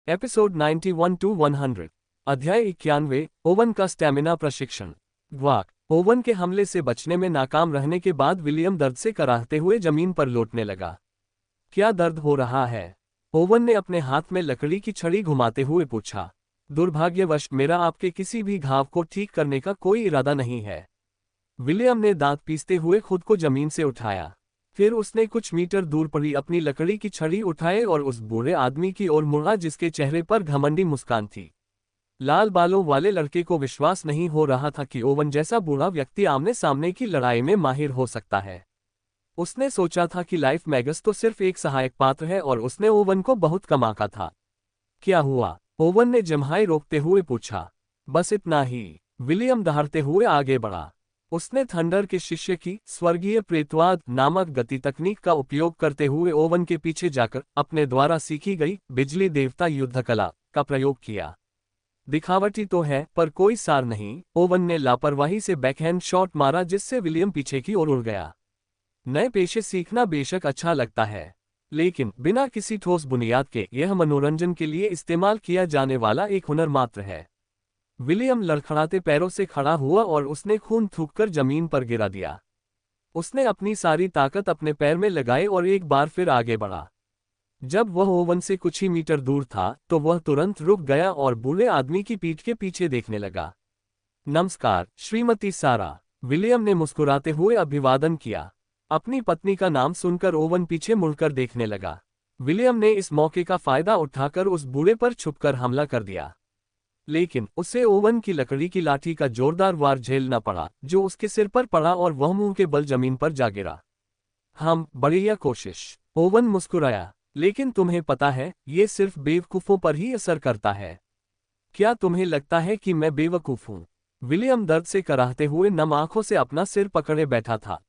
Episode 91 to 100। अध्याय 91। Oven का stamina प्रशिक्षण। ग्वाक। ओवन के हमले से बचने में नाकाम रहने के बाद विलियम दर्द से कराहते हुए जमीन पर लौटने लगा। क्या दर्द हो रहा है? ओवन ने अपने हाथ में लकड़ी की छड़ी घुमाते हुए पूछा। दुर्भाग्यवश मेरा आपके किसी भी घाव को ठीक करने का कोई इरादा नहीं है। विलियम ने दांत पीसते हुए खुद को जमीन से उठाया। फिर उसने कुछ मीटर दूर पड़ी अपनी लकड़ी की छड़ी उठाए और उस बूढ़े आदमी की ओर मुड़ा जिसके चेहरे पर घमंडी मुस्कान थी। लाल बालों वाले लड़के को विश्वास नहीं हो रहा था कि ओवन जैसा बूढ़ा व्यक्ति आमने सामने की लड़ाई में माहिर हो सकता है। उसने सोचा था कि लाइफ मैगस तो सिर्फ एक सहायक पात्र है और उसने ओवन को बहुत कम आंका था। क्या हुआ? ओवन ने जम्हाई रोकते हुए पूछा। बस इतना ही। विलियम दहाड़ते हुए आगे बढ़ा। उसने थंडर के शिष्य की स्वर्गीय प्रेतवाद नामक गति तकनीक का उपयोग करते हुए ओवन के पीछे जाकर अपने द्वारा सीखी गई बिजली देवता युद्ध कला का प्रयोग किया। दिखावटी तो है पर कोई सार नहीं। ओवन ने लापरवाही से बैकहैंड शॉट मारा जिससे विलियम पीछे की ओर उड़ गया। नए पेशे सीखना बेशक अच्छा लगता है, लेकिन बिना किसी ठोस बुनियाद के यह मनोरंजन के लिए इस्तेमाल किया जाने वाला एक हुनर मात्र है। विलियम लड़खड़ाते पैरों से खड़ा हुआ और उसने खून थूककर जमीन पर गिरा दिया। उसने अपनी सारी ताकत अपने पैर में लगाई और एक बार फिर आगे बढ़ा। जब वह ओवन से कुछ ही मीटर दूर था तो वह तुरंत रुक गया और बूढ़े आदमी की पीठ के पीछे देखने लगा। नमस्कार श्रीमती सारा, विलियम ने मुस्कुराते हुए अभिवादन किया। अपनी पत्नी का नाम सुनकर ओवन पीछे मुड़कर देखने लगा। विलियम ने इस मौके का फायदा उठाकर उस बूढ़े पर छुपकर हमला कर दिया, लेकिन उसे ओवन की लकड़ी की लाठी का जोरदार वार झेलना पड़ा जो उसके सिर पर पड़ा और वह मुंह के बल जमीन पर जा गिरा। बढ़िया कोशिश। ओवन मुस्कुराया। लेकिन तुम्हें पता है ये सिर्फ बेवकूफों पर ही असर करता है। क्या तुम्हें लगता है कि मैं बेवकूफ हूं? विलियम दर्द से कराहते हुए नम आंखों से अपना सिर पकड़े बैठा था।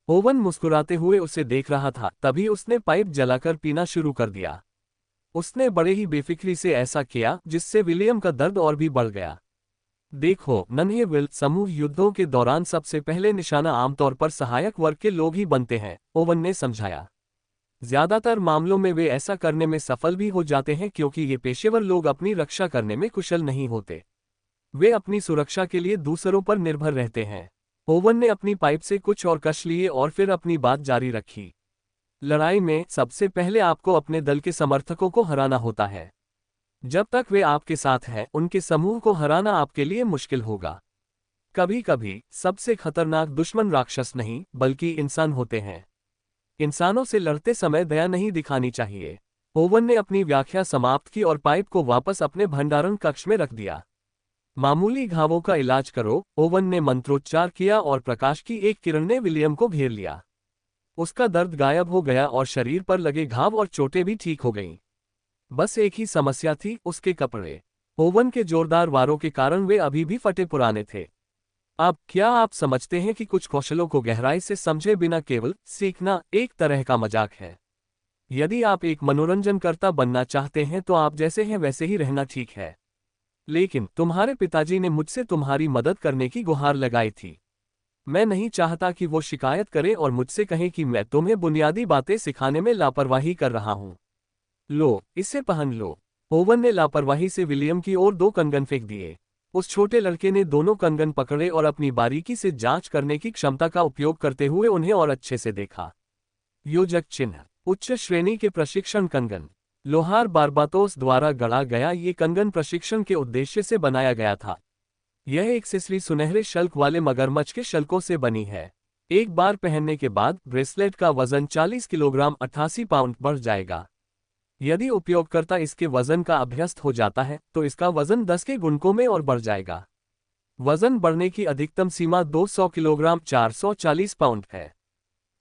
ओवन मुस्कुराते हुए उसे देख रहा था। तभी उसने पाइप जलाकर पीना शुरू कर दिया। उसने बड़े ही बेफिक्री से ऐसा किया जिससे विलियम का दर्द और भी बढ़ गया। देखो नन्हे विल, समूह युद्धों के दौरान सबसे पहले निशाना आमतौर पर सहायक वर्ग के लोग ही बनते हैं, ओवन ने समझाया। ज्यादातर मामलों में वे ऐसा करने में सफल भी हो जाते हैं क्योंकि ये पेशेवर लोग अपनी रक्षा करने में कुशल नहीं होते। वे अपनी सुरक्षा के लिए दूसरों पर निर्भर रहते हैं। ओवन ने अपनी पाइप से कुछ और कश लिए और फिर अपनी बात जारी रखी। लड़ाई में सबसे पहले आपको अपने दल के समर्थकों को हराना होता है। जब तक वे आपके साथ हैं उनके समूह को हराना आपके लिए मुश्किल होगा। कभी कभी सबसे खतरनाक दुश्मन राक्षस नहीं बल्कि इंसान होते हैं। इंसानों से लड़ते समय दया नहीं दिखानी चाहिए। ओवन ने अपनी व्याख्या समाप्त की और पाइप को वापस अपने भंडारण कक्ष में रख दिया। मामूली घावों का इलाज करो, ओवन ने मंत्रोच्चार किया और प्रकाश की एक किरण ने विलियम को घेर लिया। उसका दर्द गायब हो गया और शरीर पर लगे घाव और चोटें भी ठीक हो गईं। बस एक ही समस्या थी, उसके कपड़े। ओवन के जोरदार वारों के कारण वे अभी भी फटे पुराने थे। अब क्या आप समझते हैं कि कुछ कौशलों को गहराई से समझे बिना केवल सीखना एक तरह का मजाक है? यदि आप एक मनोरंजनकर्ता बनना चाहते हैं तो आप जैसे हैं वैसे ही रहना ठीक है। लेकिन तुम्हारे पिताजी ने मुझसे तुम्हारी मदद करने की गुहार लगाई थी। मैं नहीं चाहता कि वो शिकायत करे और मुझसे कहे कि मैं तुम्हें बुनियादी बातें सिखाने में लापरवाही कर रहा हूं। लो, इसे पहन लो। ओवन ने लापरवाही से विलियम की ओर 2 कंगन फेंक दिए। उस छोटे लड़के ने दोनों कंगन पकड़े और अपनी बारीकी से जांच करने की क्षमता का उपयोग करते हुए उन्हें और अच्छे से देखा। योजक चिन्ह। उच्च श्रेणी के प्रशिक्षण कंगन। लोहार बारबातोस द्वारा गढ़ा गया ये कंगन प्रशिक्षण के उद्देश्य से बनाया गया था। यह एक सिसली सुनहरे शल्क वाले मगरमच्छ के शल्कों से बनी है। एक बार पहनने के बाद ब्रेसलेट का वजन 40 किलोग्राम 88 पाउंड बढ़ जाएगा। यदि उपयोगकर्ता इसके वजन का अभ्यस्त हो जाता है तो इसका वजन 10 के गुणकों में और बढ़ जाएगा। वजन बढ़ने की अधिकतम सीमा 200 किलोग्राम 440 पाउंड है।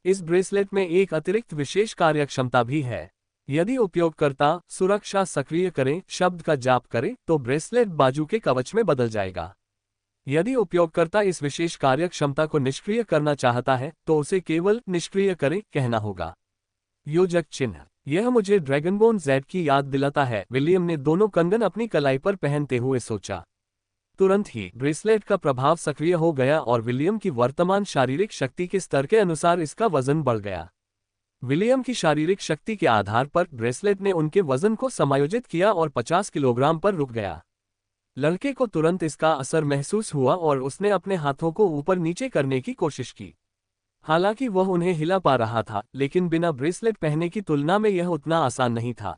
इस ब्रेसलेट में एक अतिरिक्त विशेष कार्यक्षमता भी है। यदि उपयोगकर्ता सुरक्षा सक्रिय करें शब्द का जाप करे तो ब्रेसलेट बाजू के कवच में बदल जाएगा। यदि उपयोगकर्ता इस विशेष कार्यक्षमता को निष्क्रिय करना चाहता है तो उसे केवल निष्क्रिय करें कहना होगा। योजक चिन्ह। यह मुझे ड्रैगनबोन जेड की याद दिलाता है, विलियम ने दोनों कंगन अपनी कलाई पर पहनते हुए सोचा। तुरंत ही ब्रेसलेट का प्रभाव सक्रिय हो गया और विलियम की वर्तमान शारीरिक शक्ति के स्तर के अनुसार इसका वजन बढ़ गया। विलियम की शारीरिक शक्ति के आधार पर ब्रेसलेट ने उनके वजन को समायोजित किया और 50 किलोग्राम पर रुक गया। लड़के को तुरंत इसका असर महसूस हुआ और उसने अपने हाथों को ऊपर नीचे करने की कोशिश की। हालांकि वह उन्हें हिला पा रहा था, लेकिन बिना ब्रेसलेट पहने की तुलना में यह उतना आसान नहीं था।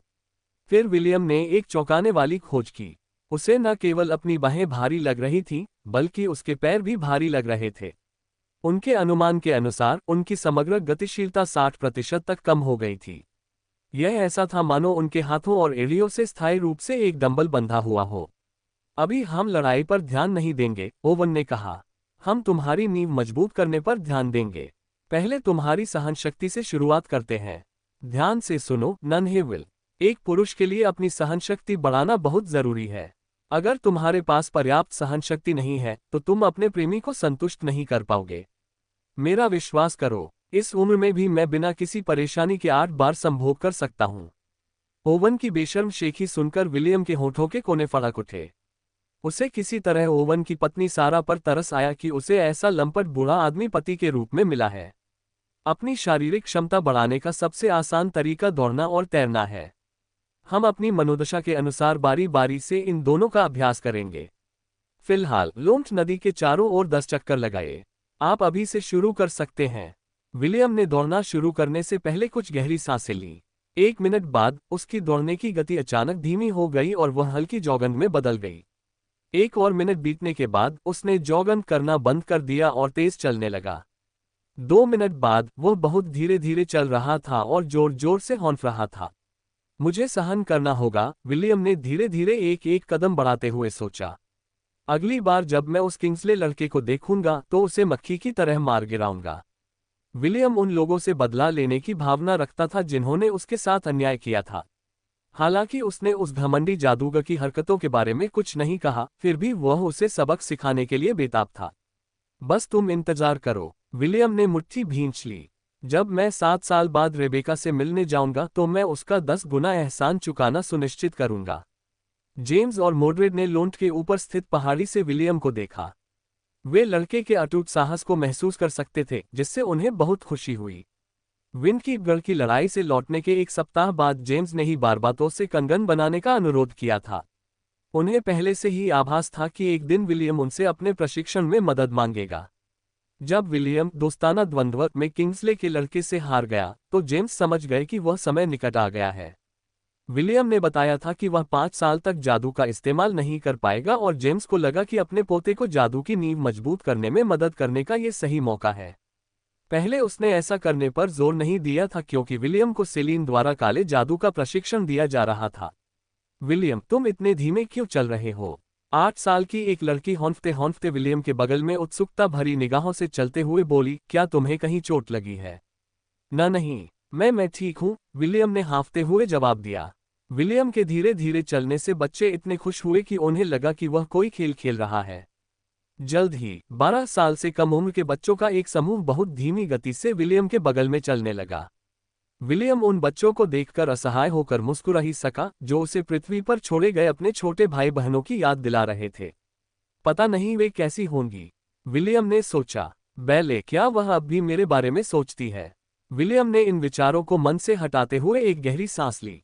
फिर विलियम ने एक चौंकाने वाली खोज की। उसे न केवल अपनी बाहें भारी लग रही थीं, बल्कि उसके पैर भी भारी लग रहे थे। उनके अनुमान के अनुसार उनकी समग्र गतिशीलता 60% तक कम हो गई थी। यह ऐसा था मानो उनके हाथों और एड़ियों से स्थायी रूप से एक डंबल बंधा हुआ हो। अभी हम लड़ाई पर ध्यान नहीं देंगे, ओवन ने कहा। हम तुम्हारी नींव मजबूत करने पर ध्यान देंगे। पहले तुम्हारी सहनशक्ति से शुरुआत करते हैं। ध्यान से सुनो, नन्हे विल। एक पुरुष के लिए अपनी सहनशक्ति बढ़ाना बहुत जरूरी है। अगर तुम्हारे पास पर्याप्त सहनशक्ति नहीं है तो तुम अपने प्रेमी को संतुष्ट नहीं कर पाओगे। मेरा विश्वास करो, इस उम्र में भी मैं बिना किसी परेशानी के 8 बार संभोग कर सकता हूं। ओवन की बेशर्म शेखी सुनकर विलियम के होठों के कोने फड़क उठे। उसे किसी तरह ओवन की पत्नी सारा पर तरस आया कि उसे ऐसा लंपट बूढ़ा आदमी पति के रूप में मिला है। अपनी शारीरिक क्षमता बढ़ाने का सबसे आसान तरीका दौड़ना और तैरना है। हम अपनी मनोदशा के अनुसार बारी बारी से इन दोनों का अभ्यास करेंगे। फिलहाल लोम्ट नदी के चारों ओर 10 चक्कर लगाए। आप अभी से शुरू कर सकते हैं। विलियम ने दौड़ना शुरू करने से पहले कुछ गहरी सांसें लीं। 1 मिनट बाद उसकी दौड़ने की गति अचानक धीमी हो गई और वह हल्की जॉगिंग में बदल गई। 1 और मिनट बीतने के बाद उसने जॉगिंग करना बंद कर दिया और तेज चलने लगा। 2 मिनट बाद वह बहुत धीरे धीरे चल रहा था और जोर जोर से हौंफ रहा था। मुझे सहन करना होगा, विलियम ने धीरे धीरे एक एक कदम बढ़ाते हुए सोचा। अगली बार जब मैं उस किंग्सले लड़के को देखूंगा तो उसे मक्खी की तरह मार गिराऊंगा। विलियम उन लोगों से बदला लेने की भावना रखता था जिन्होंने उसके साथ अन्याय किया था। हालांकि उसने उस घमंडी जादूगर की हरकतों के बारे में कुछ नहीं कहा, फिर भी वह उसे सबक सिखाने के लिए बेताब था। बस तुम इंतजार करो, विलियम ने मुट्ठी भींच ली। जब मैं 7 साल बाद रेबेका से मिलने जाऊंगा तो मैं उसका 10 गुना एहसान चुकाना सुनिश्चित करूंगा। जेम्स और मोड्रेड ने लोन्ट के ऊपर स्थित पहाड़ी से विलियम को देखा। वे लड़के के अटूट साहस को महसूस कर सकते थे, जिससे उन्हें बहुत खुशी हुई। विंडकीपगढ़ की लड़ाई से लौटने के 1 सप्ताह बाद जेम्स ने ही बारबातोस से कंगन बनाने का अनुरोध किया था। उन्हें पहले से ही आभास था कि एक दिन विलियम उनसे अपने प्रशिक्षण में मदद मांगेगा। जब विलियम दोस्ताना द्वंद्व में किंग्सले के लड़के से हार गया तो जेम्स समझ गए कि वह समय निकट आ गया है। विलियम ने बताया था कि वह 5 साल तक जादू का इस्तेमाल नहीं कर पाएगा और जेम्स को लगा कि अपने पोते को जादू की नींव मजबूत करने में मदद करने का ये सही मौका है। पहले उसने ऐसा करने पर जोर नहीं दिया था क्योंकि विलियम को सेलिन द्वारा काले जादू का प्रशिक्षण दिया जा रहा था। विलियम, तुम इतने धीमे क्यों चल रहे हो? 8 साल की एक लड़की हौंफते हौंफते विलियम के बगल में उत्सुकता भरी निगाहों से चलते हुए बोली, क्या तुम्हें कहीं चोट लगी है? नहीं, मैं ठीक हूँ, विलियम ने हाँफते हुए जवाब दिया। विलियम के धीरे धीरे चलने से बच्चे इतने खुश हुए कि उन्हें लगा कि वह कोई खेल खेल रहा है। जल्द ही 12 साल से कम उम्र के बच्चों का एक समूह बहुत धीमी गति से विलियम के बगल में चलने लगा। विलियम उन बच्चों को देखकर असहाय होकर मुस्कुरा ही सका, जो उसे पृथ्वी पर छोड़े गए अपने छोटे भाई बहनों की याद दिला रहे थे। पता नहीं वे कैसी होंगी, विलियम ने सोचा। बैले, क्या वह अब भी मेरे बारे में सोचती है? विलियम ने इन विचारों को मन से हटाते हुए एक गहरी सांस ली।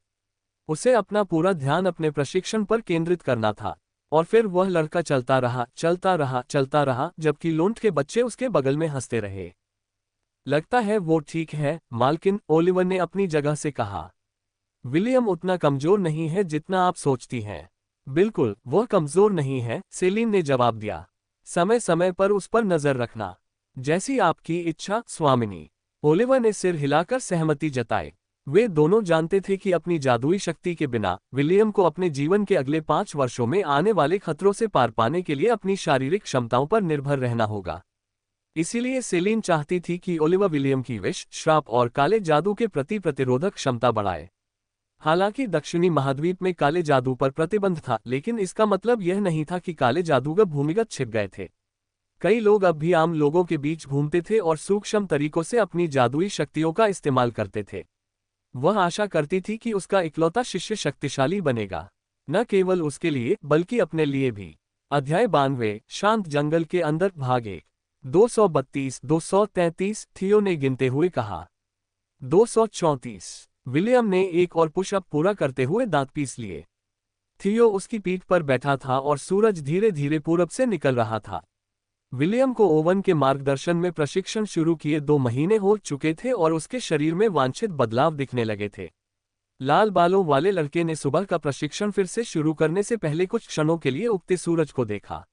उसे अपना पूरा ध्यान अपने प्रशिक्षण पर केंद्रित करना था। और फिर वह लड़का चलता रहा, जबकि लोन्ट के बच्चे उसके बगल में हंसते रहे। लगता है वो ठीक है, मालकिन, ओलिवर ने अपनी जगह से कहा। विलियम उतना कमजोर नहीं है जितना आप सोचती हैं। बिल्कुल, वह कमजोर नहीं है, सेलिन ने जवाब दिया। समय समय पर उस पर नजर रखना। जैसी आपकी इच्छा, स्वामिनी। ओलिवर ने सिर हिलाकर सहमति जताई। वे दोनों जानते थे कि अपनी जादुई शक्ति के बिना विलियम को अपने जीवन के अगले 5 वर्षों में आने वाले खतरों से पार पाने के लिए अपनी शारीरिक क्षमताओं पर निर्भर रहना होगा। इसीलिए सेलिन चाहती थी कि ओलिवर विलियम की विष, श्राप और काले जादू के प्रति प्रतिरोधक क्षमता बढ़ाए। हालांकि दक्षिणी महाद्वीप में काले जादू पर प्रतिबंध था, लेकिन इसका मतलब यह नहीं था कि काले जादूगर भूमिगत छिप गए थे। कई लोग अब भी आम लोगों के बीच घूमते थे और सूक्ष्म तरीकों से अपनी जादुई शक्तियों का इस्तेमाल करते थे। वह आशा करती थी कि उसका इकलौता शिष्य शक्तिशाली बनेगा, न केवल उसके लिए बल्कि अपने लिए भी। अध्याय 92, शांत जंगल के अंदर, भाग 1। 232, 233, थियो ने गिनते हुए कहा। 234। विलियम ने एक और पुशअप पूरा करते हुए दांत पीस लिए। थियो उसकी पीठ पर बैठा था और सूरज धीरे धीरे पूरब से निकल रहा था। विलियम को ओवन के मार्गदर्शन में प्रशिक्षण शुरू किए 2 महीने हो चुके थे और उसके शरीर में वांछित बदलाव दिखने लगे थे। लाल बालों वाले लड़के ने सुबह का प्रशिक्षण फिर से शुरू करने से पहले कुछ क्षणों के लिए उगते सूरज को देखा।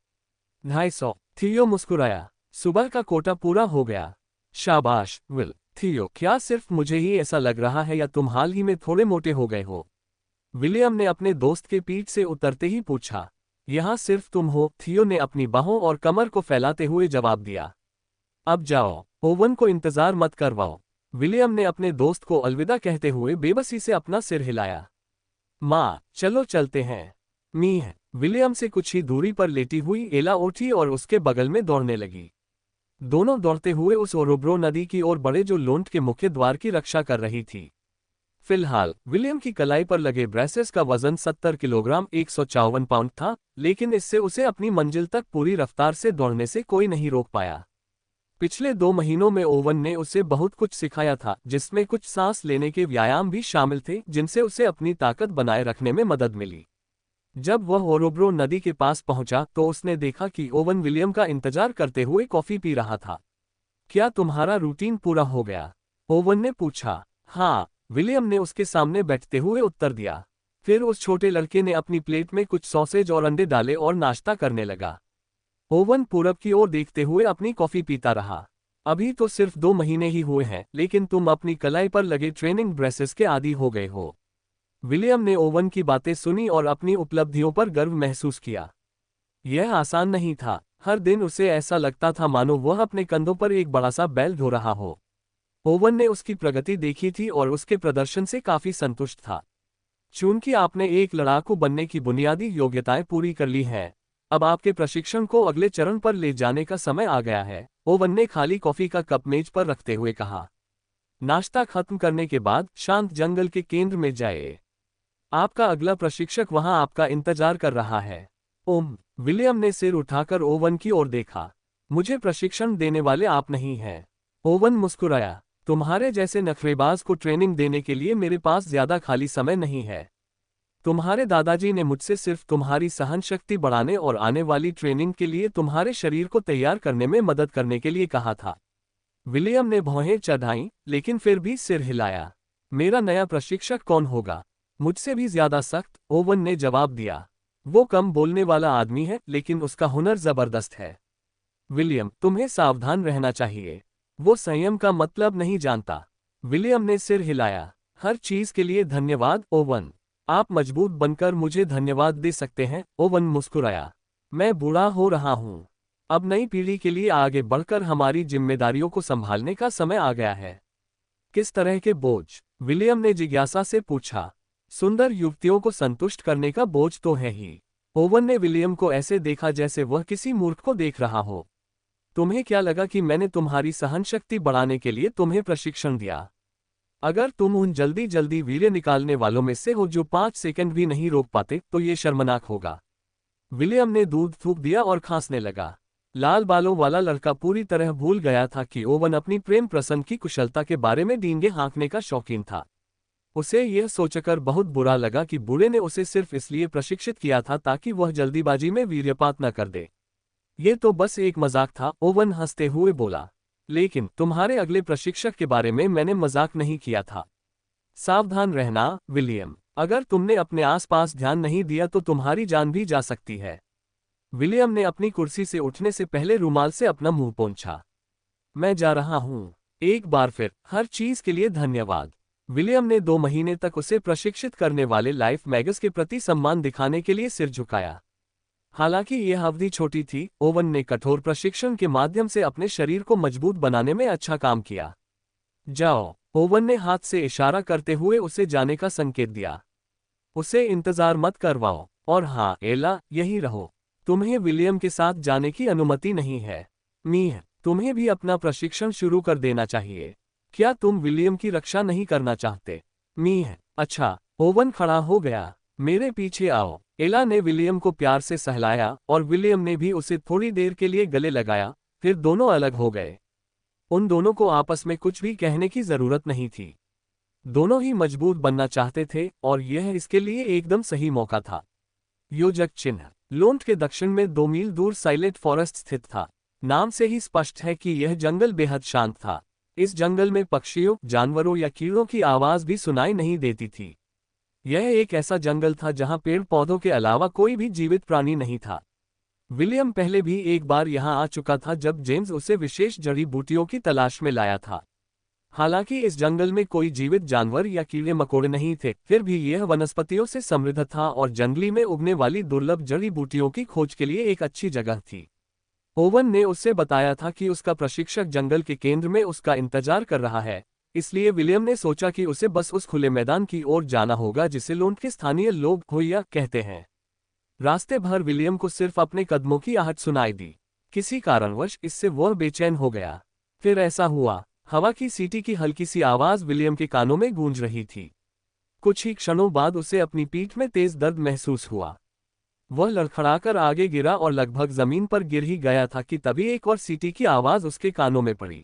250। थियो मुस्कुराया। सुबह का कोटा पूरा हो गया। शाबाश विल। थियो, क्या सिर्फ मुझे ही ऐसा लग रहा है या तुम हाल ही में थोड़े मोटे हो गए हो? विलियम ने अपने दोस्त के पीठ से उतरते ही पूछा। यहाँ सिर्फ तुम हो, थियो ने अपनी बाहों और कमर को फैलाते हुए जवाब दिया। अब जाओ, ओवन को इंतजार मत करवाओ। विलियम ने अपने दोस्त को अलविदा कहते हुए बेबसी से अपना सिर हिलाया। माँ, चलो चलते हैं। मीह। विलियम से कुछ ही दूरी पर लेटी हुई एला उठी और उसके बगल में दौड़ने लगी। दोनों दौड़ते हुए उस ओरोब्रो नदी की ओर बढ़े जो लोंट के मुख्य द्वार की रक्षा कर रही थी। फिलहाल विलियम की कलाई पर लगे ब्रेसेस का वजन 70 किलोग्राम 154 पाउंड था, लेकिन इससे उसे अपनी मंजिल तक पूरी रफ्तार से दौड़ने से कोई नहीं रोक पाया। पिछले 2 महीनों में ओवन ने उसे बहुत कुछ सिखाया था, जिसमें कुछ सांस लेने के व्यायाम भी शामिल थे, जिनसे उसे अपनी ताकत बनाए रखने में मदद मिली। जब वह ओरोब्रो नदी के पास पहुंचा तो उसने देखा कि ओवन विलियम का इंतजार करते हुए कॉफी पी रहा था। क्या तुम्हारा रूटीन पूरा हो गया? ओवन ने पूछा। हाँ, विलियम ने उसके सामने बैठते हुए उत्तर दिया। फिर उस छोटे लड़के ने अपनी प्लेट में कुछ सॉसेज और अंडे डाले और नाश्ता करने लगा। ओवन पूरब की ओर देखते हुए अपनी कॉफी पीता रहा। अभी तो सिर्फ 2 महीने ही हुए हैं, लेकिन तुम अपनी कलाई पर लगे ट्रेनिंग ब्रेसेस के आदी हो गए हो। विलियम ने ओवन की बातें सुनी और अपनी उपलब्धियों पर गर्व महसूस किया। यह आसान नहीं था। हर दिन उसे ऐसा लगता था मानो वह अपने कंधों पर एक बड़ा सा बैल ढो रहा हो। ओवन ने उसकी प्रगति देखी थी और उसके प्रदर्शन से काफी संतुष्ट था। चूंकि आपने एक लड़ाकू बनने की बुनियादी योग्यताएं पूरी कर ली हैं, अब आपके प्रशिक्षण को अगले चरण पर ले जाने का समय आ गया है, ओवन ने खाली कॉफी का कप मेज पर रखते हुए कहा। नाश्ता खत्म करने के बाद शांत जंगल के केंद्र में जाइए। आपका अगला प्रशिक्षक वहां आपका इंतजार कर रहा है। विलियम ने सिर उठाकर ओवन की ओर देखा। मुझे प्रशिक्षण देने वाले आप नहीं हैं। ओवन मुस्कुराया। तुम्हारे जैसे नखरेबाज को ट्रेनिंग देने के लिए मेरे पास ज्यादा खाली समय नहीं है। तुम्हारे दादाजी ने मुझसे सिर्फ तुम्हारी सहनशक्ति बढ़ाने और आने वाली ट्रेनिंग के लिए तुम्हारे शरीर को तैयार करने में मदद करने के लिए कहा था। विलियम ने भौहें चढ़ाईं, लेकिन फिर भी सिर हिलाया। मेरा नया प्रशिक्षक कौन होगा? मुझसे भी ज्यादा सख्त, ओवन ने जवाब दिया। वो कम बोलने वाला आदमी है, लेकिन उसका हुनर जबरदस्त है। विलियम, तुम्हें सावधान रहना चाहिए। वो संयम का मतलब नहीं जानता। विलियम ने सिर हिलाया। हर चीज के लिए धन्यवाद ओवन। आप मजबूत बनकर मुझे धन्यवाद दे सकते हैं, ओवन मुस्कुराया। मैं बूढ़ा हो रहा हूँ। अब नई पीढ़ी के लिए आगे बढ़कर हमारी जिम्मेदारियों को संभालने का समय आ गया है। किस तरह के बोझ? विलियम ने जिज्ञासा से पूछा। सुंदर युवतियों को संतुष्ट करने का बोझ तो है ही। ओवन ने विलियम को ऐसे देखा जैसे वह किसी मूर्ख को देख रहा हो। तुम्हें क्या लगा कि मैंने तुम्हारी सहनशक्ति बढ़ाने के लिए तुम्हें प्रशिक्षण दिया? अगर तुम उन जल्दी जल्दी वीर्य निकालने वालों में से हो जो 5 सेकंड भी नहीं रोक पाते, तो ये शर्मनाक होगा। विलियम ने दूध थूक दिया और खांसने लगा। लाल बालों वाला लड़का पूरी तरह भूल गया था कि ओवन अपनी प्रेम प्रसंग की कुशलता के बारे में डींगे हाँकने का शौकीन था। उसे यह सोचकर बहुत बुरा लगा कि बूढ़े ने उसे सिर्फ इसलिए प्रशिक्षित किया था ताकि वह जल्दीबाजी में वीर्यपात न कर दे। ये तो बस एक मजाक था, ओवन हंसते हुए बोला। लेकिन तुम्हारे अगले प्रशिक्षक के बारे में मैंने मजाक नहीं किया था। सावधान रहना विलियम। अगर तुमने अपने आसपास ध्यान नहीं दिया तो तुम्हारी जान भी जा सकती है। विलियम ने अपनी कुर्सी से उठने से पहले रुमाल से अपना मुंह पोंछा। मैं जा रहा हूं। एक बार फिर हर चीज के लिए धन्यवाद। विलियम ने 2 महीने तक उसे प्रशिक्षित करने वाले लाइफ मैगस के प्रति सम्मान दिखाने के लिए सिर झुकाया। हालांकि यह अवधि छोटी थी, ओवन ने कठोर प्रशिक्षण के माध्यम से अपने शरीर को मजबूत बनाने में अच्छा काम किया। जाओ, ओवन ने हाथ से इशारा करते हुए उसे जाने का संकेत दिया। उसे इंतजार मत करवाओ। और हाँ एला, यही रहो। तुम्हें विलियम के साथ जाने की अनुमति नहीं है। मीह, तुम्हें भी अपना प्रशिक्षण शुरू कर देना चाहिए। क्या तुम विलियम की रक्षा नहीं करना चाहते? मीह, अच्छा। ओवन खड़ा हो गया। मेरे पीछे आओ। एला ने विलियम को प्यार से सहलाया और विलियम ने भी उसे थोड़ी देर के लिए गले लगाया, फिर दोनों अलग हो गए। उन दोनों को आपस में कुछ भी कहने की जरूरत नहीं थी। दोनों ही मजबूत बनना चाहते थे और यह इसके लिए एकदम सही मौका था। योजक चिन्ह लोंट के दक्षिण में 2 मील दूर साइलेंट फॉरेस्ट स्थित था। नाम से ही स्पष्ट है कि यह जंगल बेहद शांत था। इस जंगल में पक्षियों, जानवरों या कीड़ों की आवाज भी सुनाई नहीं देती थी। यह एक ऐसा जंगल था जहां पेड़ पौधों के अलावा कोई भी जीवित प्राणी नहीं था। विलियम पहले भी एक बार यहां आ चुका था जब जेम्स उसे विशेष जड़ी बूटियों की तलाश में लाया था। हालांकि इस जंगल में कोई जीवित जानवर या कीड़े मकोड़े नहीं थे, फिर भी यह वनस्पतियों से समृद्ध था और जंगली में उगने वाली दुर्लभ जड़ी बूटियों की खोज के लिए एक अच्छी जगह थी। ओवन ने उससे बताया था कि उसका प्रशिक्षक जंगल के केंद्र में उसका इंतजार कर रहा है, इसलिए विलियम ने सोचा कि उसे बस उस खुले मैदान की ओर जाना होगा जिसे लोंट के स्थानीय लोग होया कहते हैं। रास्ते भर विलियम को सिर्फ अपने कदमों की आहट सुनाई दी। किसी कारणवश इससे वह बेचैन हो गया। फिर ऐसा हुआ, हवा की सीटी की हल्की सी आवाज विलियम के कानों में गूंज रही थी। कुछ ही क्षणों बाद उसे अपनी पीठ में तेज दर्द महसूस हुआ। वह लड़खड़ाकर आगे गिरा और लगभग जमीन पर गिर ही गया था कि तभी एक और सीटी की आवाज उसके कानों में पड़ी।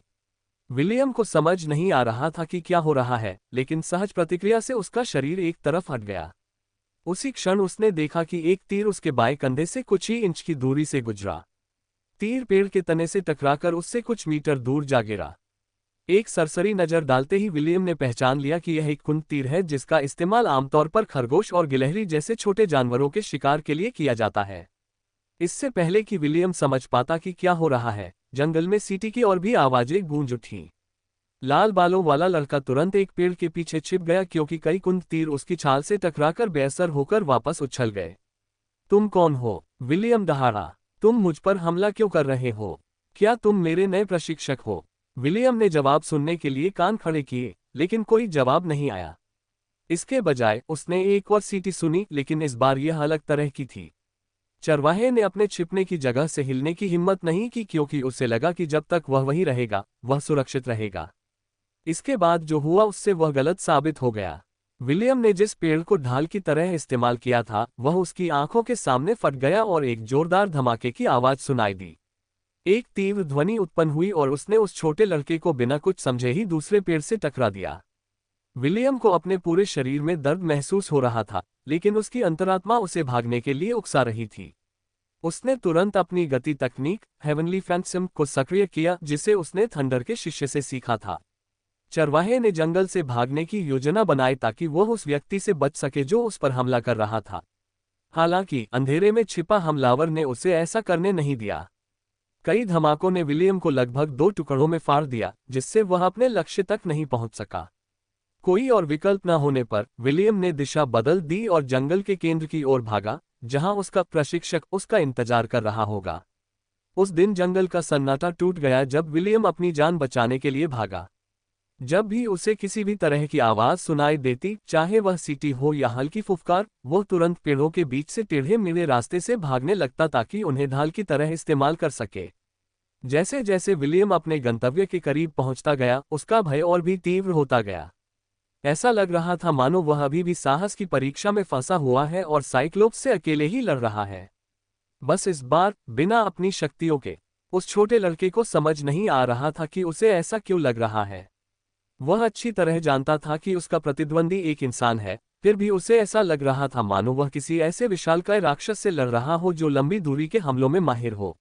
विलियम को समझ नहीं आ रहा था कि क्या हो रहा है, लेकिन सहज प्रतिक्रिया से उसका शरीर एक तरफ हट गया। उसी क्षण उसने देखा कि एक तीर उसके बाएं कंधे से कुछ ही इंच की दूरी से गुजरा। तीर पेड़ के तने से टकराकर उससे कुछ मीटर दूर जा गिरा। एक सरसरी नजर डालते ही विलियम ने पहचान लिया कि यह एक कुंद तीर है जिसका इस्तेमाल आमतौर पर खरगोश और गिलहरी जैसे छोटे जानवरों के शिकार के लिए किया जाता है। इससे पहले कि विलियम समझ पाता कि क्या हो रहा है, जंगल में सीटी की और भी आवाजें गूंज उठीं। लाल बालों वाला लड़का तुरंत एक पेड़ के पीछे छिप गया क्योंकि कई कुंद तीर उसकी छाल से टकराकर बेअसर होकर वापस उछल गए। तुम कौन हो? विलियम दहाड़ा। तुम मुझ पर हमला क्यों कर रहे हो? क्या तुम मेरे नए प्रशिक्षक हो? विलियम ने जवाब सुनने के लिए कान खड़े किए, लेकिन कोई जवाब नहीं आया। इसके बजाय उसने एक और सीटी सुनी, लेकिन इस बार यह अलग तरह की थी। चरवाहे ने अपने छिपने की जगह से हिलने की हिम्मत नहीं की क्योंकि उसे लगा कि जब तक वह वहीं रहेगा, वह सुरक्षित रहेगा। इसके बाद जो हुआ उससे वह गलत साबित हो गया। विलियम ने जिस पेड़ को ढाल की तरह इस्तेमाल किया था, वह उसकी आंखों के सामने फट गया और एक जोरदार धमाके की आवाज सुनाई दी। एक तीव्र ध्वनि उत्पन्न हुई और उसने उस छोटे लड़के को बिना कुछ समझे ही दूसरे पेड़ से टकरा दिया। विलियम को अपने पूरे शरीर में दर्द महसूस हो रहा था, लेकिन उसकी अंतरात्मा उसे भागने के लिए उकसा रही थी। उसने तुरंत अपनी गति तकनीक हेवनली फैंटम को सक्रिय किया, जिसे उसने थंडर के शिष्य से सीखा था। चरवाहे ने जंगल से भागने की योजना बनाई ताकि वह उस व्यक्ति से बच सके जो उस पर हमला कर रहा था। हालांकि अंधेरे में छिपा हमलावर ने उसे ऐसा करने नहीं दिया। कई धमाकों ने विलियम को लगभग 2 टुकड़ों में फाड़ दिया, जिससे वह अपने लक्ष्य तक नहीं पहुंच सका। कोई और विकल्प न होने पर विलियम ने दिशा बदल दी और जंगल के केंद्र की ओर भागा, जहां उसका प्रशिक्षक उसका इंतजार कर रहा होगा। उस दिन जंगल का सन्नाटा टूट गया जब विलियम अपनी जान बचाने के लिए भागा। जब भी उसे किसी भी तरह की आवाज सुनाई देती, चाहे वह सीटी हो या हल्की फुफकार, वह तुरंत पेड़ों के बीच से टेढ़े मेढ़े रास्ते से भागने लगता ताकि उन्हें ढाल की तरह इस्तेमाल कर सके। जैसे जैसे विलियम अपने गंतव्य के करीब पहुंचता गया, उसका भय और भी तीव्र होता गया। ऐसा लग रहा था मानो वह अभी भी साहस की परीक्षा में फंसा हुआ है और साइक्लोप्स से अकेले ही लड़ रहा है। बस इस बार बिना अपनी शक्तियों के। उस छोटे लड़के को समझ नहीं आ रहा था कि उसे ऐसा क्यों लग रहा है। वह अच्छी तरह जानता था कि उसका प्रतिद्वंदी एक इंसान है, फिर भी उसे ऐसा लग रहा था मानो वह किसी ऐसे विशालकाय राक्षस से लड़ रहा हो जो लंबी दूरी के हमलों में माहिर हो।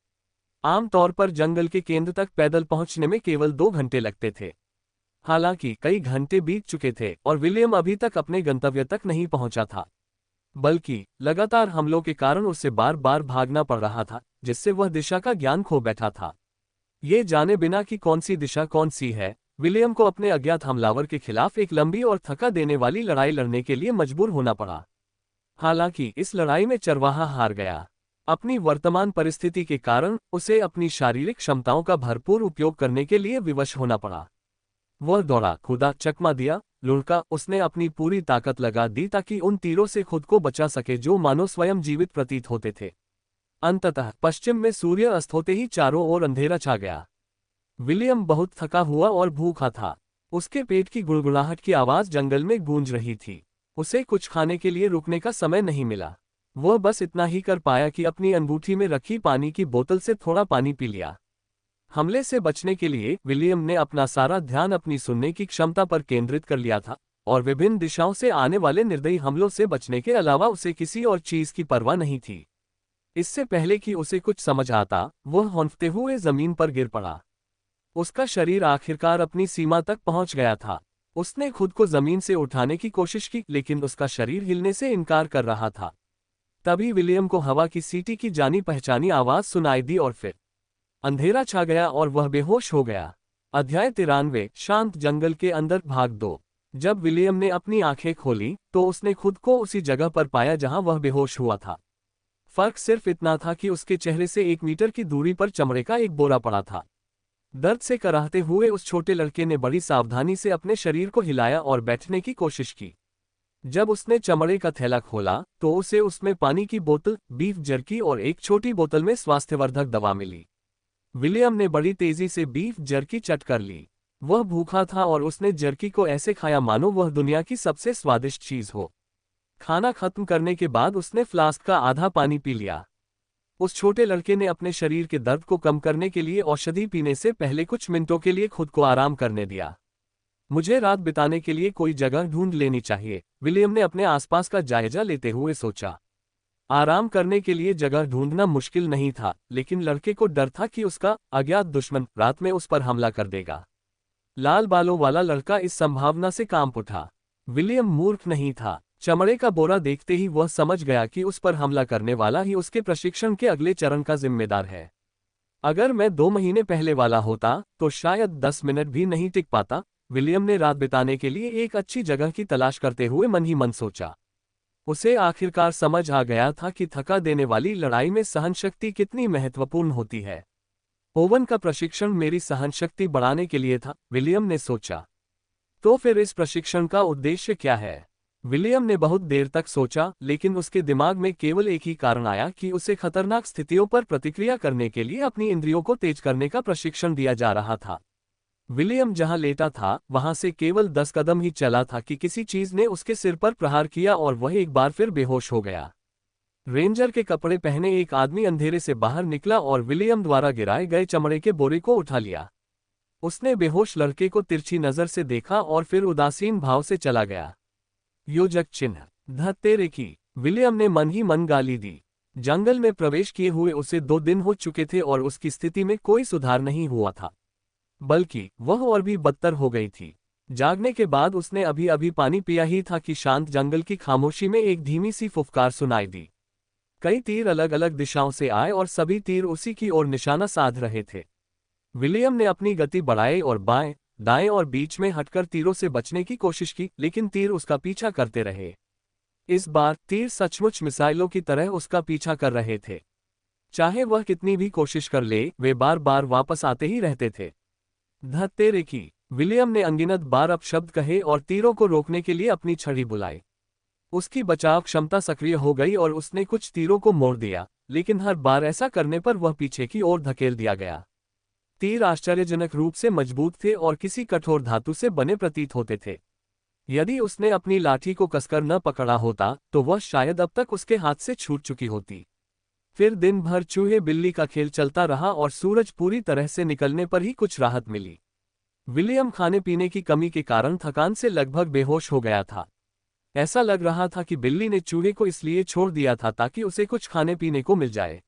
आमतौर पर जंगल के केंद्र तक पैदल पहुंचने में केवल 2 घंटे लगते थे। हालांकि कई घंटे बीत चुके थे और विलियम अभी तक अपने गंतव्य तक नहीं पहुंचा था, बल्कि लगातार हमलों के कारण उसे बार बार भागना पड़ रहा था, जिससे वह दिशा का ज्ञान खो बैठा था। ये जाने बिना कि कौन सी दिशा कौन सी है, विलियम को अपने अज्ञात हमलावर के खिलाफ एक लंबी और थका देने वाली लड़ाई लड़ने के लिए मजबूर होना पड़ा। हालांकि इस लड़ाई में चरवाहा हार गया। अपनी वर्तमान परिस्थिति के कारण उसे अपनी शारीरिक क्षमताओं का भरपूर उपयोग करने के लिए विवश होना पड़ा। वह दौड़ा, कूदा, चकमा दिया, लुढ़का, उसने अपनी पूरी ताकत लगा दी ताकि उन तीरों से खुद को बचा सके जो मानो स्वयं जीवित प्रतीत होते थे। अंततः पश्चिम में सूर्य अस्त होते ही चारों ओर अंधेरा छा गया। विलियम बहुत थका हुआ और भूखा था। उसके पेट की गुड़गुड़ाहट की आवाज जंगल में गूंज रही थी। उसे कुछ खाने के लिए रुकने का समय नहीं मिला। वह बस इतना ही कर पाया कि अपनी अंगूठी में रखी पानी की बोतल से थोड़ा पानी पी लिया। हमले से बचने के लिए विलियम ने अपना सारा ध्यान अपनी सुनने की क्षमता पर केंद्रित कर लिया था और विभिन्न दिशाओं से आने वाले निर्दयी हमलों से बचने के अलावा उसे किसी और चीज की परवाह नहीं थी। इससे पहले कि उसे कुछ समझ आता, वह हौंफते हुए जमीन पर गिर पड़ा। उसका शरीर आखिरकार अपनी सीमा तक पहुंच गया था। उसने खुद को जमीन से उठाने की कोशिश की, लेकिन उसका शरीर हिलने से इनकार कर रहा था। तभी विलियम को हवा की सीटी की जानी पहचानी आवाज सुनाई दी और फिर अंधेरा छा गया और वह बेहोश हो गया। अध्याय 93 शांत जंगल के अंदर भाग 2। जब विलियम ने अपनी आंखें खोली तो उसने खुद को उसी जगह पर पाया जहां वह बेहोश हुआ था। फर्क सिर्फ इतना था कि उसके चेहरे से 1 मीटर की दूरी पर चमड़े का एक बोरा पड़ा था। दर्द से कराहते हुए उस छोटे लड़के ने बड़ी सावधानी से अपने शरीर को हिलाया और बैठने की कोशिश की। जब उसने चमड़े का थैला खोला तो उसे उसमें पानी की बोतल, बीफ जर्की और एक छोटी बोतल में स्वास्थ्यवर्धक दवा मिली। विलियम ने बड़ी तेजी से बीफ जर्की चट कर ली। वह भूखा था और उसने जर्की को ऐसे खाया मानो वह दुनिया की सबसे स्वादिष्ट चीज हो। खाना खत्म करने के बाद उसने फ्लास्क का आधा पानी पी लिया। उस छोटे लड़के ने अपने शरीर के दर्द को कम करने के लिए औषधि पीने से पहले कुछ मिनटों के लिए खुद को आराम करने दिया। मुझे रात बिताने के लिए कोई जगह ढूंढ लेनी चाहिए, विलियम ने अपने आसपास का जायजा लेते हुए सोचा। आराम करने के लिए जगह ढूंढना मुश्किल नहीं था, लेकिन लड़के को डर था कि उसका अज्ञात दुश्मन रात में उस पर हमला कर देगा। लाल बालों वाला लड़का इस संभावना से कांप उठा। विलियम मूर्ख नहीं था। चमड़े का बोरा देखते ही वह समझ गया कि उस पर हमला करने वाला ही उसके प्रशिक्षण के अगले चरण का जिम्मेदार है। अगर मैं 2 महीने पहले वाला होता तो शायद 10 मिनट भी नहीं टिक पाता, विलियम ने रात बिताने के लिए एक अच्छी जगह की तलाश करते हुए मन ही मन सोचा। उसे आखिरकार समझ आ गया था कि थका देने वाली लड़ाई में सहनशक्ति कितनी महत्वपूर्ण होती है। ओवन का प्रशिक्षण मेरी सहनशक्ति बढ़ाने के लिए था, विलियम ने सोचा। तो फिर इस प्रशिक्षण का उद्देश्य क्या है? विलियम ने बहुत देर तक सोचा, लेकिन उसके दिमाग में केवल एक ही कारण आया कि उसे खतरनाक स्थितियों पर प्रतिक्रिया करने के लिए अपनी इंद्रियों को तेज करने का प्रशिक्षण दिया जा रहा था। विलियम जहां लेटा था वहां से केवल 10 कदम ही चला था कि किसी चीज ने उसके सिर पर प्रहार किया और वह एक बार फिर बेहोश हो गया। रेंजर के कपड़े पहने एक आदमी अंधेरे से बाहर निकला और विलियम द्वारा गिराए गए चमड़े के बोरे को उठा लिया। उसने बेहोश लड़के को तिरछी नजर से देखा और फिर उदासीन भाव से चला गया। योजक चिन्ह धत्तेरे की, विलियम ने मन ही मन गाली दी। जंगल में प्रवेश किए हुए उसे 2 दिन हो चुके थे और उसकी स्थिति में कोई सुधार नहीं हुआ था, बल्कि वह और भी बदतर हो गई थी। जागने के बाद उसने अभी अभी पानी पिया ही था कि शांत जंगल की खामोशी में एक धीमी सी फुफकार सुनाई दी। कई तीर अलग अलग दिशाओं से आए और सभी तीर उसी की ओर निशाना साध रहे थे। विलियम ने अपनी गति बढ़ाई और बाएं, दाएं और बीच में हटकर तीरों से बचने की कोशिश की, लेकिन तीर उसका पीछा करते रहे। इस बार तीर सचमुच मिसाइलों की तरह उसका पीछा कर रहे थे। चाहे वह कितनी भी कोशिश कर ले, वे बार बार वापस आते ही रहते थे। धत्तेरे की, विलियम ने अनगिनत बार अपशब्द कहे और तीरों को रोकने के लिए अपनी छड़ी बुलाई। उसकी बचाव क्षमता सक्रिय हो गई और उसने कुछ तीरों को मोड़ दिया, लेकिन हर बार ऐसा करने पर वह पीछे की ओर धकेल दिया गया। तीर आश्चर्यजनक रूप से मजबूत थे और किसी कठोर धातु से बने प्रतीत होते थे। यदि उसने अपनी लाठी को कसकर न पकड़ा होता तो वह शायद अब तक उसके हाथ से छूट चुकी होती। फिर दिन भर चूहे बिल्ली का खेल चलता रहा और सूरज पूरी तरह से निकलने पर ही कुछ राहत मिली। विलियम खाने पीने की कमी के कारण थकान से लगभग बेहोश हो गया था। ऐसा लग रहा था कि बिल्ली ने चूहे को इसलिए छोड़ दिया था ताकि उसे कुछ खाने पीने को मिल जाए।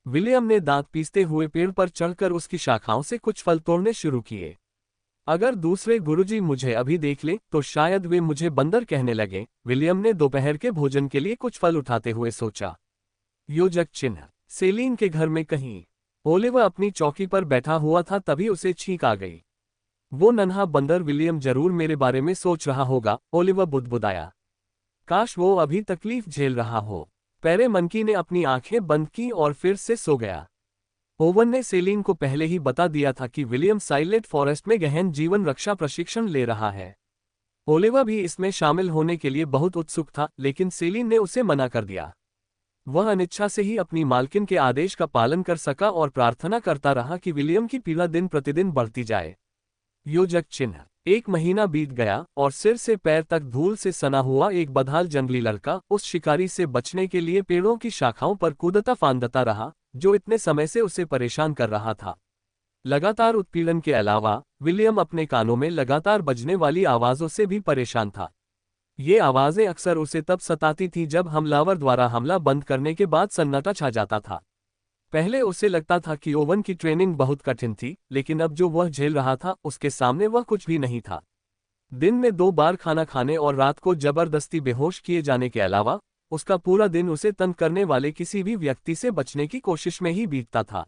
विलियम ने दांत पीसते हुए पेड़ पर चढ़कर उसकी शाखाओं से कुछ फल तोड़ने शुरू किए। अगर दूसरे गुरुजी मुझे अभी देख लें तो शायद वे मुझे बंदर कहने लगे, विलियम ने दोपहर के भोजन के लिए कुछ फल उठाते हुए सोचा। योजक चिन्ह सेलिन के घर में कहीं ओलिवर अपनी चौकी पर बैठा हुआ था, तभी उसे छींक आ गई। वो नन्हा बंदर विलियम जरूर मेरे बारे में सोच रहा होगा, ओलिवर बुदबुदाया। काश वो अभी तकलीफ झेल रहा हो। पैरे मनकी ने अपनी आंखें बंद की और फिर से सो गया। ओवन ने सेलिन को पहले ही बता दिया था कि विलियम साइलेंट फॉरेस्ट में गहन जीवन रक्षा प्रशिक्षण ले रहा है। ओलिवर भी इसमें शामिल होने के लिए बहुत उत्सुक था, लेकिन सेलिन ने उसे मना कर दिया। वह अनिच्छा से ही अपनी मालकिन के आदेश का पालन कर सका और प्रार्थना करता रहा कि विलियम की पीड़ा दिन प्रतिदिन बढ़ती जाए। योजक चिन्ह 1 महीना बीत गया और सिर से पैर तक धूल से सना हुआ एक बदहाल जंगली लड़का उस शिकारी से बचने के लिए पेड़ों की शाखाओं पर कूदता फांदता रहा जो इतने समय से उसे परेशान कर रहा था। लगातार उत्पीड़न के अलावा विलियम अपने कानों में लगातार बजने वाली आवाज़ों से भी परेशान था। ये आवाज़ें अक्सर उसे तब सताती थीं जब हमलावर द्वारा हमला बंद करने के बाद सन्नाटा छा जाता था। पहले उसे लगता था कि ओवन की ट्रेनिंग बहुत कठिन थी, लेकिन अब जो वह झेल रहा था उसके सामने वह कुछ भी नहीं था। दिन में 2 बार खाना खाने और रात को जबरदस्ती बेहोश किए जाने के अलावा उसका पूरा दिन उसे तंग करने वाले किसी भी व्यक्ति से बचने की कोशिश में ही बीतता था।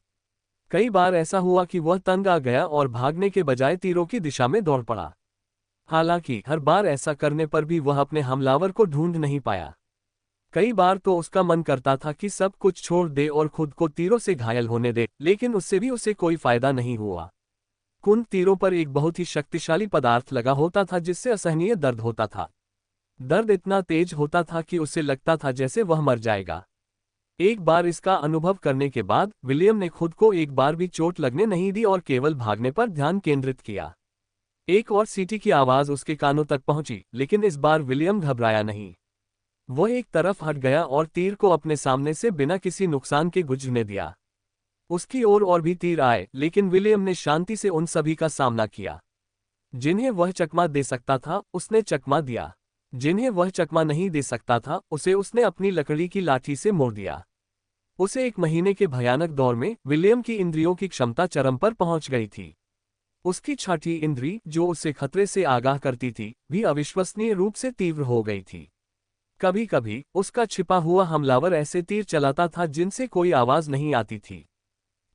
कई बार ऐसा हुआ कि वह तंग आ गया और भागने के बजाय तीरों की दिशा में दौड़ पड़ा। हालांकि हर बार ऐसा करने पर भी वह अपने हमलावर को ढूंढ नहीं पाया। कई बार तो उसका मन करता था कि सब कुछ छोड़ दे और खुद को तीरों से घायल होने दे, लेकिन उससे भी उसे कोई फायदा नहीं हुआ। कुंद तीरों पर एक बहुत ही शक्तिशाली पदार्थ लगा होता था जिससे असहनीय दर्द होता था। दर्द इतना तेज होता था कि उसे लगता था जैसे वह मर जाएगा। एक बार इसका अनुभव करने के बाद विलियम ने खुद को एक बार भी चोट लगने नहीं दी और केवल भागने पर ध्यान केंद्रित किया। एक और सीटी की आवाज उसके कानों तक पहुंची, लेकिन इस बार विलियम घबराया नहीं। वह एक तरफ हट गया और तीर को अपने सामने से बिना किसी नुकसान के गुजरने दिया। उसकी ओर और भी तीर आए, लेकिन विलियम ने शांति से उन सभी का सामना किया। जिन्हें वह चकमा दे सकता था उसने चकमा दिया, जिन्हें वह चकमा नहीं दे सकता था उसे उसने अपनी लकड़ी की लाठी से मोड़ दिया। उसे 1 महीने के भयानक दौर में विलियम की इंद्रियों की क्षमता चरम पर पहुंच गई थी। उसकी छठी इंद्री, जो उसे खतरे से आगाह करती थी, भी अविश्वसनीय रूप से तीव्र हो गई थी। कभी कभी उसका छिपा हुआ हमलावर ऐसे तीर चलाता था जिनसे कोई आवाज नहीं आती थी।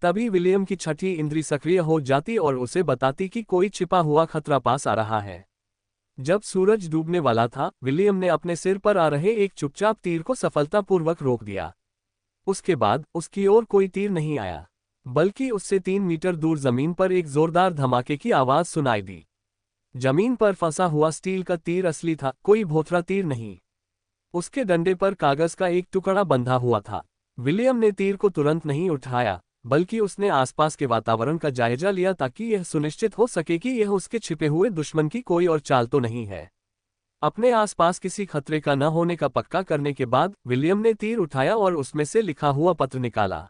तभी विलियम की छठी इंद्री सक्रिय हो जाती और उसे बताती कि कोई छिपा हुआ खतरा पास आ रहा है। जब सूरज डूबने वाला था, विलियम ने अपने सिर पर आ रहे एक चुपचाप तीर को सफलतापूर्वक रोक दिया। उसके बाद उसकी ओर कोई तीर नहीं आया, बल्कि उससे 3 मीटर दूर जमीन पर एक जोरदार धमाके की आवाज सुनाई दी। जमीन पर फंसा हुआ स्टील का तीर असली था, कोई भोथरा तीर नहीं। उसके डंडे पर कागज का एक टुकड़ा बंधा हुआ था। विलियम ने तीर को तुरंत नहीं उठाया, बल्कि उसने आसपास के वातावरण का जायजा लिया ताकि यह सुनिश्चित हो सके कि यह उसके छिपे हुए दुश्मन की कोई और चाल तो नहीं है। अपने आसपास किसी खतरे का न होने का पक्का करने के बाद विलियम ने तीर उठाया और उसमें से लिखा हुआ पत्र निकाला।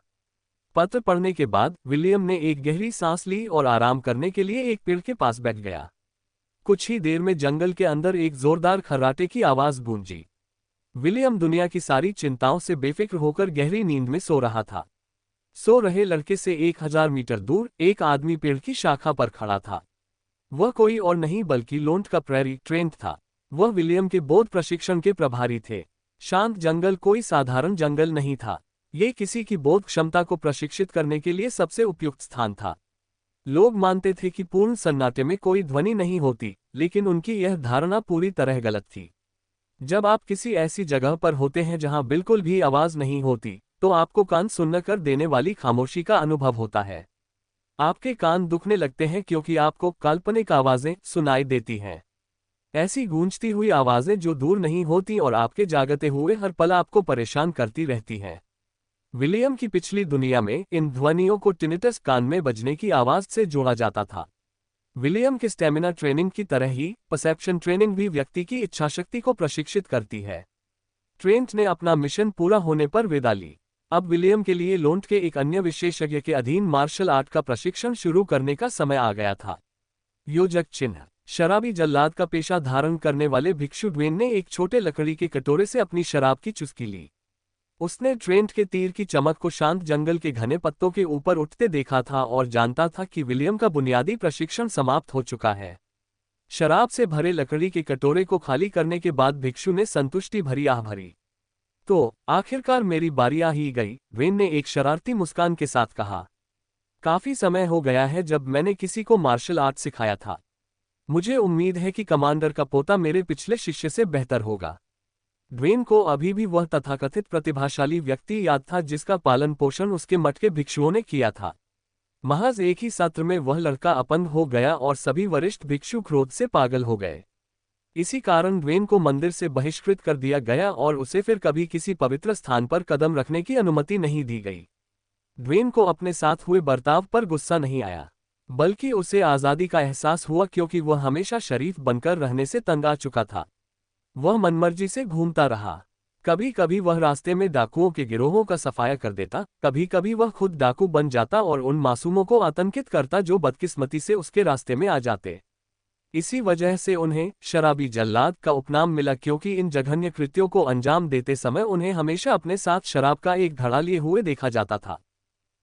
पत्र पढ़ने के बाद विलियम ने एक गहरी सांस ली और आराम करने के लिए एक पेड़ के पास बैठ गया। कुछ ही देर में जंगल के अंदर एक जोरदार खर्राटे की आवाज गूंजी। विलियम दुनिया की सारी चिंताओं से बेफिक्र होकर गहरी नींद में सो रहा था। सो रहे लड़के से 1000 मीटर दूर एक आदमी पेड़ की शाखा पर खड़ा था। वह कोई और नहीं बल्कि लोन्ट का प्रेरी ट्रेंट था। वह विलियम के बोध प्रशिक्षण के प्रभारी थे। शांत जंगल कोई साधारण जंगल नहीं था, ये किसी की बोध क्षमता को प्रशिक्षित करने के लिए सबसे उपयुक्त स्थान था। लोग मानते थे कि पूर्ण सन्नाटे में कोई ध्वनि नहीं होती, लेकिन उनकी यह धारणा पूरी तरह गलत थी। जब आप किसी ऐसी जगह पर होते हैं जहां बिल्कुल भी आवाज नहीं होती, तो आपको कान सुन्न कर देने वाली खामोशी का अनुभव होता है। आपके कान दुखने लगते हैं क्योंकि आपको काल्पनिक आवाजें सुनाई देती हैं। ऐसी गूंजती हुई आवाजें जो दूर नहीं होती और आपके जागते हुए हर पल आपको परेशान करती रहती हैं। विलियम की पिछली दुनिया में इन ध्वनियों को टिनिटस, कान में बजने की आवाज से जोड़ा जाता था। विलियम की स्टेमिना ट्रेनिंग की तरह ही परसेप्शन ट्रेनिंग भी व्यक्ति की इच्छाशक्ति को प्रशिक्षित करती है। ट्रेंट ने अपना मिशन पूरा होने पर विदा ली। अब विलियम के लिए लोन्ट के एक अन्य विशेषज्ञ के अधीन मार्शल आर्ट का प्रशिक्षण शुरू करने का समय आ गया था। योजक चिन्ह। शराबी जल्लाद का पेशा धारण करने वाले भिक्षु ड्वेन ने एक छोटे लकड़ी के कटोरे से अपनी शराब की चुस्की ली। उसने ट्रेंट के तीर की चमक को शांत जंगल के घने पत्तों के ऊपर उठते देखा था और जानता था कि विलियम का बुनियादी प्रशिक्षण समाप्त हो चुका है। शराब से भरे लकड़ी के कटोरे को खाली करने के बाद भिक्षु ने संतुष्टि भरी आह भरी। तो आखिरकार मेरी बारी आ ही गई, ड्वेन ने एक शरारती मुस्कान के साथ कहा। काफी समय हो गया है जब मैंने किसी को मार्शल आर्ट सिखाया था। मुझे उम्मीद है कि कमांडर का पोता मेरे पिछले शिष्य से बेहतर होगा। ड्वेन को अभी भी वह तथाकथित प्रतिभाशाली व्यक्ति याद था जिसका पालन पोषण उसके मठ के भिक्षुओं ने किया था। महज एक ही सत्र में वह लड़का अपंग हो गया और सभी वरिष्ठ भिक्षु क्रोध से पागल हो गए। इसी कारण ड्वेन को मंदिर से बहिष्कृत कर दिया गया और उसे फिर कभी किसी पवित्र स्थान पर कदम रखने की अनुमति नहीं दी गई। ड्वेन को अपने साथ हुए बर्ताव पर गुस्सा नहीं आया, बल्कि उसे आज़ादी का एहसास हुआ क्योंकि वह हमेशा शरीफ बनकर रहने से तंग आ चुका था। वह मनमर्जी से घूमता रहा, कभी कभी वह रास्ते में डाकुओं के गिरोहों का सफाया कर देता, कभी कभी वह खुद डाकू बन जाता और उन मासूमों को आतंकित करता जो बदकिस्मती से उसके रास्ते में आ जाते। इसी वजह से उन्हें शराबी जल्लाद का उपनाम मिला, क्योंकि इन जघन्य कृत्यों को अंजाम देते समय उन्हें हमेशा अपने साथ शराब का एक घड़ा लिए हुए देखा जाता था।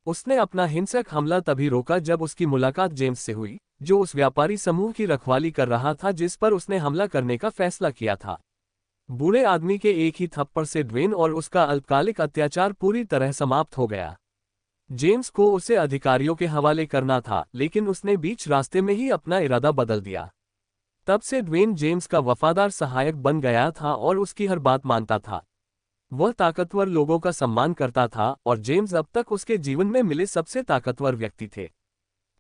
उसने अपना हिंसक हमला तभी रोका जब उसकी मुलाकात जेम्स से हुई, जो उस व्यापारी समूह की रखवाली कर रहा था जिस पर उसने हमला करने का फैसला किया था। बूढ़े आदमी के एक ही थप्पड़ से ड्वेन और उसका अल्पकालिक अत्याचार पूरी तरह समाप्त हो गया। जेम्स को उसे अधिकारियों के हवाले करना था, लेकिन उसने बीच रास्ते में ही अपना इरादा बदल दिया। तब से ड्वेन जेम्स का वफादार सहायक बन गया था और उसकी हर बात मानता था। वह ताकतवर लोगों का सम्मान करता था और जेम्स अब तक उसके जीवन में मिले सबसे ताकतवर व्यक्ति थे।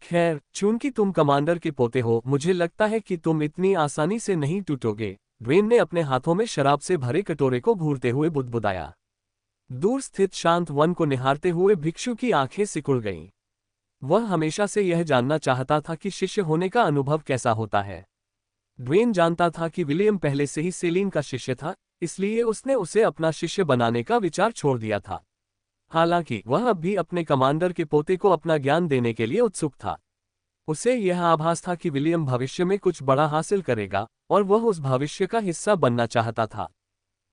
खैर, चूंकि तुम कमांडर के पोते हो, मुझे लगता है कि तुम इतनी आसानी से नहीं टूटोगे, ड्वेन ने अपने हाथों में शराब से भरे कटोरे को घूरते हुए बुदबुदाया। दूर स्थित शांत वन को निहारते हुए भिक्षु की आंखें सिकुड़ गईं। वह हमेशा से यह जानना चाहता था कि शिष्य होने का अनुभव कैसा होता है। ड्वेन जानता था कि विलियम पहले से ही सेलिन का शिष्य था, इसलिए उसने उसे अपना शिष्य बनाने का विचार छोड़ दिया था। हालांकि वह अब भी अपने कमांडर के पोते को अपना ज्ञान देने के लिए उत्सुक था। उसे यह आभास था कि विलियम भविष्य में कुछ बड़ा हासिल करेगा और वह उस भविष्य का हिस्सा बनना चाहता था।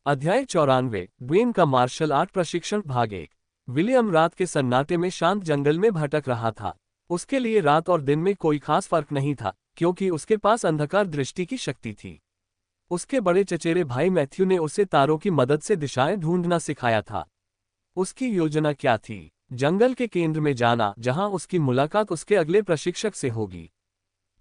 अध्याय 94, ड्वेन का मार्शल आर्ट प्रशिक्षण भाग 1। विलियम रात के सन्नाटे में शांत जंगल में भटक रहा था। उसके लिए रात और दिन में कोई खास फर्क नहीं था, क्योंकि उसके पास अंधकार दृष्टि की शक्ति थी। उसके बड़े चचेरे भाई मैथ्यू ने उसे तारों की मदद से दिशाएं ढूंढना सिखाया था। उसकी योजना क्या थी? जंगल के केंद्र में जाना, जहां उसकी मुलाकात उसके अगले प्रशिक्षक से होगी।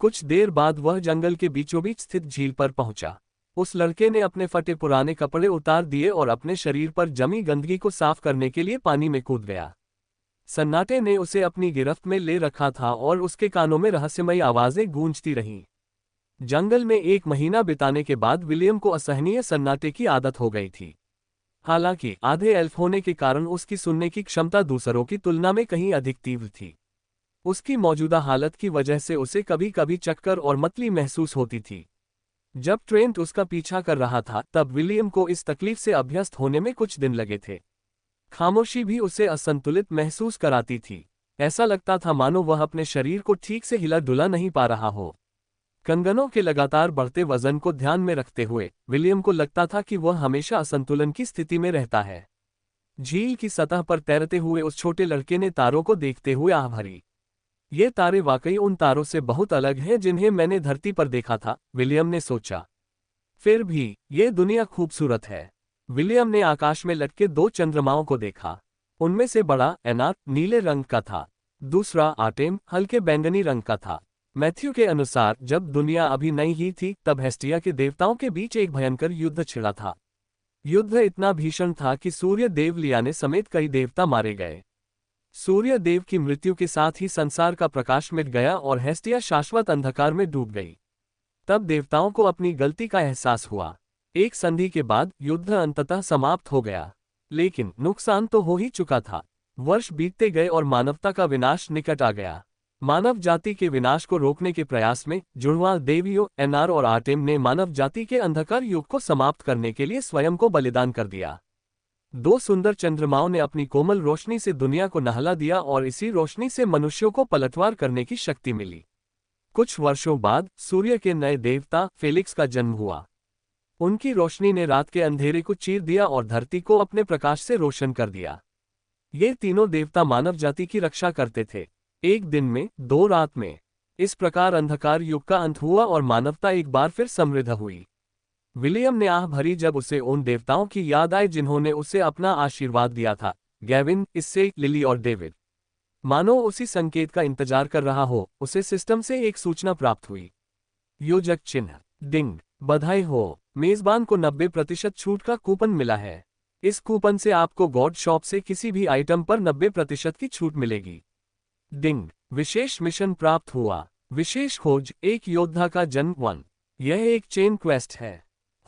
कुछ देर बाद वह जंगल के बीचों बीच स्थित झील पर पहुंचा। उस लड़के ने अपने फटे पुराने कपड़े उतार दिए और अपने शरीर पर जमी गंदगी को साफ करने के लिए पानी में कूद गया। सन्नाटे ने उसे अपनी गिरफ्त में ले रखा था और उसके कानों में रहस्यमयी आवाजें गूंजती रहीं। जंगल में 1 महीना बिताने के बाद विलियम को असहनीय सन्नाटे की आदत हो गई थी। हालांकि आधे एल्फ होने के कारण उसकी सुनने की क्षमता दूसरों की तुलना में कहीं अधिक तीव्र थी। उसकी मौजूदा हालत की वजह से उसे कभी कभी चक्कर और मतली महसूस होती थी। जब ट्रेंट उसका पीछा कर रहा था, तब विलियम को इस तकलीफ से अभ्यस्त होने में कुछ दिन लगे थे। खामोशी भी उसे असंतुलित महसूस कराती थी। ऐसा लगता था मानो वह अपने शरीर को ठीक से हिला डुला नहीं पा रहा हो। कंगनों के लगातार बढ़ते वजन को ध्यान में रखते हुए विलियम को लगता था कि वह हमेशा असंतुलन की स्थिति में रहता है। झील की सतह पर तैरते हुए उस छोटे लड़के ने तारों को देखते हुए आह भरी। ये तारे वाकई उन तारों से बहुत अलग हैं जिन्हें मैंने धरती पर देखा था, विलियम ने सोचा। फिर भी ये दुनिया खूबसूरत है। विलियम ने आकाश में लटके 2 चंद्रमाओं को देखा। उनमें से बड़ा एनार नीले रंग का था, दूसरा आर्टेम हल्के बैंगनी रंग का था। मैथ्यू के अनुसार जब दुनिया अभी नई ही थी, तब हेस्टिया के देवताओं के बीच एक भयंकर युद्ध छिड़ा था। युद्ध इतना भीषण था कि सूर्य देव लियाने समेत कई देवता मारे गए। सूर्य देव की मृत्यु के साथ ही संसार का प्रकाश मिट गया और हेस्टिया शाश्वत अंधकार में डूब गई। तब देवताओं को अपनी गलती का एहसास हुआ। एक संधि के बाद युद्ध अंततः समाप्त हो गया, लेकिन नुकसान तो हो ही चुका था। वर्ष बीतते गए और मानवता का विनाश निकट आ गया। मानव जाति के विनाश को रोकने के प्रयास में जुड़वा देवियों एनार और आर्टेम ने मानव जाति के अंधकार युग को समाप्त करने के लिए स्वयं को बलिदान कर दिया। 2 सुंदर चंद्रमाओं ने अपनी कोमल रोशनी से दुनिया को नहला दिया और इसी रोशनी से मनुष्यों को पलटवार करने की शक्ति मिली। कुछ वर्षों बाद सूर्य के नए देवता फेलिक्स का जन्म हुआ। उनकी रोशनी ने रात के अंधेरे को चीर दिया और धरती को अपने प्रकाश से रोशन कर दिया। ये तीनों देवता मानव जाति की रक्षा करते थे, 1 दिन में 2 रात में। इस प्रकार अंधकार युग का अंत हुआ और मानवता एक बार फिर समृद्ध हुई। विलियम ने आह भरी जब उसे उन देवताओं की याद आई जिन्होंने उसे अपना आशीर्वाद दिया था, गैविन, इससे, लिली और डेविड। मानो उसी संकेत का इंतजार कर रहा हो, उसे सिस्टम से एक सूचना प्राप्त हुई। योजक चिन्ह, डिंग, बधाई हो, मेजबान को 90% छूट का कूपन मिला है। इस कूपन से आपको गॉड शॉप से किसी भी आइटम पर 90% की छूट मिलेगी। डिंग, विशेष मिशन प्राप्त हुआ। विशेष खोज, एक योद्धा का जन्म 1। यह एक चेन क्वेस्ट है।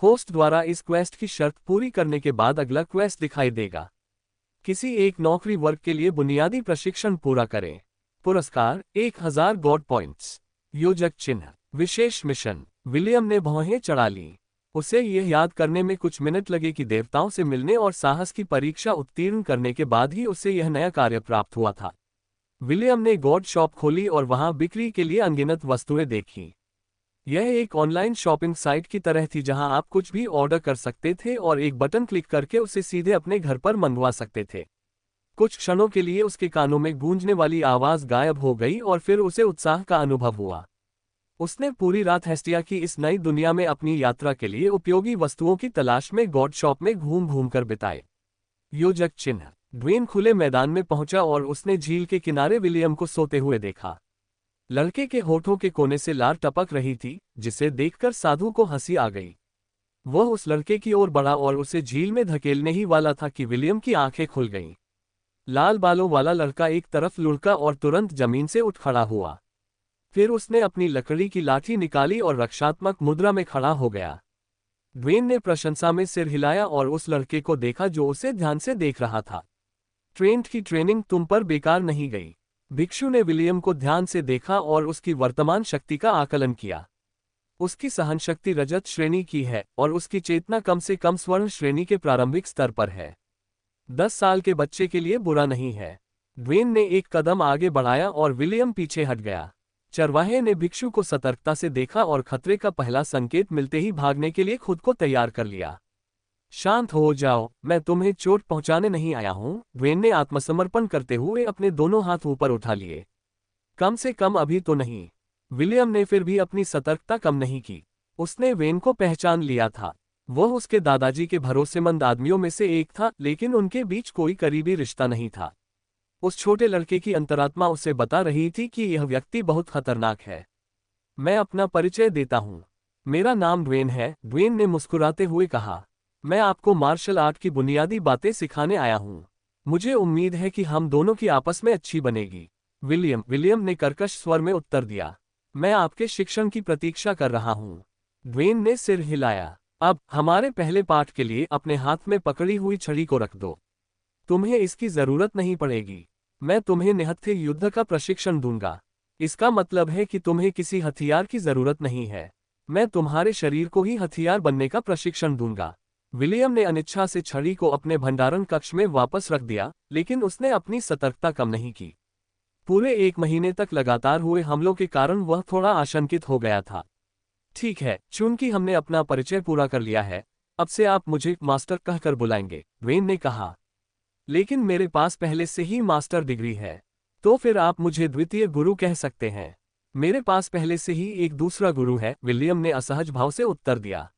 होस्ट द्वारा इस क्वेस्ट की शर्त पूरी करने के बाद अगला क्वेस्ट दिखाई देगा। किसी एक नौकरी वर्ग के लिए बुनियादी प्रशिक्षण पूरा करें। पुरस्कार 1000 गॉड पॉइंट्स। योजक चिन्ह, विशेष मिशन, विलियम ने भौहें चढ़ा ली। उसे यह याद करने में कुछ मिनट लगे कि देवताओं से मिलने और साहस की परीक्षा उत्तीर्ण करने के बाद ही उसे यह नया कार्य प्राप्त हुआ था। विलियम ने गॉड शॉप खोली और वहां बिक्री के लिए अनगिनत वस्तुएं देखीं। यह एक ऑनलाइन शॉपिंग साइट की तरह थी जहां आप कुछ भी ऑर्डर कर सकते थे और एक बटन क्लिक करके उसे सीधे अपने घर पर मंगवा सकते थे। कुछ क्षणों के लिए उसके कानों में गूंजने वाली आवाज गायब हो गई और फिर उसे उत्साह का अनुभव हुआ। उसने पूरी रात हेस्टिया की इस नई दुनिया में अपनी यात्रा के लिए उपयोगी वस्तुओं की तलाश में गॉड शॉप में घूम घूम कर बिताए। योजक चिन्ह। ड्वेन खुले मैदान में पहुंचा और उसने झील के किनारे विलियम को सोते हुए देखा। लड़के के होठों के कोने से लार टपक रही थी, जिसे देखकर साधु को हंसी आ गई। वह उस लड़के की ओर बढ़ा और उसे झील में धकेलने ही वाला था कि विलियम की आंखें खुल गईं। लाल बालों वाला लड़का एक तरफ लुढ़का और तुरंत जमीन से उठ खड़ा हुआ। फिर उसने अपनी लकड़ी की लाठी निकाली और रक्षात्मक मुद्रा में खड़ा हो गया। ड्वेन ने प्रशंसा में सिर हिलाया और उस लड़के को देखा जो उसे ध्यान से देख रहा था। ट्रेंट की ट्रेनिंग तुम पर बेकार नहीं गई। भिक्षु ने विलियम को ध्यान से देखा और उसकी वर्तमान शक्ति का आकलन किया। उसकी सहनशक्ति रजत श्रेणी की है और उसकी चेतना कम से कम स्वर्ण श्रेणी के प्रारंभिक स्तर पर है। 10 साल के बच्चे के लिए बुरा नहीं है। ड्वेन ने एक कदम आगे बढ़ाया और विलियम पीछे हट गया। चरवाहे ने भिक्षु को सतर्कता से देखा और खतरे का पहला संकेत मिलते ही भागने के लिए खुद को तैयार कर लिया। शांत हो जाओ, मैं तुम्हें चोट पहुंचाने नहीं आया हूं। ड्वेन ने आत्मसमर्पण करते हुए अपने दोनों हाथ ऊपर उठा लिए। कम से कम अभी तो नहीं। विलियम ने फिर भी अपनी सतर्कता कम नहीं की। उसने वेन को पहचान लिया था। वह उसके दादाजी के भरोसेमंद आदमियों में से एक था, लेकिन उनके बीच कोई करीबी रिश्ता नहीं था। उस छोटे लड़के की अंतरात्मा उसे बता रही थी कि यह व्यक्ति बहुत खतरनाक है। मैं अपना परिचय देता हूं। मेरा नाम ड्वेन है, ड्वेन ने मुस्कुराते हुए कहा। मैं आपको मार्शल आर्ट की बुनियादी बातें सिखाने आया हूं। मुझे उम्मीद है कि हम दोनों की आपस में अच्छी बनेगी। विलियम ने कर्कश स्वर में उत्तर दिया। मैं आपके शिक्षण की प्रतीक्षा कर रहा हूं। ड्वेन ने सिर हिलाया। अब हमारे पहले पाठ के लिए अपने हाथ में पकड़ी हुई छड़ी को रख दो। तुम्हें इसकी जरूरत नहीं पड़ेगी। मैं तुम्हें निहत्थे युद्ध का प्रशिक्षण दूंगा। इसका मतलब है कि तुम्हें किसी हथियार की जरूरत नहीं है। मैं तुम्हारे शरीर को ही हथियार बनने का प्रशिक्षण दूंगा। विलियम ने अनिच्छा से छड़ी को अपने भंडारण कक्ष में वापस रख दिया, लेकिन उसने अपनी सतर्कता कम नहीं की। पूरे 1 महीने तक लगातार हुए हमलों के कारण वह थोड़ा आशंकित हो गया था। ठीक है, चूंकि हमने अपना परिचय पूरा कर लिया है, अब से आप मुझे मास्टर कहकर बुलाएंगे, ड्वेन ने कहा। लेकिन मेरे पास पहले से ही मास्टर डिग्री है। तो फिर आप मुझे द्वितीय गुरु कह सकते हैं। मेरे पास पहले से ही एक दूसरा गुरु है, विलियम ने असहज भाव से उत्तर दिया।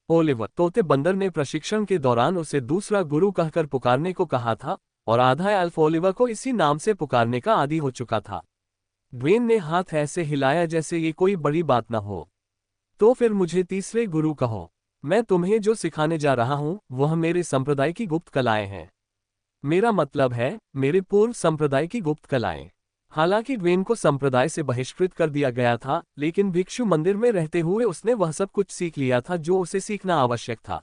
ओलिवर तोते बंदर ने प्रशिक्षण के दौरान उसे दूसरा गुरु कहकर पुकारने को कहा था और आधा एल्फ ओलिवर को इसी नाम से पुकारने का आदी हो चुका था। ड्वेन ने हाथ ऐसे हिलाया जैसे ये कोई बड़ी बात न हो। तो फिर मुझे तीसरे गुरु कहो। मैं तुम्हें जो सिखाने जा रहा हूं वह मेरे संप्रदाय की गुप्त कलाएं हैं। मेरा मतलब है, मेरे पूर्व संप्रदाय की गुप्त कलाएं। हालांकि ड्वेन को संप्रदाय से बहिष्कृत कर दिया गया था, लेकिन भिक्षु मंदिर में रहते हुए उसने वह सब कुछ सीख लिया था जो उसे सीखना आवश्यक था।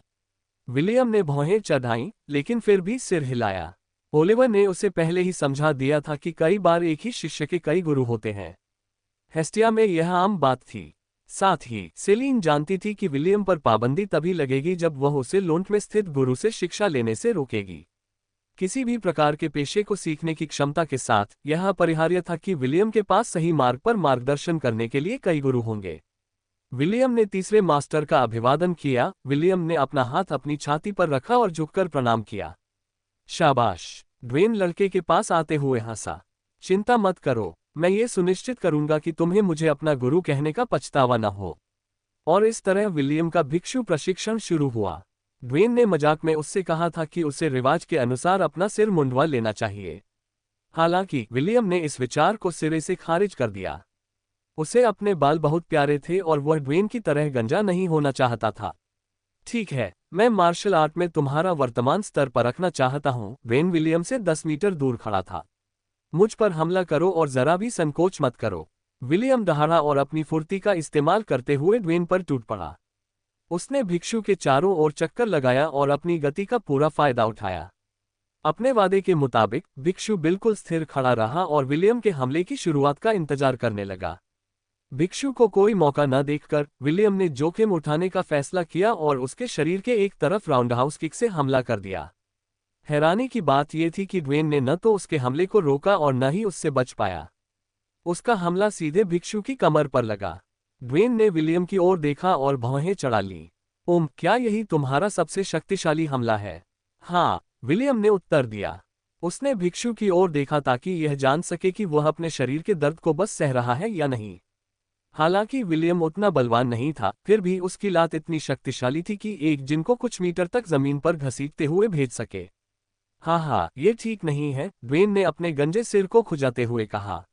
विलियम ने भौहें चढ़ाईं, लेकिन फिर भी सिर हिलाया। ओलिवर ने उसे पहले ही समझा दिया था कि कई बार एक ही शिष्य के कई गुरु होते हैं। हेस्टिया में यह आम बात थी। साथ ही सेलिन जानती थी कि विलियम पर पाबंदी तभी लगेगी जब वह उसे लोन्ट में स्थित गुरु से शिक्षा लेने से रोकेगी। किसी भी प्रकार के पेशे को सीखने की क्षमता के साथ यह अपरिहार्य था कि विलियम के पास सही मार्ग पर मार्गदर्शन करने के लिए कई गुरु होंगे। विलियम ने तीसरे मास्टर का अभिवादन किया। विलियम ने अपना हाथ अपनी छाती पर रखा और झुककर प्रणाम किया। शाबाश, ड्वेन लड़के के पास आते हुए हंसा। चिंता मत करो, मैं ये सुनिश्चित करूंगा कि तुम्हें मुझे अपना गुरु कहने का पछतावा न हो। और इस तरह विलियम का भिक्षु प्रशिक्षण शुरू हुआ। ड्वेन ने मजाक में उससे कहा था कि उसे रिवाज के अनुसार अपना सिर मुंडवा लेना चाहिए। हालांकि विलियम ने इस विचार को सिरे से खारिज कर दिया। उसे अपने बाल बहुत प्यारे थे और वह ड्वेन की तरह गंजा नहीं होना चाहता था। ठीक है, मैं मार्शल आर्ट में तुम्हारा वर्तमान स्तर परखना चाहता हूं। ड्वेन विलियम से 10 मीटर दूर खड़ा था। मुझ पर हमला करो और जरा भी संकोच मत करो। विलियम दहाड़ा और अपनी फुर्ती का इस्तेमाल करते हुए ड्वेन पर टूट पड़ा। उसने भिक्षु के चारों ओर चक्कर लगाया और अपनी गति का पूरा फायदा उठाया। अपने वादे के मुताबिक भिक्षु बिल्कुल स्थिर खड़ा रहा और विलियम के हमले की शुरुआत का इंतजार करने लगा। भिक्षु को कोई मौका न देखकर विलियम ने जोखिम उठाने का फैसला किया और उसके शरीर के एक तरफ राउंडहाउस किक से हमला कर दिया। हैरानी की बात यह थी कि ड्वेन ने न तो उसके हमले को रोका और न ही उससे बच पाया। उसका हमला सीधे भिक्षु की कमर पर लगा। ड्वेन ने विलियम की ओर देखा और भौहें चढ़ा लीं। क्या यही तुम्हारा सबसे शक्तिशाली हमला है? हाँ, विलियम ने उत्तर दिया। उसने भिक्षु की ओर देखा ताकि यह जान सके कि वह अपने शरीर के दर्द को बस सह रहा है या नहीं। हालांकि विलियम उतना बलवान नहीं था, फिर भी उसकी लात इतनी शक्तिशाली थी कि एक जिन को कुछ मीटर तक जमीन पर घसीटते हुए भेज सके। हाँ, ये ठीक नहीं है, ड्वेन ने अपने गंजे सिर को खुजाते हुए कहा।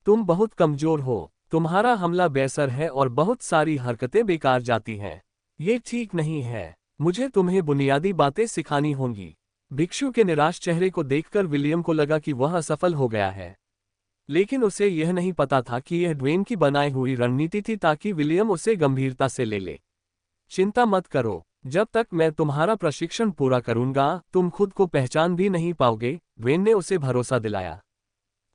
तुम बहुत कमजोर हो, तुम्हारा हमला बेअसर है और बहुत सारी हरकतें बेकार जाती हैं। ये ठीक नहीं है, मुझे तुम्हें बुनियादी बातें सिखानी होंगी। भिक्षु के निराश चेहरे को देखकर विलियम को लगा कि वह असफल हो गया है, लेकिन उसे यह नहीं पता था कि यह ड्वेन की बनाई हुई रणनीति थी ताकि विलियम उसे गंभीरता से ले ले। चिंता मत करो, जब तक मैं तुम्हारा प्रशिक्षण पूरा करूंगा तुम खुद को पहचान भी नहीं पाओगे, ड्वेन ने उसे भरोसा दिलाया।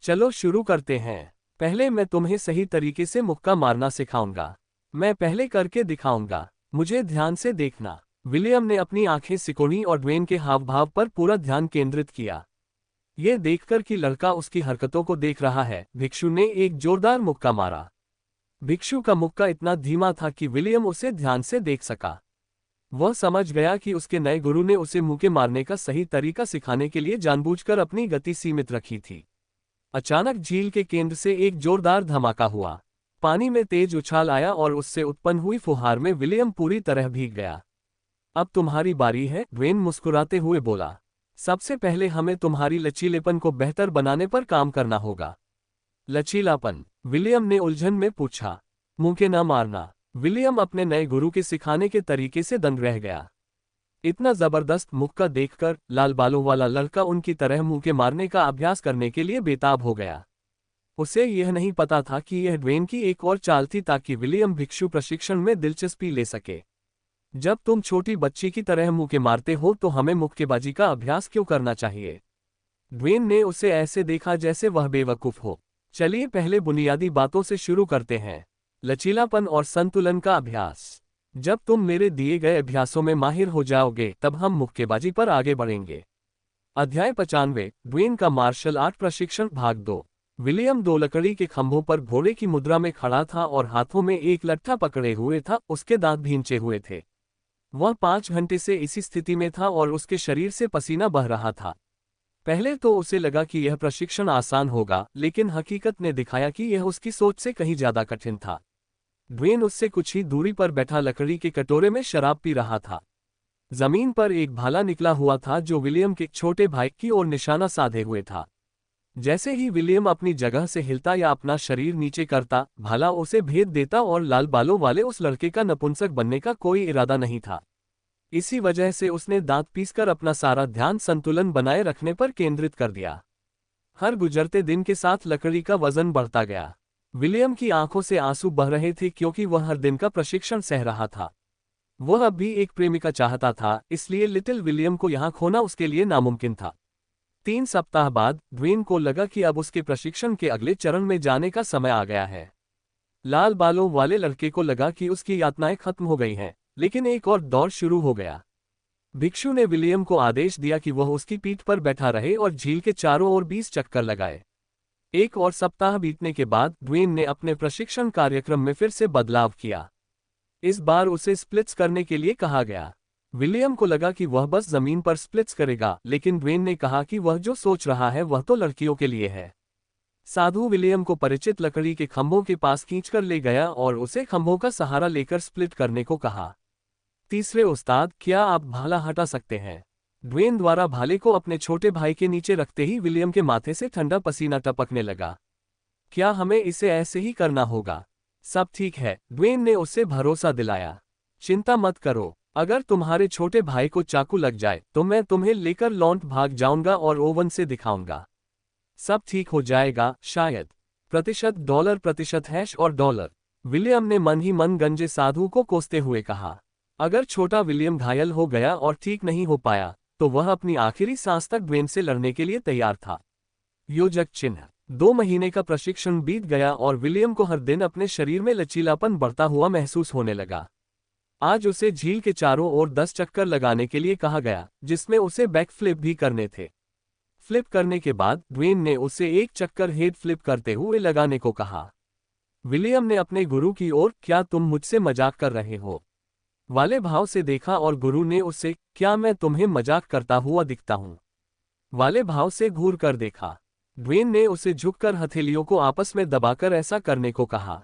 चलो शुरू करते हैं। पहले मैं तुम्हें सही तरीके से मुक्का मारना सिखाऊंगा। मैं पहले करके दिखाऊंगा, मुझे ध्यान से देखना। विलियम ने अपनी आंखें सिकोड़ी और ड्वेन के हावभाव पर पूरा ध्यान केंद्रित किया। यह देखकर कि लड़का उसकी हरकतों को देख रहा है, भिक्षु ने एक जोरदार मुक्का मारा। भिक्षु का मुक्का इतना धीमा था कि विलियम उसे ध्यान से देख सका। वह समझ गया कि उसके नए गुरु ने उसे मुक्के मारने का सही तरीका सिखाने के लिए जानबूझकर अपनी गति सीमित रखी थी। अचानक झील के केंद्र से एक जोरदार धमाका हुआ। पानी में तेज उछाल आया और उससे उत्पन्न हुई फुहार में विलियम पूरी तरह भीग गया। अब तुम्हारी बारी है, ड्वेन मुस्कुराते हुए बोला। सबसे पहले हमें तुम्हारी लचीलेपन को बेहतर बनाने पर काम करना होगा। लचीलापन? विलियम ने उलझन में पूछा। मुक्के न मारना। विलियम अपने नए गुरु के सिखाने के तरीके से दंग रह गया। इतना जबरदस्त मुक्का देखकर लाल बालों वाला लड़का उनकी तरह मुक्के मारने का अभ्यास करने के लिए बेताब हो गया। उसे यह नहीं पता था कि यह ड्वेन की एक और चाल थी ताकि विलियम भिक्षु प्रशिक्षण में दिलचस्पी ले सके। जब तुम छोटी बच्ची की तरह मुक्के मारते हो तो हमें मुक्केबाजी का अभ्यास क्यों करना चाहिए? ड्वेन ने उसे ऐसे देखा जैसे वह बेवकूफ हो। चलिए पहले बुनियादी बातों से शुरू करते हैं। लचीलापन और संतुलन का अभ्यास। जब तुम मेरे दिए गए अभ्यासों में माहिर हो जाओगे तब हम मुक्केबाजी पर आगे बढ़ेंगे। अध्याय 95, ड्वेन का मार्शल आर्ट प्रशिक्षण भाग 2। विलियम दो लकड़ी के खंभों पर घोड़े की मुद्रा में खड़ा था और हाथों में एक लट्ठा पकड़े हुए था, उसके दांत भींचे हुए थे। वह 5 घंटे से इसी स्थिति में था और उसके शरीर से पसीना बह रहा था। पहले तो उसे लगा कि यह प्रशिक्षण आसान होगा, लेकिन हकीकत ने दिखाया कि यह उसकी सोच से कहीं ज्यादा कठिन था। ड्वेन उससे कुछ ही दूरी पर बैठा लकड़ी के कटोरे में शराब पी रहा था। जमीन पर एक भाला निकला हुआ था जो विलियम के छोटे भाई की ओर निशाना साधे हुए था। जैसे ही विलियम अपनी जगह से हिलता या अपना शरीर नीचे करता, भाला उसे भेद देता और लाल बालों वाले उस लड़के का नपुंसक बनने का कोई इरादा नहीं था। इसी वजह से उसने दांत पीसकर अपना सारा ध्यान संतुलन बनाए रखने पर केंद्रित कर दिया। हर गुजरते दिन के साथ लकड़ी का वजन बढ़ता गया। विलियम की आंखों से आंसू बह रहे थे क्योंकि वह हर दिन का प्रशिक्षण सह रहा था। वह अब भी एक प्रेमिका चाहता था, इसलिए लिटिल विलियम को यहां खोना उसके लिए नामुमकिन था। 3 सप्ताह बाद ड्वेन को लगा कि अब उसके प्रशिक्षण के अगले चरण में जाने का समय आ गया है। लाल बालों वाले लड़के को लगा कि उसकी यातनाएं खत्म हो गई हैं, लेकिन एक और दौर शुरू हो गया। भिक्षु ने विलियम को आदेश दिया कि वह उसकी पीठ पर बैठा रहे और झील के चारों ओर 20 चक्कर लगाए। एक और सप्ताह बीतने के बाद ड्वेन ने अपने प्रशिक्षण कार्यक्रम में फिर से बदलाव किया। इस बार उसे स्प्लिट्स करने के लिए कहा गया। विलियम को लगा कि वह बस जमीन पर स्प्लिट्स करेगा, लेकिन ड्वेन ने कहा कि वह जो सोच रहा है वह तो लड़कियों के लिए है। साधु विलियम को परिचित लकड़ी के खंभों के पास खींचकर ले गया और उसे खंभों का सहारा लेकर स्प्लिट करने को कहा। तीसरे उस्ताद, क्या आप भाला हटा सकते हैं? ड्वेन द्वारा भाले को अपने छोटे भाई के नीचे रखते ही विलियम के माथे से ठंडा पसीना टपकने लगा। क्या हमें इसे ऐसे ही करना होगा? सब ठीक है, ड्वेन ने उसे भरोसा दिलाया। चिंता मत करो, अगर तुम्हारे छोटे भाई को चाकू लग जाए तो मैं तुम्हें लेकर लॉन्ट भाग जाऊंगा और ओवन से दिखाऊंगा। सब ठीक हो जाएगा, शायद। $% और $। विलियम ने मन ही मन गंजे साधु को कोसते हुए कहा। अगर छोटा विलियम घायल हो गया और ठीक नहीं हो पाया तो वह अपनी आखिरी सांस तक ड्वेन से लड़ने के लिए तैयार था। योजक चिन्ह। 2 महीने का प्रशिक्षण बीत गया और विलियम को हर दिन अपने शरीर में लचीलापन बढ़ता हुआ महसूस होने लगा। आज उसे झील के चारों ओर 10 चक्कर लगाने के लिए कहा गया, जिसमें उसे बैक फ्लिप भी करने थे। फ्लिप करने के बाद ड्वेन ने उसे 1 चक्कर हेड फ्लिप करते हुए लगाने को कहा। विलियम ने अपने गुरु की ओर क्या तुम मुझसे मजाक कर रहे हो वाले भाव से देखा और गुरु ने उसे क्या मैं तुम्हें मजाक करता हुआ दिखता हूं वाले भाव से घूर कर देखा। ड्वेन ने उसे झुककर हथेलियों को आपस में दबाकर ऐसा करने को कहा।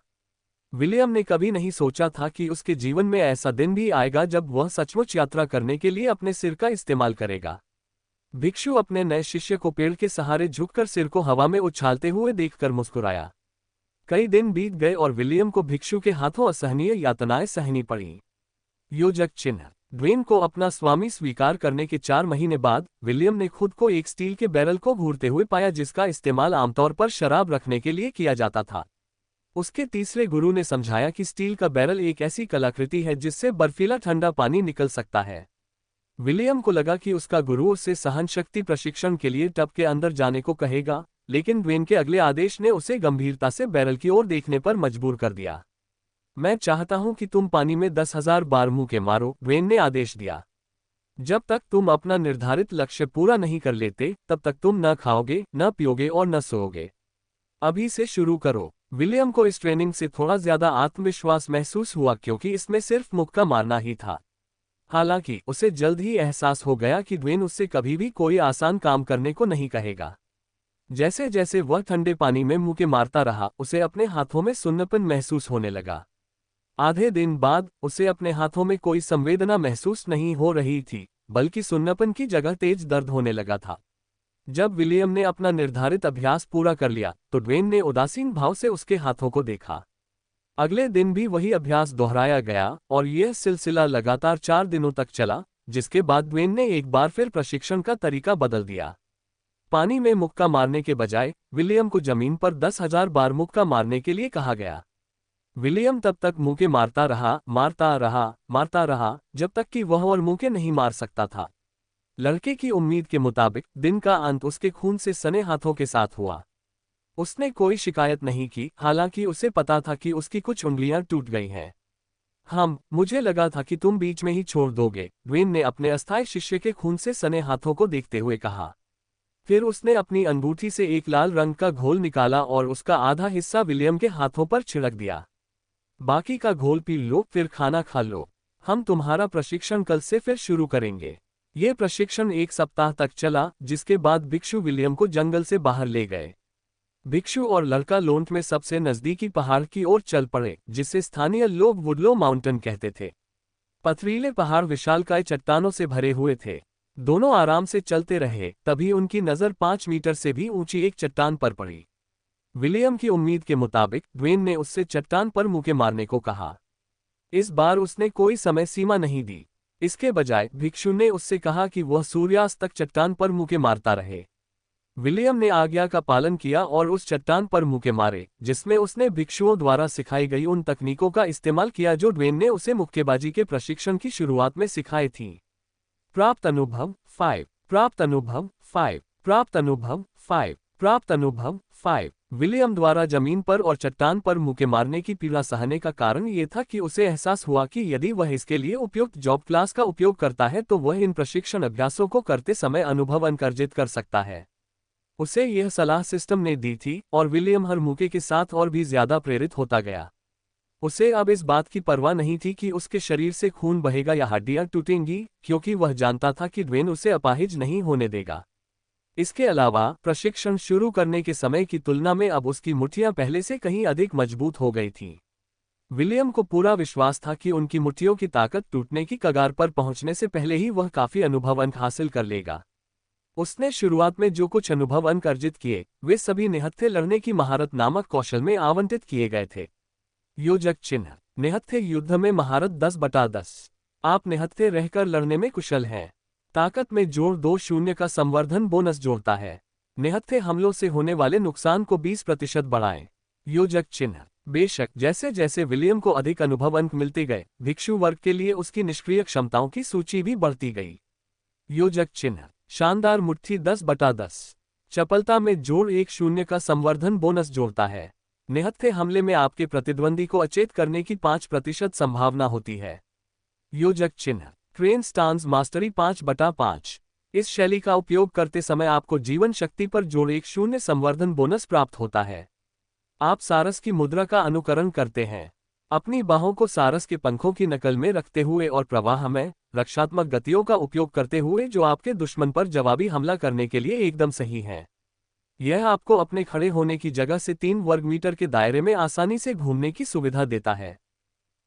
विलियम ने कभी नहीं सोचा था कि उसके जीवन में ऐसा दिन भी आएगा जब वह सचमुच यात्रा करने के लिए अपने सिर का इस्तेमाल करेगा। भिक्षु अपने नए शिष्य को पेड़ के सहारे झुककर सिर को हवा में उछालते हुए देखकर मुस्कुराया। कई दिन बीत गए और विलियम को भिक्षु के हाथों असहनीय यातनाएं सहनी पड़ी। योजक चिन्ह। ड्वेन को अपना स्वामी स्वीकार करने के 4 महीने बाद विलियम ने खुद को एक स्टील के बैरल को घूरते हुए पाया जिसका इस्तेमाल आमतौर पर शराब रखने के लिए किया जाता था। उसके तीसरे गुरु ने समझाया कि स्टील का बैरल एक ऐसी कलाकृति है जिससे बर्फीला ठंडा पानी निकल सकता है। विलियम को लगा कि उसका गुरु उसे सहनशक्ति प्रशिक्षण के लिए टब के अंदर जाने को कहेगा, लेकिन ड्वेन के अगले आदेश ने उसे गंभीरता से बैरल की ओर देखने पर मजबूर कर दिया। मैं चाहता हूं कि तुम पानी में 10,000 बार मुक्के मारो, ड्वेन ने आदेश दिया। जब तक तुम अपना निर्धारित लक्ष्य पूरा नहीं कर लेते तब तक तुम न खाओगे, न पियोगे और न सोओगे। अभी से शुरू करो। विलियम को इस ट्रेनिंग से थोड़ा ज्यादा आत्मविश्वास महसूस हुआ क्योंकि इसमें सिर्फ मुक्का मारना ही था। हालांकि उसे जल्द ही एहसास हो गया कि ड्वेन उससे कभी भी कोई आसान काम करने को नहीं कहेगा। जैसे जैसे वह ठंडे पानी में मुक्के मारता रहा, उसे अपने हाथों में सुन्नपन महसूस होने लगा। आधे दिन बाद उसे अपने हाथों में कोई संवेदना महसूस नहीं हो रही थी, बल्कि सुन्नपन की जगह तेज दर्द होने लगा था। जब विलियम ने अपना निर्धारित अभ्यास पूरा कर लिया तो ड्वेन ने उदासीन भाव से उसके हाथों को देखा। अगले दिन भी वही अभ्यास दोहराया गया और यह सिलसिला लगातार 4 दिनों तक चला, जिसके बाद ड्वेन ने एक बार फिर प्रशिक्षण का तरीका बदल दिया। पानी में मुक्का मारने के बजाय विलियम को जमीन पर 10,000 बार मुक्का मारने के लिए कहा गया। विलियम तब तक मुक्के मारता रहा, जब तक कि वह और मुक्के नहीं मार सकता था। लड़के की उम्मीद के मुताबिक दिन का अंत उसके खून से सने हाथों के साथ हुआ। उसने कोई शिकायत नहीं की, हालांकि उसे पता था कि उसकी कुछ उंगलियां टूट गई हैं। मुझे लगा था कि तुम बीच में ही छोड़ दोगे, ड्वेन ने अपने अस्थायी शिष्य के खून से सने हाथों को देखते हुए कहा। फिर उसने अपनी अंगूठी से एक लाल रंग का घोल निकाला और उसका आधा हिस्सा विलियम के हाथों पर छिड़क दिया। बाकी का घोल पी लो, फिर खाना खा लो। हम तुम्हारा प्रशिक्षण कल से फिर शुरू करेंगे। ये प्रशिक्षण 1 सप्ताह तक चला, जिसके बाद भिक्षु विलियम को जंगल से बाहर ले गए। भिक्षु और लड़का लोंट में सबसे नजदीकी पहाड़ की ओर चल पड़े, जिसे स्थानीय लोग वुडलो माउंटेन कहते थे। पथरीले पहाड़ विशालकाय चट्टानों से भरे हुए थे। दोनों आराम से चलते रहे, तभी उनकी नज़र 5 मीटर से भी ऊंची एक चट्टान पर पड़ी। विलियम की उम्मीद के मुताबिक ड्वेन ने उससे चट्टान पर मुक्के मारने को कहा। इस बार उसने कोई समय सीमा नहीं दी। इसके बजाय भिक्षु ने उससे कहा कि वह सूर्यास्त तक चट्टान पर मुक्के मारता रहे। विलियम ने आज्ञा का पालन किया और उस चट्टान पर मुक्के मारे, जिसमें उसने भिक्षुओं द्वारा सिखाई गई उन तकनीकों का इस्तेमाल किया जो ड्वेन ने उसे मुक्केबाजी के प्रशिक्षण की शुरुआत में सिखाई थी। प्राप्त अनुभव 5, प्राप्त अनुभव 5, प्राप्त अनुभव 5, प्राप्त अनुभव 5। विलियम द्वारा जमीन पर और चट्टान पर मुक्के मारने की पीड़ा सहने का कारण ये था कि उसे एहसास हुआ कि यदि वह इसके लिए उपयुक्त जॉब क्लास का उपयोग करता है तो वह इन प्रशिक्षण अभ्यासों को करते समय अनुभव अर्जित कर सकता है। उसे यह सलाह सिस्टम ने दी थी और विलियम हर मुक्के के साथ और भी ज्यादा प्रेरित होता गया। उसे अब इस बात की परवाह नहीं थी कि उसके शरीर से खून बहेगा या हड्डियां टूटेंगी, क्योंकि वह जानता था कि ड्वेन उसे अपाहिज नहीं होने देगा। इसके अलावा प्रशिक्षण शुरू करने के समय की तुलना में अब उसकी मुट्ठियां पहले से कहीं अधिक मजबूत हो गई थीं। विलियम को पूरा विश्वास था कि उनकी मुट्ठियों की ताकत टूटने की कगार पर पहुंचने से पहले ही वह काफी अनुभव अंक हासिल कर लेगा। उसने शुरुआत में जो कुछ अनुभव अंक अर्जित किए, वे सभी निहत्थे लड़ने की महारत नामक कौशल में आवंटित किए गए थे। योजक चिन्ह। निहत्थे युद्ध में महारत 10/10। आप निहत्थे रहकर लड़ने में कुशल हैं। ताकत में जोड़ 2 का संवर्धन बोनस जोड़ता है। निहत्थे हमलों से होने वाले नुकसान को 20% बढ़ाएं। योजक चिन्ह। बेशक जैसे जैसे विलियम को अधिक अनुभव अंक मिलते गए, भिक्षु वर्ग के लिए उसकी निष्क्रिय क्षमताओं की सूची भी बढ़ती गई। योजक चिन्ह। शानदार मुट्ठी 10/10। चपलता में जोड़ 1-0 का संवर्धन बोनस जोड़ता है। निहत्थे हमले में आपके प्रतिद्वंदी को अचेत करने की 5% संभावना होती है। योजक चिन्ह क्रेन स्टांस मास्टरी 5/5। इस शैली का उपयोग करते समय आपको जीवन शक्ति पर जोड़ 1-0 संवर्धन बोनस प्राप्त होता है। आप सारस की मुद्रा का अनुकरण करते हैं, अपनी बाहों को सारस के पंखों की नकल में रखते हुए और प्रवाह में रक्षात्मक गतियों का उपयोग करते हुए जो आपके दुश्मन पर जवाबी हमला करने के लिए एकदम सही है। यह आपको अपने खड़े होने की जगह से 3 वर्ग मीटर के दायरे में आसानी से घूमने की सुविधा देता है।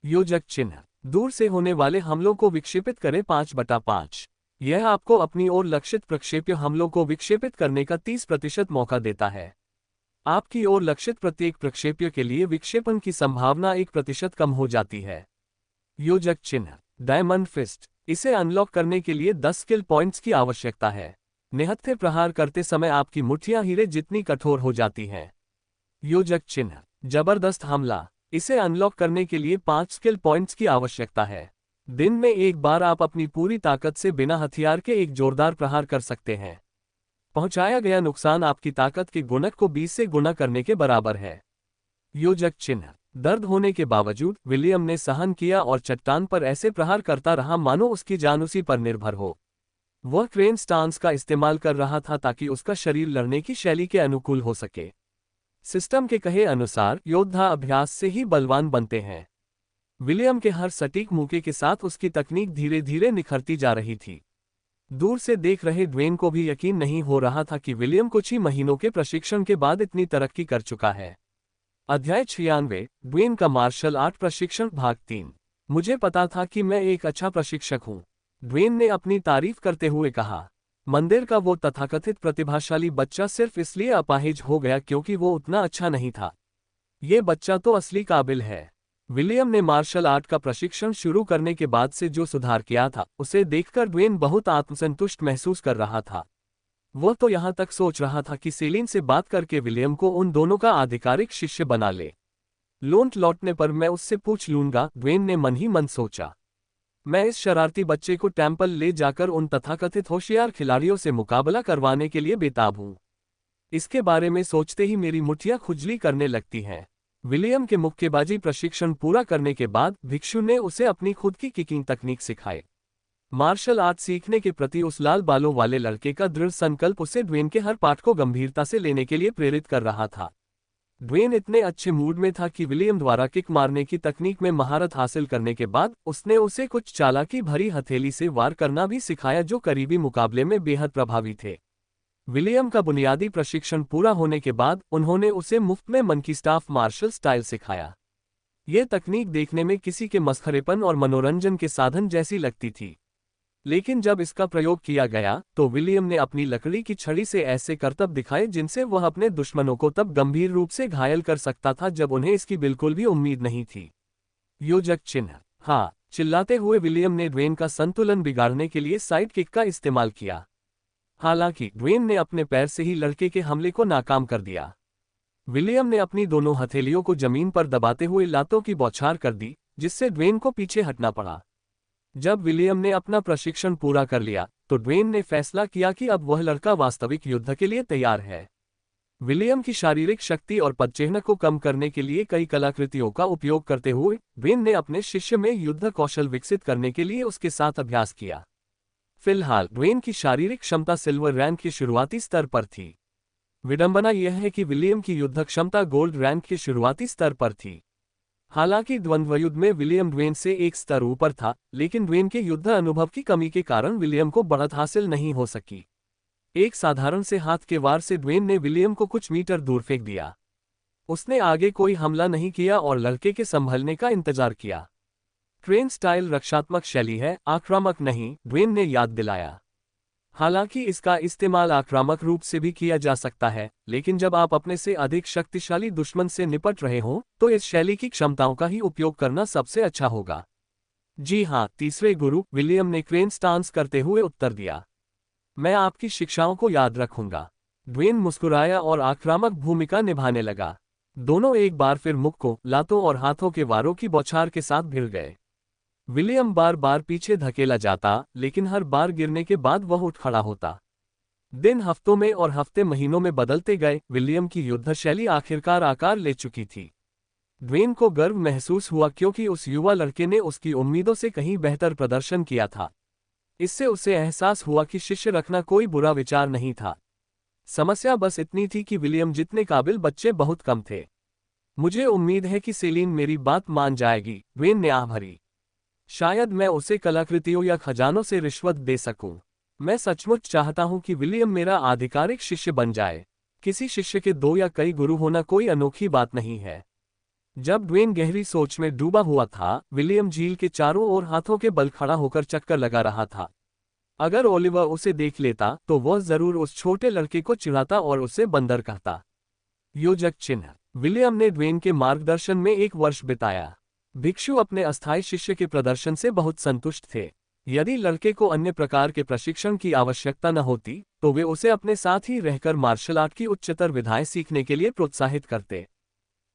योजक चिन्ह दूर से होने वाले हमलों को विक्षेपित करें 5/5। यह आपको अपनी ओर लक्षित प्रक्षेप्य हमलों को विक्षेपित करने का 30% मौका देता है। आपकी ओर लक्षित प्रत्येक प्रक्षेप्य के लिए विक्षेपण की संभावना 1% कम हो जाती है। योजक चिन्ह डायमंड फिस्ट। इसे अनलॉक करने के लिए 10 स्किल पॉइंट्स की आवश्यकता है। निहत्थे प्रहार करते समय आपकी मुट्ठियां हीरे जितनी कठोर हो जाती हैं। योजक चिन्ह जबरदस्त हमला। इसे अनलॉक करने के लिए 5 स्किल पॉइंट्स की आवश्यकता है। दिन में एक बार आप अपनी पूरी ताकत से बिना हथियार के एक जोरदार प्रहार कर सकते हैं। पहुंचाया गया नुकसान आपकी ताकत के गुणक को 20 से गुणा करने के बराबर है। योजक चिन्ह दर्द होने के बावजूद विलियम ने सहन किया और चट्टान पर ऐसे प्रहार करता रहा मानो उसकी जान उसी पर निर्भर हो। वह क्रेन स्टांस का इस्तेमाल कर रहा था ताकि उसका शरीर लड़ने की शैली के अनुकूल हो सके। सिस्टम के कहे अनुसार योद्धा अभ्यास से ही बलवान बनते हैं। विलियम के हर सटीक मौके के साथ उसकी तकनीक धीरे धीरे निखरती जा रही थी। दूर से देख रहे ड्वेन को भी यकीन नहीं हो रहा था कि विलियम कुछ ही महीनों के प्रशिक्षण के बाद इतनी तरक्की कर चुका है। अध्याय 96 ड्वेन का मार्शल आर्ट प्रशिक्षण भाग 3। मुझे पता था कि मैं एक अच्छा प्रशिक्षक हूँ, ड्वेन ने अपनी तारीफ करते हुए कहा। मंदिर का वो तथाकथित प्रतिभाशाली बच्चा सिर्फ इसलिए अपाहिज हो गया क्योंकि वो उतना अच्छा नहीं था। ये बच्चा तो असली काबिल है। विलियम ने मार्शल आर्ट का प्रशिक्षण शुरू करने के बाद से जो सुधार किया था उसे देखकर ड्वेन बहुत आत्मसंतुष्ट महसूस कर रहा था। वह तो यहाँ तक सोच रहा था कि सेलिन से बात करके विलियम को उन दोनों का आधिकारिक शिष्य बना ले। लोन लौटने पर मैं उससे पूछ लूंगा, ड्वेन ने मन ही मन सोचा। मैं इस शरारती बच्चे को टेम्पल ले जाकर उन तथाकथित होशियार खिलाड़ियों से मुकाबला करवाने के लिए बेताब हूँ। इसके बारे में सोचते ही मेरी मुट्ठियां खुजली करने लगती हैं। विलियम के मुक्केबाजी प्रशिक्षण पूरा करने के बाद भिक्षु ने उसे अपनी खुद की किकिंग तकनीक सिखाई। मार्शल आर्ट सीखने के प्रति उस लाल बालों वाले लड़के का दृढ़ संकल्प उसे ड्वेन के हर पाठ को गंभीरता से लेने के लिए प्रेरित कर रहा था। ड्वेन इतने अच्छे मूड में था कि विलियम द्वारा किक मारने की तकनीक में महारत हासिल करने के बाद उसने उसे कुछ चालाकी भरी हथेली से वार करना भी सिखाया जो करीबी मुकाबले में बेहद प्रभावी थे। विलियम का बुनियादी प्रशिक्षण पूरा होने के बाद उन्होंने उसे मुफ्त में मंकी स्टाफ मार्शल स्टाइल सिखाया। यह तकनीक देखने में किसी के मसखरेपन और मनोरंजन के साधन जैसी लगती थी, लेकिन जब इसका प्रयोग किया गया तो विलियम ने अपनी लकड़ी की छड़ी से ऐसे करतब दिखाए जिनसे वह अपने दुश्मनों को तब गंभीर रूप से घायल कर सकता था जब उन्हें इसकी बिल्कुल भी उम्मीद नहीं थी। योजक चिन्ह हाँ, चिल्लाते हुए विलियम ने ड्वेन का संतुलन बिगाड़ने के लिए साइड किक का इस्तेमाल किया। हालांकि ड्वेन ने अपने पैर से ही लड़के के हमले को नाकाम कर दिया। विलियम ने अपनी दोनों हथेलियों को जमीन पर दबाते हुए लातों की बौछार कर दी, जिससे ड्वेन को पीछे हटना पड़ा। जब विलियम ने अपना प्रशिक्षण पूरा कर लिया तो ड्वेन ने फैसला किया कि अब वह लड़का वास्तविक युद्ध के लिए तैयार है। विलियम की शारीरिक शक्ति और पदचिह्न को कम करने के लिए कई कलाकृतियों का उपयोग करते हुए ड्वेन ने अपने शिष्य में युद्ध कौशल विकसित करने के लिए उसके साथ अभ्यास किया। फिलहाल ड्वेन की शारीरिक क्षमता सिल्वर रैंक के शुरुआती स्तर पर थी। विडंबना यह है कि विलियम की युद्ध क्षमता गोल्ड रैंक के शुरुआती स्तर पर थी। हालांकि द्वंद्वयुद्ध में विलियम ड्वेन से एक स्तर ऊपर था, लेकिन ड्वेन के युद्ध अनुभव की कमी के कारण विलियम को बढ़त हासिल नहीं हो सकी। एक साधारण से हाथ के वार से ड्वेन ने विलियम को कुछ मीटर दूर फेंक दिया। उसने आगे कोई हमला नहीं किया और लड़के के संभलने का इंतजार किया। क्रेन स्टाइल रक्षात्मक शैली है, आक्रामक नहीं, ड्वेन ने याद दिलाया। हालांकि इसका इस्तेमाल आक्रामक रूप से भी किया जा सकता है, लेकिन जब आप अपने से अधिक शक्तिशाली दुश्मन से निपट रहे हो तो इस शैली की क्षमताओं का ही उपयोग करना सबसे अच्छा होगा। जी हाँ, तीसरे गुरु, विलियम ने क्रेन स्टांस करते हुए उत्तर दिया। मैं आपकी शिक्षाओं को याद रखूंगा। ड्वेन मुस्कुराया और आक्रामक भूमिका निभाने लगा। दोनों एक बार फिर मुख को लातों और हाथों के वारों की बौछार के साथ भिड़ गए। विलियम बार बार पीछे धकेला जाता, लेकिन हर बार गिरने के बाद वह उठ खड़ा होता। दिन हफ्तों में और हफ्ते महीनों में बदलते गए, विलियम की युद्ध शैली आखिरकार आकार ले चुकी थी। ड्वेन को गर्व महसूस हुआ क्योंकि उस युवा लड़के ने उसकी उम्मीदों से कहीं बेहतर प्रदर्शन किया था। इससे उसे एहसास हुआ कि शिष्य रखना कोई बुरा विचार नहीं था। समस्या बस इतनी थी कि विलियम जितने काबिल बच्चे बहुत कम थे। मुझे उम्मीद है कि सेलिन मेरी बात मान जाएगी, ड्वेन ने आह भरी। शायद मैं उसे कलाकृतियों या खजानों से रिश्वत दे सकूं। मैं सचमुच चाहता हूं कि विलियम मेरा आधिकारिक शिष्य बन जाए। किसी शिष्य के दो या कई गुरु होना कोई अनोखी बात नहीं है। जब ड्वेन गहरी सोच में डूबा हुआ था, विलियम झील के चारों ओर हाथों के बल खड़ा होकर चक्कर लगा रहा था। अगर ओलिवर उसे देख लेता तो वह जरूर उस छोटे लड़के को चिढ़ाता और उसे बंदर कहता। योजक चिन्ह। विलियम ने ड्वेन के मार्गदर्शन में 1 वर्ष बिताया। भिक्षु अपने अस्थायी शिष्य के प्रदर्शन से बहुत संतुष्ट थे। यदि लड़के को अन्य प्रकार के प्रशिक्षण की आवश्यकता न होती तो वे उसे अपने साथ ही रहकर मार्शल आर्ट की उच्चतर विधाएं सीखने के लिए प्रोत्साहित करते।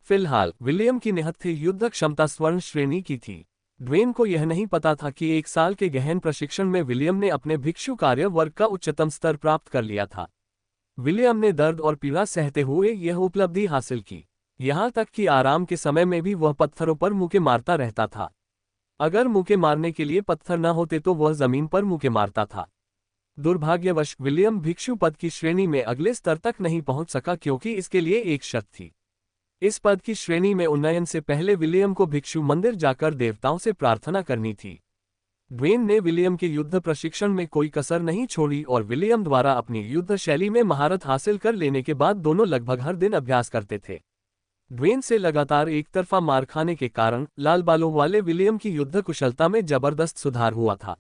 फिलहाल विलियम की निहत्थे युद्ध क्षमता स्वर्ण श्रेणी की थी। ड्वेन को यह नहीं पता था कि 1 साल के गहन प्रशिक्षण में विलियम ने अपने भिक्षु कार्य वर्ग का उच्चतम स्तर प्राप्त कर लिया था। विलियम ने दर्द और पीड़ा सहते हुए यह उपलब्धि हासिल की। यहाँ तक कि आराम के समय में भी वह पत्थरों पर मुक्के मारता रहता था। अगर मुक्के मारने के लिए पत्थर न होते तो वह जमीन पर मुक्के मारता था। दुर्भाग्यवश विलियम भिक्षु पद की श्रेणी में अगले स्तर तक नहीं पहुंच सका क्योंकि इसके लिए एक शर्त थी। इस पद की श्रेणी में उन्नयन से पहले विलियम को भिक्षु मंदिर जाकर देवताओं से प्रार्थना करनी थी। ड्वेन ने विलियम के युद्ध प्रशिक्षण में कोई कसर नहीं छोड़ी और विलियम द्वारा अपनी युद्ध शैली में महारत हासिल कर लेने के बाद दोनों लगभग हर दिन अभ्यास करते थे। ड्वेन से लगातार एक तरफा मार खाने के कारण लाल बालों वाले विलियम की युद्ध कुशलता में जबरदस्त सुधार हुआ था।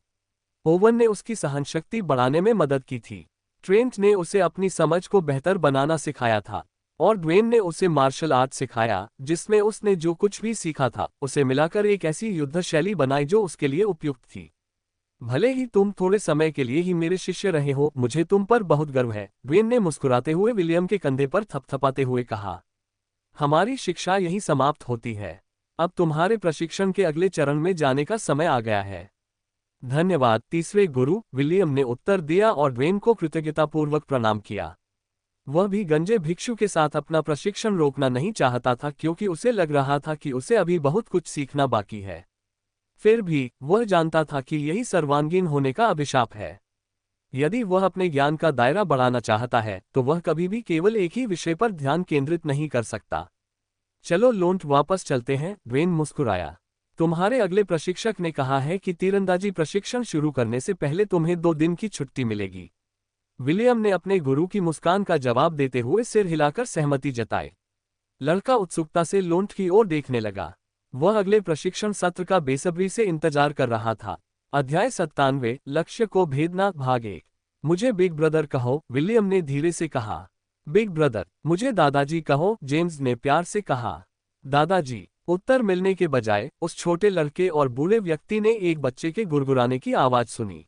ओवन ने उसकी सहनशक्ति बढ़ाने में मदद की थी। ट्रेंट ने उसे अपनी समझ को बेहतर बनाना सिखाया था और ड्वेन ने उसे मार्शल आर्ट सिखाया जिसमें उसने जो कुछ भी सीखा था उसे मिलाकर एक ऐसी युद्ध शैली बनाई जो उसके लिए उपयुक्त थी। भले ही तुम थोड़े समय के लिए ही मेरे शिष्य रहे हो, मुझे तुम पर बहुत गर्व है, ड्वेन ने मुस्कुराते हुए विलियम के कंधे पर थपथपाते हुए कहा। हमारी शिक्षा यही समाप्त होती है। अब तुम्हारे प्रशिक्षण के अगले चरण में जाने का समय आ गया है। धन्यवाद तीसरे गुरु, विलियम ने उत्तर दिया और ड्वेन को कृतज्ञतापूर्वक प्रणाम किया। वह भी गंजे भिक्षु के साथ अपना प्रशिक्षण रोकना नहीं चाहता था क्योंकि उसे लग रहा था कि उसे अभी बहुत कुछ सीखना बाकी है। फिर भी वह जानता था कि यही सर्वांगीण होने का अभिशाप है। यदि वह अपने ज्ञान का दायरा बढ़ाना चाहता है तो वह कभी भी केवल एक ही विषय पर ध्यान केंद्रित नहीं कर सकता। चलो लोंट वापस चलते हैं, ड्वेन मुस्कुराया। तुम्हारे अगले प्रशिक्षक ने कहा है कि तीरंदाजी प्रशिक्षण शुरू करने से पहले तुम्हें 2 दिन की छुट्टी मिलेगी। विलियम ने अपने गुरु की मुस्कान का जवाब देते हुए सिर हिलाकर सहमति जताई। लड़का उत्सुकता से लोंट की ओर देखने लगा। वह अगले प्रशिक्षण सत्र का बेसब्री से इंतजार कर रहा था। अध्याय 97 लक्ष्य को भेदना भाग 1। मुझे बिग ब्रदर कहो, विलियम ने धीरे से कहा। बिग ब्रदर, मुझे दादाजी कहो, जेम्स ने प्यार से कहा। दादाजी, उत्तर मिलने के बजाय उस छोटे लड़के और बूढ़े व्यक्ति ने एक बच्चे के गुड़गुड़ाने की आवाज सुनी।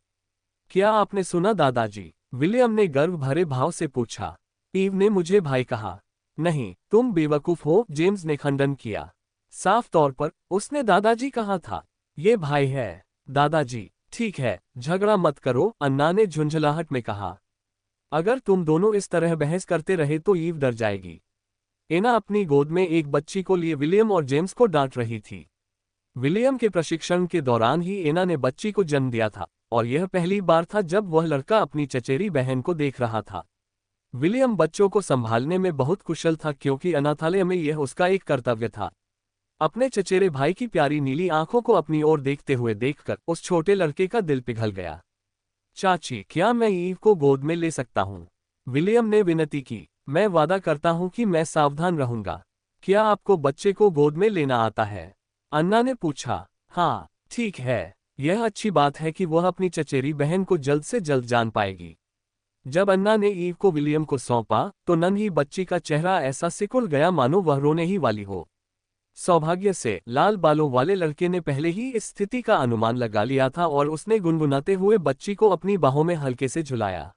क्या आपने सुना दादाजी? विलियम ने गर्व भरे भाव से पूछा। ईव ने मुझे भाई कहा। नहीं, तुम बेवकूफ हो, जेम्स ने खंडन किया। साफ तौर पर उसने दादाजी कहा था। ये भाई है। दादाजी, ठीक है, झगड़ा मत करो, अन्ना ने झुंझलाहट में कहा। अगर तुम दोनों इस तरह बहस करते रहे तो ईव डर जाएगी। एना अपनी गोद में एक बच्ची को लिए विलियम और जेम्स को डांट रही थी। विलियम के प्रशिक्षण के दौरान ही एना ने बच्ची को जन्म दिया था और यह पहली बार था जब वह लड़का अपनी चचेरी बहन को देख रहा था। विलियम बच्चों को संभालने में बहुत कुशल था क्योंकि अनाथालय में यह उसका एक कर्तव्य था। अपने चचेरे भाई की प्यारी नीली आंखों को अपनी ओर देखते हुए देखकर उस छोटे लड़के का दिल पिघल गया। चाची, क्या मैं ईव को गोद में ले सकता हूँ? विलियम ने विनती की। मैं वादा करता हूँ कि मैं सावधान रहूंगा। क्या आपको बच्चे को गोद में लेना आता है? अन्ना ने पूछा। हाँ, ठीक है। यह अच्छी बात है कि वह अपनी चचेरी बहन को जल्द से जल्द जान पाएगी। जब अन्ना ने ईव को विलियम को सौंपा तो नन्ही बच्ची का चेहरा ऐसा सिकुड़ गया मानो वह रोने ही वाली हो। सौभाग्य से लाल बालों वाले लड़के ने पहले ही इस स्थिति का अनुमान लगा लिया था और उसने गुनगुनाते हुए बच्ची को अपनी बाहों में हल्के से झुलाया।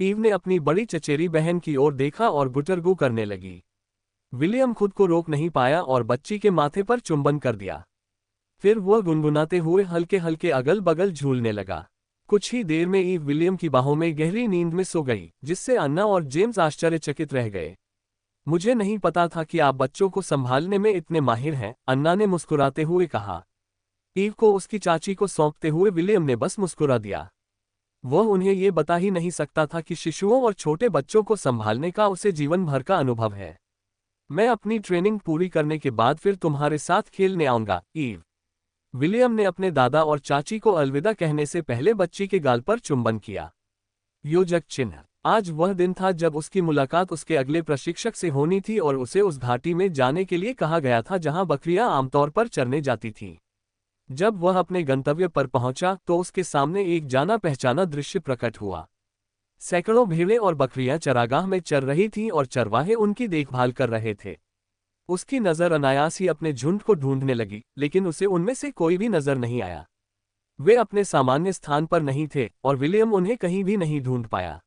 ईव ने अपनी बड़ी चचेरी बहन की ओर देखा और गुटरगू करने लगी। विलियम खुद को रोक नहीं पाया और बच्ची के माथे पर चुंबन कर दिया। फिर वह गुनगुनाते हुए हल्के हल्के अगल बगल झूलने लगा। कुछ ही देर में ईव विलियम की बाहों में गहरी नींद में सो गई, जिससे अन्ना और जेम्स आश्चर्यचकित रह गए। मुझे नहीं पता था कि आप बच्चों को संभालने में इतने माहिर हैं, अन्ना ने मुस्कुराते हुए कहा। ईव को उसकी चाची को सौंपते हुए विलियम ने बस मुस्कुरा दिया। वह उन्हें ये बता ही नहीं सकता था कि शिशुओं और छोटे बच्चों को संभालने का उसे जीवन भर का अनुभव है। मैं अपनी ट्रेनिंग पूरी करने के बाद फिर तुम्हारे साथ खेलने आऊंगा, ईव। विलियम ने अपने दादा और चाची को अलविदा कहने से पहले बच्ची के गाल पर चुंबन किया। योजक चिन्ह। आज वह दिन था जब उसकी मुलाकात उसके अगले प्रशिक्षक से होनी थी और उसे उस घाटी में जाने के लिए कहा गया था जहां बकरियां आमतौर पर चरने जाती थीं। जब वह अपने गंतव्य पर पहुंचा तो उसके सामने एक जाना पहचाना दृश्य प्रकट हुआ। सैकड़ों भेड़ें और बकरियां चरागाह में चर रही थीं और चरवाहे उनकी देखभाल कर रहे थे। उसकी नज़र अनायास ही अपने झुंड को ढूंढने लगी, लेकिन उसे उनमें से कोई भी नजर नहीं आया। वे अपने सामान्य स्थान पर नहीं थे और विलियम उन्हें कहीं भी नहीं ढूंढ पाया।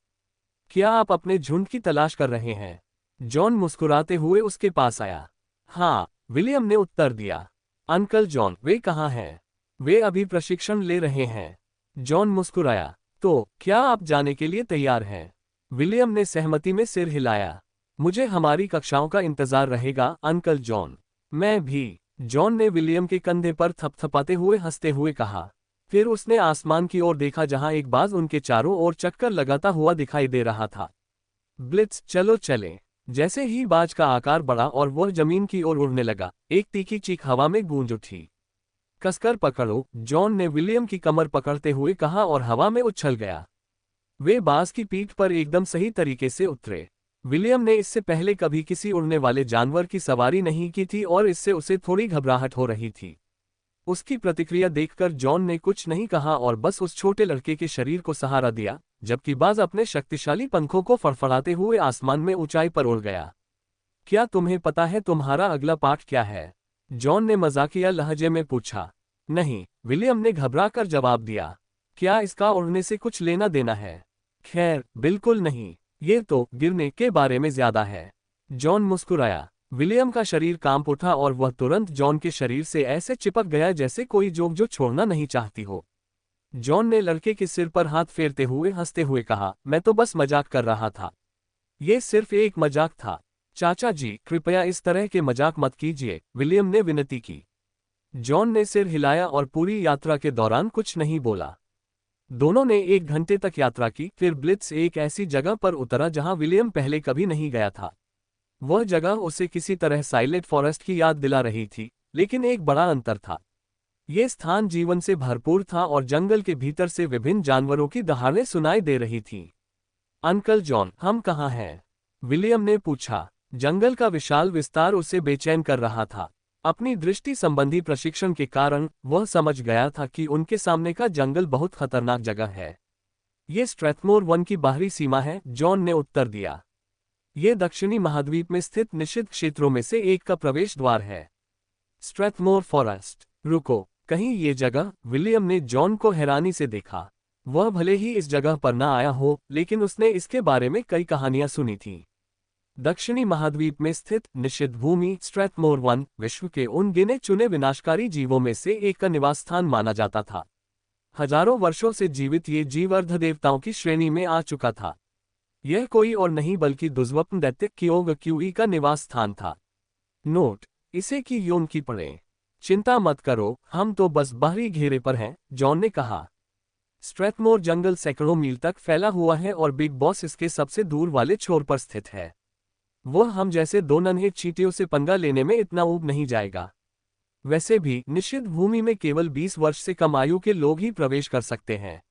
क्या आप अपने झुंड की तलाश कर रहे हैं? जॉन मुस्कुराते हुए उसके पास आया। हाँ, विलियम ने उत्तर दिया। अंकल जॉन, वे कहाँ हैं? वे अभी प्रशिक्षण ले रहे हैं। जॉन मुस्कुराया। तो क्या आप जाने के लिए तैयार हैं? विलियम ने सहमति में सिर हिलाया। मुझे हमारी कक्षाओं का इंतजार रहेगा, अंकल जॉन। मैं भी, जॉन ने विलियम के कंधे पर थपथपाते हुए हंसते हुए कहा। फिर उसने आसमान की ओर देखा जहां एक बाज उनके चारों ओर चक्कर लगाता हुआ दिखाई दे रहा था। ब्लिट्ज, चलो चलें। जैसे ही बाज का आकार बढ़ा और वह जमीन की ओर उड़ने लगा, एक तीखी चीख हवा में गूंज उठी। कसकर पकड़ो, जॉन ने विलियम की कमर पकड़ते हुए कहा और हवा में उछल गया। वे बाज की पीठ पर एकदम सही तरीके से उतरे। विलियम ने इससे पहले कभी किसी उड़ने वाले जानवर की सवारी नहीं की थी और इससे उसे थोड़ी घबराहट हो रही थी। उसकी प्रतिक्रिया देखकर जॉन ने कुछ नहीं कहा और बस उस छोटे लड़के के शरीर को सहारा दिया, जबकि बाज अपने शक्तिशाली पंखों को फड़फड़ाते हुए आसमान में ऊंचाई पर उड़ गया। क्या तुम्हें पता है तुम्हारा अगला पाठ क्या है? जॉन ने मजाकिया लहजे में पूछा। नहीं, विलियम ने घबराकर जवाब दिया। क्या इसका उड़ने से कुछ लेना देना है? खैर, बिल्कुल नहीं, ये तो गिरने के बारे में ज्यादा है। जॉन मुस्कुराया। विलियम का शरीर कांप उठा और वह तुरंत जॉन के शरीर से ऐसे चिपक गया जैसे कोई जोक जो छोड़ना नहीं चाहती हो। जॉन ने लड़के के सिर पर हाथ फेरते हुए हंसते हुए कहा, मैं तो बस मजाक कर रहा था। ये सिर्फ एक मजाक था। चाचा जी, कृपया इस तरह के मजाक मत कीजिए, विलियम ने विनती की। जॉन ने सिर हिलाया और पूरी यात्रा के दौरान कुछ नहीं बोला। दोनों ने 1 घंटे तक यात्रा की, फिर ब्लिट्ज एक ऐसी जगह पर उतरा जहां विलियम पहले कभी नहीं गया था। वह जगह उसे किसी तरह साइलेंट फॉरेस्ट की याद दिला रही थी, लेकिन एक बड़ा अंतर था। ये स्थान जीवन से भरपूर था और जंगल के भीतर से विभिन्न जानवरों की दहाड़ें सुनाई दे रही थीं। अंकल जॉन, हम कहाँ हैं? विलियम ने पूछा। जंगल का विशाल विस्तार उसे बेचैन कर रहा था। अपनी दृष्टि संबंधी प्रशिक्षण के कारण वह समझ गया था कि उनके सामने का जंगल बहुत खतरनाक जगह है। ये स्ट्रैथमोर वन की बाहरी सीमा है, जॉन ने उत्तर दिया। ये दक्षिणी महाद्वीप में स्थित निषिद्ध क्षेत्रों में से एक का प्रवेश द्वार है। स्ट्रैथमोर फॉरेस्ट। रुको, कहीं ये जगह? विलियम ने जॉन को हैरानी से देखा। वह भले ही इस जगह पर न आया हो, लेकिन उसने इसके बारे में कई कहानियां सुनी थीं। दक्षिणी महाद्वीप में स्थित निषिद्ध भूमि स्ट्रैथमोर वन विश्व के उन गिने चुने विनाशकारी जीवों में से एक का निवास स्थान माना जाता था। हजारों वर्षों से जीवित ये जीव अर्धदेवताओं की श्रेणी में आ चुका था। यह कोई और नहीं बल्कि दुर्स्वप्न दैत्य क्योग क्यूई का निवास स्थान था। नोट, इसे की योन की पढ़ें। चिंता मत करो, हम तो बस बाहरी घेरे पर हैं, जॉन ने कहा। स्ट्रैथमोर जंगल सैकड़ों मील तक फैला हुआ है और बिग बॉस इसके सबसे दूर वाले छोर पर स्थित है। वह हम जैसे 2 नन्हे चींटियों से पंगा लेने में इतना ऊब नहीं जाएगा। वैसे भी निषिद्ध भूमि में केवल 20 वर्ष से कम आयु के लोग ही प्रवेश कर सकते हैं।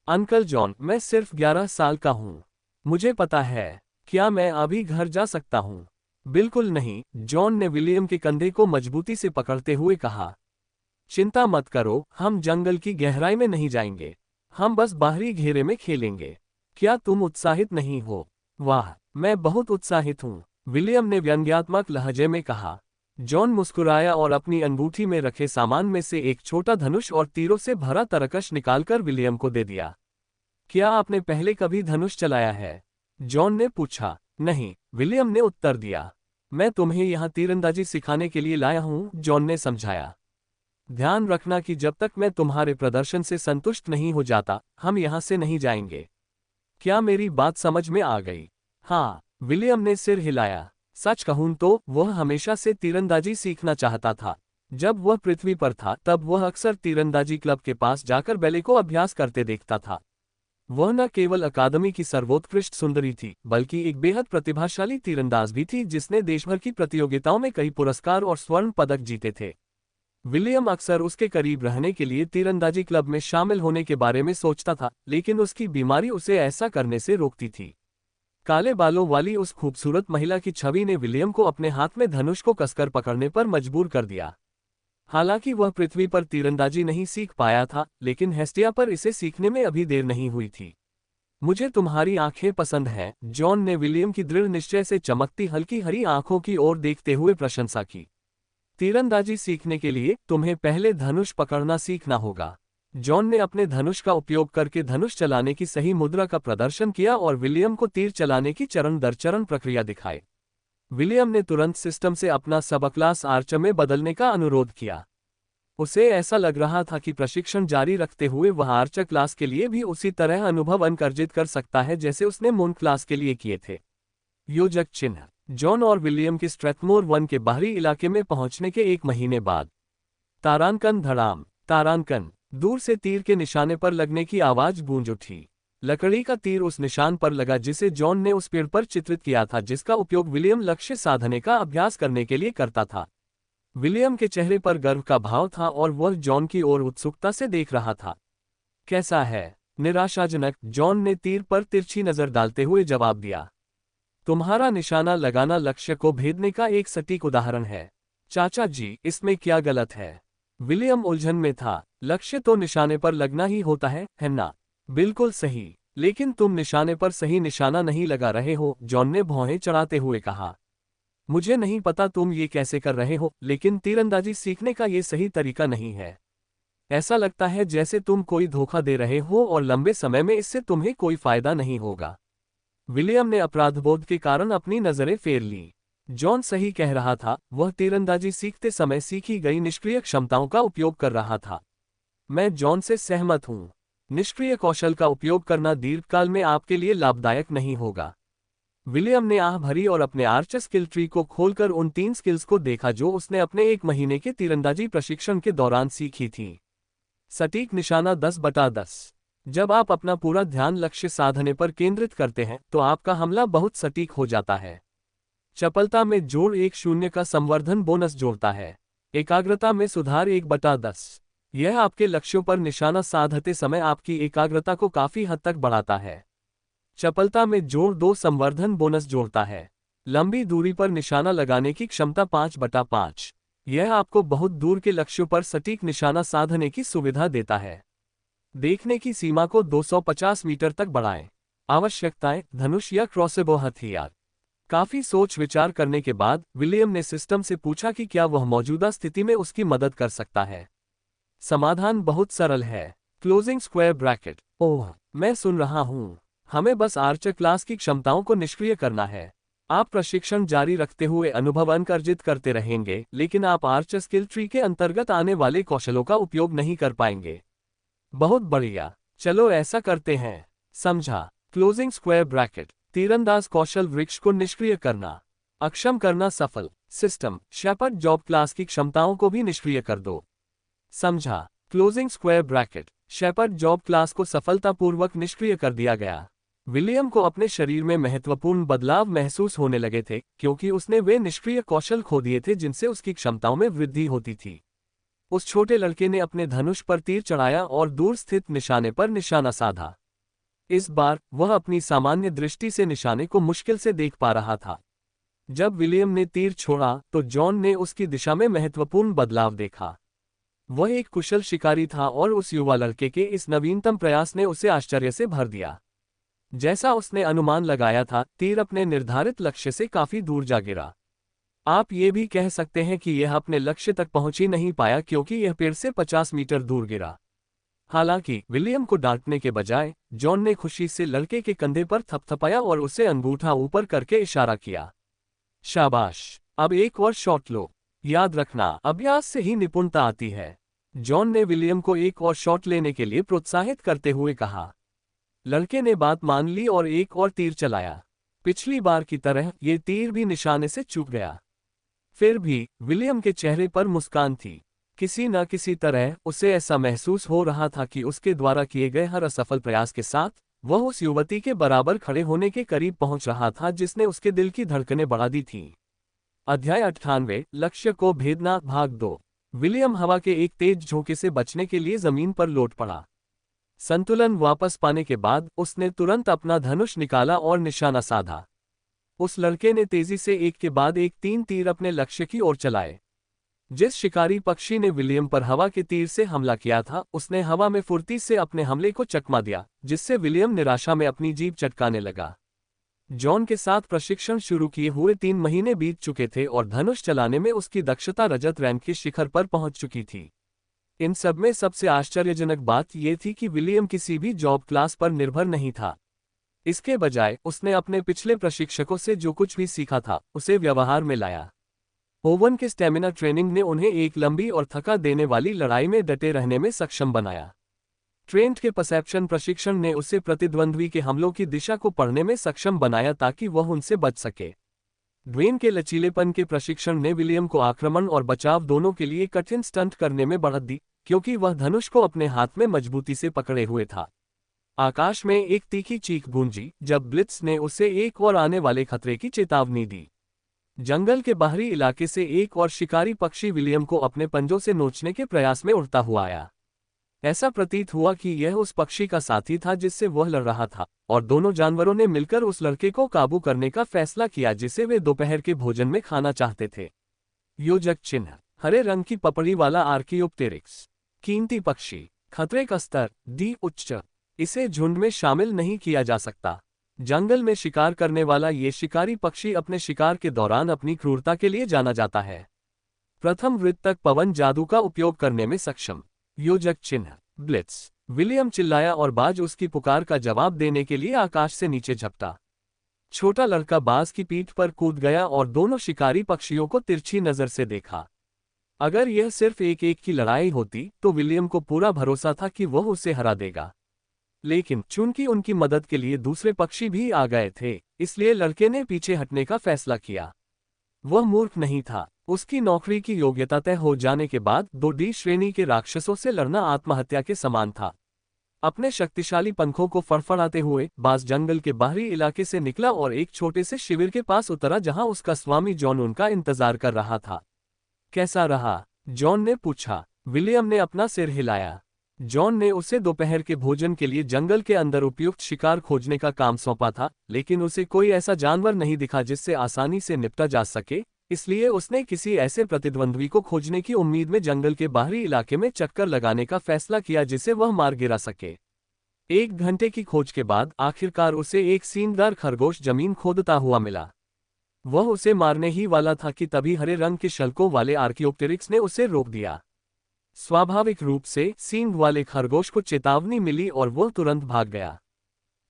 अंकल जॉन, मैं सिर्फ 11 साल का हूँ। मुझे पता है। क्या मैं अभी घर जा सकता हूँ? बिल्कुल नहीं, जॉन ने विलियम के कंधे को मजबूती से पकड़ते हुए कहा। चिंता मत करो, हम जंगल की गहराई में नहीं जाएंगे। हम बस बाहरी घेरे में खेलेंगे। क्या तुम उत्साहित नहीं हो? वाह, मैं बहुत उत्साहित हूँ, विलियम ने व्यंग्यात्मक लहजे में कहा। जॉन मुस्कुराया और अपनी अंगूठी में रखे सामान में से एक छोटा धनुष और तीरों से भरा तरकश निकालकर विलियम को दे दिया। क्या आपने पहले कभी धनुष चलाया है? जॉन ने पूछा। नहीं, विलियम ने उत्तर दिया। मैं तुम्हें यहाँ तीरंदाजी सिखाने के लिए लाया हूँ, जॉन ने समझाया। ध्यान रखना कि जब तक मैं तुम्हारे प्रदर्शन से संतुष्ट नहीं हो जाता, हम यहाँ से नहीं जाएंगे। क्या मेरी बात समझ में आ गई? हाँ, विलियम ने सिर हिलाया। सच कहूं तो वह हमेशा से तीरंदाजी सीखना चाहता था। जब वह पृथ्वी पर था तब वह अक्सर तीरंदाजी क्लब के पास जाकर बैले को अभ्यास करते देखता था। वह न केवल अकादमी की सर्वोत्कृष्ट सुंदरी थी, बल्कि एक बेहद प्रतिभाशाली तीरंदाज भी थी जिसने देशभर की प्रतियोगिताओं में कई पुरस्कार और स्वर्ण पदक जीते थे। विलियम अक्सर उसके करीब रहने के लिए तीरंदाजी क्लब में शामिल होने के बारे में सोचता था, लेकिन उसकी बीमारी उसे ऐसा करने से रोकती थी। काले बालों वाली उस खूबसूरत महिला की छवि ने विलियम को अपने हाथ में धनुष को कसकर पकड़ने पर मजबूर कर दिया। हालांकि वह पृथ्वी पर तीरंदाजी नहीं सीख पाया था, लेकिन हेस्टिया पर इसे सीखने में अभी देर नहीं हुई थी। मुझे तुम्हारी आंखें पसंद हैं, जॉन ने विलियम की दृढ़ निश्चय से चमकती हल्की हरी आंखों की ओर देखते हुए प्रशंसा की। तीरंदाजी सीखने के लिए तुम्हें पहले धनुष पकड़ना सीखना होगा। जॉन ने अपने धनुष का उपयोग करके धनुष चलाने की सही मुद्रा का प्रदर्शन किया और विलियम को तीर चलाने की चरण दर चरण प्रक्रिया दिखाई। विलियम ने तुरंत सिस्टम से अपना सबक्लास आर्चर में बदलने का अनुरोध किया। उसे ऐसा लग रहा था कि प्रशिक्षण जारी रखते हुए वह आर्चर क्लास के लिए भी उसी तरह अनुभव अर्जित कर सकता है जैसे उसने मून क्लास के लिए किए थे। योजक चिन्ह। जॉन और विलियम की स्ट्रेथमोर वन के बाहरी इलाके में पहुंचने के 1 महीने बाद। तारांकन धड़ाम। तारांकन। दूर से तीर के निशाने पर लगने की आवाज गूंज उठी। लकड़ी का तीर उस निशान पर लगा जिसे जॉन ने उस पेड़ पर चित्रित किया था, जिसका उपयोग विलियम लक्ष्य साधने का अभ्यास करने के लिए करता था। विलियम के चेहरे पर गर्व का भाव था और वह जॉन की ओर उत्सुकता से देख रहा था। कैसा है? निराशाजनक, जॉन ने तीर पर तिरछी नजर डालते हुए जवाब दिया। तुम्हारा निशाना लगाना लक्ष्य को भेदने का एक सटीक उदाहरण है। चाचा जी, इसमें क्या गलत है? विलियम उलझन में था। लक्ष्य तो निशाने पर लगना ही होता है ना? बिल्कुल सही, लेकिन तुम निशाने पर सही निशाना नहीं लगा रहे हो, जॉन ने भौहें चढ़ाते हुए कहा। मुझे नहीं पता तुम ये कैसे कर रहे हो, लेकिन तीरंदाजी सीखने का ये सही तरीका नहीं है। ऐसा लगता है जैसे तुम कोई धोखा दे रहे हो और लंबे समय में इससे तुम्हें कोई फायदा नहीं होगा। विलियम ने अपराधबोध के कारण अपनी नजरें फेर ली। जॉन सही कह रहा था, वह तीरंदाजी सीखते समय सीखी गई निष्क्रिय क्षमताओं का उपयोग कर रहा था। मैं जॉन से सहमत हूं। निष्क्रिय कौशल का उपयोग करना दीर्घकाल में आपके लिए लाभदायक नहीं होगा। विलियम ने आह भरी और अपने आर्चर स्किल ट्री को खोलकर उन 3 स्किल्स को देखा जो उसने अपने 1 महीने के तीरंदाजी प्रशिक्षण के दौरान सीखी थी। सटीक निशाना 10/10। जब आप अपना पूरा ध्यान लक्ष्य साधने पर केंद्रित करते हैं तो आपका हमला बहुत सटीक हो जाता है। चपलता में जोड़ 1 का संवर्धन बोनस जोड़ता है। एकाग्रता में सुधार 1/10। यह आपके लक्ष्यों पर निशाना साधते समय आपकी एकाग्रता को काफी हद तक बढ़ाता है। चपलता में जोड़ 2 संवर्धन बोनस जोड़ता है। लंबी दूरी पर निशाना लगाने की क्षमता 5/5। यह आपको बहुत दूर के लक्ष्यों पर सटीक निशाना साधने की सुविधा देता है। देखने की सीमा को 250 मीटर तक बढ़ाएं। आवश्यकताएं: धनुष या क्रॉसबो हथियार। काफी सोच विचार करने के बाद विलियम ने सिस्टम से पूछा कि क्या वह मौजूदा स्थिति में उसकी मदद कर सकता है। समाधान बहुत सरल है। Closing square bracket. ओह, मैं सुन रहा हूं। हमें बस आर्चर क्लास की क्षमताओं को निष्क्रिय करना है। आप प्रशिक्षण जारी रखते हुए अनुभव अर्जित करते रहेंगे, लेकिन आप आर्चर स्किल ट्री के अंतर्गत आने वाले कौशलों का उपयोग नहीं कर पाएंगे। बहुत बढ़िया, चलो ऐसा करते हैं। समझा। Closing square bracket. तीरंदाज कौशल वृक्ष को निष्क्रिय करना। अक्षम करना सफल। सिस्टम, शेपर्ड जॉब क्लास की क्षमताओं को भी निष्क्रिय कर दो। समझा। Closing square bracket. Shepherd job class को सफलतापूर्वक निष्क्रिय कर दिया गया। विलियम को अपने शरीर में महत्वपूर्ण बदलाव महसूस होने लगे थे, क्योंकि उसने वे निष्क्रिय कौशल खो दिए थे जिनसे उसकी क्षमताओं में वृद्धि होती थी। उस छोटे लड़के ने अपने धनुष पर तीर चढ़ाया और दूर स्थित निशाने पर निशाना साधा। इस बार वह अपनी सामान्य दृष्टि से निशाने को मुश्किल से देख पा रहा था। जब विलियम ने तीर छोड़ा तो जॉन ने उसकी दिशा में महत्वपूर्ण बदलाव देखा। वह एक कुशल शिकारी था और उस युवा लड़के के इस नवीनतम प्रयास ने उसे आश्चर्य से भर दिया। जैसा उसने अनुमान लगाया था, तीर अपने निर्धारित लक्ष्य से काफी दूर जा गिरा। आप ये भी कह सकते हैं कि यह अपने लक्ष्य तक पहुंच ही नहीं पाया क्योंकि यह पेड़ से 50 मीटर दूर गिरा। हालांकि विलियम को डांटने के बजाय जॉन ने खुशी से लड़के के कंधे पर थपथपाया और उसे अंगूठा ऊपर करके इशारा किया। शाबाश, अब एक और शॉट लो। याद रखना, अभ्यास से ही निपुणता आती है। जॉन ने विलियम को एक और शॉट लेने के लिए प्रोत्साहित करते हुए कहा। लड़के ने बात मान ली और एक और तीर चलाया। पिछली बार की तरह ये तीर भी निशाने से चूक गया। फिर भी विलियम के चेहरे पर मुस्कान थी। किसी न किसी तरह उसे ऐसा महसूस हो रहा था कि उसके द्वारा किए गए हर असफल प्रयास के साथ वह उस युवती के बराबर खड़े होने के करीब पहुंच रहा था जिसने उसके दिल की धड़कनें बढ़ा दी थीं। अध्याय 98 लक्ष्य को भेदना भाग 2। विलियम हवा के एक तेज झोंके से बचने के लिए जमीन पर लौट पड़ा। संतुलन वापस पाने के बाद उसने तुरंत अपना धनुष निकाला और निशाना साधा। उस लड़के ने तेजी से एक के बाद एक 3 तीर अपने लक्ष्य की ओर चलाए। जिस शिकारी पक्षी ने विलियम पर हवा के तीर से हमला किया था उसने हवा में फुर्ती से अपने हमले को चकमा दिया, जिससे विलियम निराशा में अपनी जीभ चटकाने लगा। जॉन के साथ प्रशिक्षण शुरू किए हुए 3 महीने बीत चुके थे और धनुष चलाने में उसकी दक्षता रजत रैंक के शिखर पर पहुंच चुकी थी। इन सब में सबसे आश्चर्यजनक बात यह थी कि विलियम किसी भी जॉब क्लास पर निर्भर नहीं था। इसके बजाय उसने अपने पिछले प्रशिक्षकों से जो कुछ भी सीखा था उसे व्यवहार में लाया। ओवन के स्टेमिना ट्रेनिंग ने उन्हें एक लंबी और थका देने वाली लड़ाई में डटे रहने में सक्षम बनाया। ट्रेंट के परसेप्शन प्रशिक्षण ने उसे प्रतिद्वंद्वी के हमलों की दिशा को पढ़ने में सक्षम बनाया ताकि वह उनसे बच सके। ड्वेन के लचीलेपन के प्रशिक्षण ने विलियम को आक्रमण और बचाव दोनों के लिए कठिन स्टंट करने में बढ़त दी, क्योंकि वह धनुष को अपने हाथ में मजबूती से पकड़े हुए था। आकाश में एक तीखी चीख गूंजी जब ब्लिट्स ने उसे एक और आने वाले खतरे की चेतावनी दी। जंगल के बाहरी इलाके से एक और शिकारी पक्षी विलियम को अपने पंजों से नोचने के प्रयास में उड़ता हुआ आया। ऐसा प्रतीत हुआ कि यह उस पक्षी का साथी था जिससे वह लड़ रहा था, और दोनों जानवरों ने मिलकर उस लड़के को काबू करने का फैसला किया जिसे वे दोपहर के भोजन में खाना चाहते थे। योजक चिन्ह, हरे रंग की पपड़ी वाला आर्कियोप्टेरिक्स, कीमती पक्षी, खतरे का स्तर D उच्च। इसे झुंड में शामिल नहीं किया जा सकता। जंगल में शिकार करने वाला ये शिकारी पक्षी अपने शिकार के दौरान अपनी क्रूरता के लिए जाना जाता है। प्रथम वृत्त तक पवन जादू का उपयोग करने में सक्षम। योजक चिन्ह ब्लिट्स। विलियम चिल्लाया और बाज उसकी पुकार का जवाब देने के लिए आकाश से नीचे झपटा। छोटा लड़का बाज की पीठ पर कूद गया और दोनों शिकारी पक्षियों को तिरछी नजर से देखा। अगर यह सिर्फ एक की लड़ाई होती तो विलियम को पूरा भरोसा था कि वह उसे हरा देगा, लेकिन चूंकि उनकी मदद के लिए दूसरे पक्षी भी आ गए थे, इसलिए लड़के ने पीछे हटने का फैसला किया। वह मूर्ख नहीं था। उसकी नौकरी की योग्यता तय हो जाने के बाद 2D श्रेणी के राक्षसों से लड़ना आत्महत्या के समान था। अपने शक्तिशाली पंखों को फड़फड़ाते हुए बाज जंगल के बाहरी इलाके से निकला और एक छोटे से शिविर के पास उतरा जहां उसका स्वामी जॉन उनका इंतजार कर रहा था। कैसा रहा? जॉन ने पूछा। विलियम ने अपना सिर हिलाया। जॉन ने उसे दोपहर के भोजन के लिए जंगल के अंदर उपयुक्त शिकार खोजने का काम सौंपा था, लेकिन उसे कोई ऐसा जानवर नहीं दिखा जिससे आसानी से निपटा जा सके, इसलिए उसने किसी ऐसे प्रतिद्वंद्वी को खोजने की उम्मीद में जंगल के बाहरी इलाके में चक्कर लगाने का फैसला किया जिसे वह मार गिरा सके। 1 घंटे की खोज के बाद आखिरकार उसे एक सींगदार खरगोश जमीन खोदता हुआ मिला। वह उसे मारने ही वाला था कि तभी हरे रंग के शल्कों वाले आर्कियोप्टेरिक्स ने उसे रोक दिया। स्वाभाविक रूप से सींग वाले खरगोश को चेतावनी मिली और वह तुरंत भाग गया।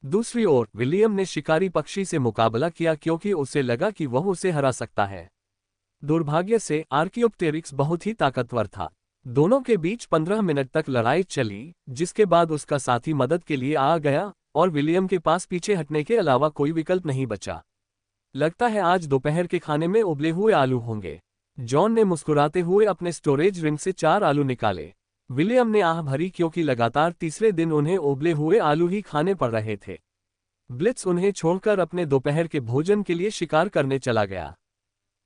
दूसरी ओर विलियम ने शिकारी पक्षी से मुकाबला किया क्योंकि उसे लगा कि वह उसे हरा सकता है। दुर्भाग्य से आर्कियोप्टेरिक्स बहुत ही ताकतवर था। दोनों के बीच 15 मिनट तक लड़ाई चली, जिसके बाद उसका साथी मदद के लिए आ गया और विलियम के पास पीछे हटने के अलावा कोई विकल्प नहीं बचा। लगता है आज दोपहर के खाने में उबले हुए आलू होंगे। जॉन ने मुस्कुराते हुए अपने स्टोरेज रिंग से 4 आलू निकाले। विलियम ने आह भरी क्योंकि लगातार तीसरे दिन उन्हें उबले हुए आलू ही खाने पड़ रहे थे। ब्लिट्स उन्हें छोड़कर अपने दोपहर के भोजन के लिए शिकार करने चला गया।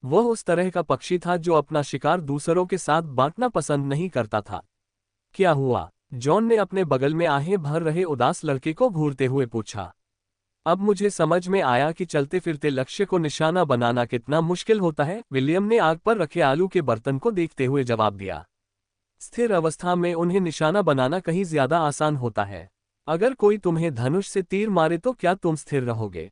वह उस तरह का पक्षी था जो अपना शिकार दूसरों के साथ बांटना पसंद नहीं करता था। क्या हुआ? जॉन ने अपने बगल में आहें भर रहे उदास लड़के को घूरते हुए पूछा। अब मुझे समझ में आया कि चलते फिरते लक्ष्य को निशाना बनाना कितना मुश्किल होता है, विलियम ने आग पर रखे आलू के बर्तन को देखते हुए जवाब दिया। स्थिर अवस्था में उन्हें निशाना बनाना कहीं ज्यादा आसान होता है। अगर कोई तुम्हें धनुष से तीर मारे तो क्या तुम स्थिर रहोगे?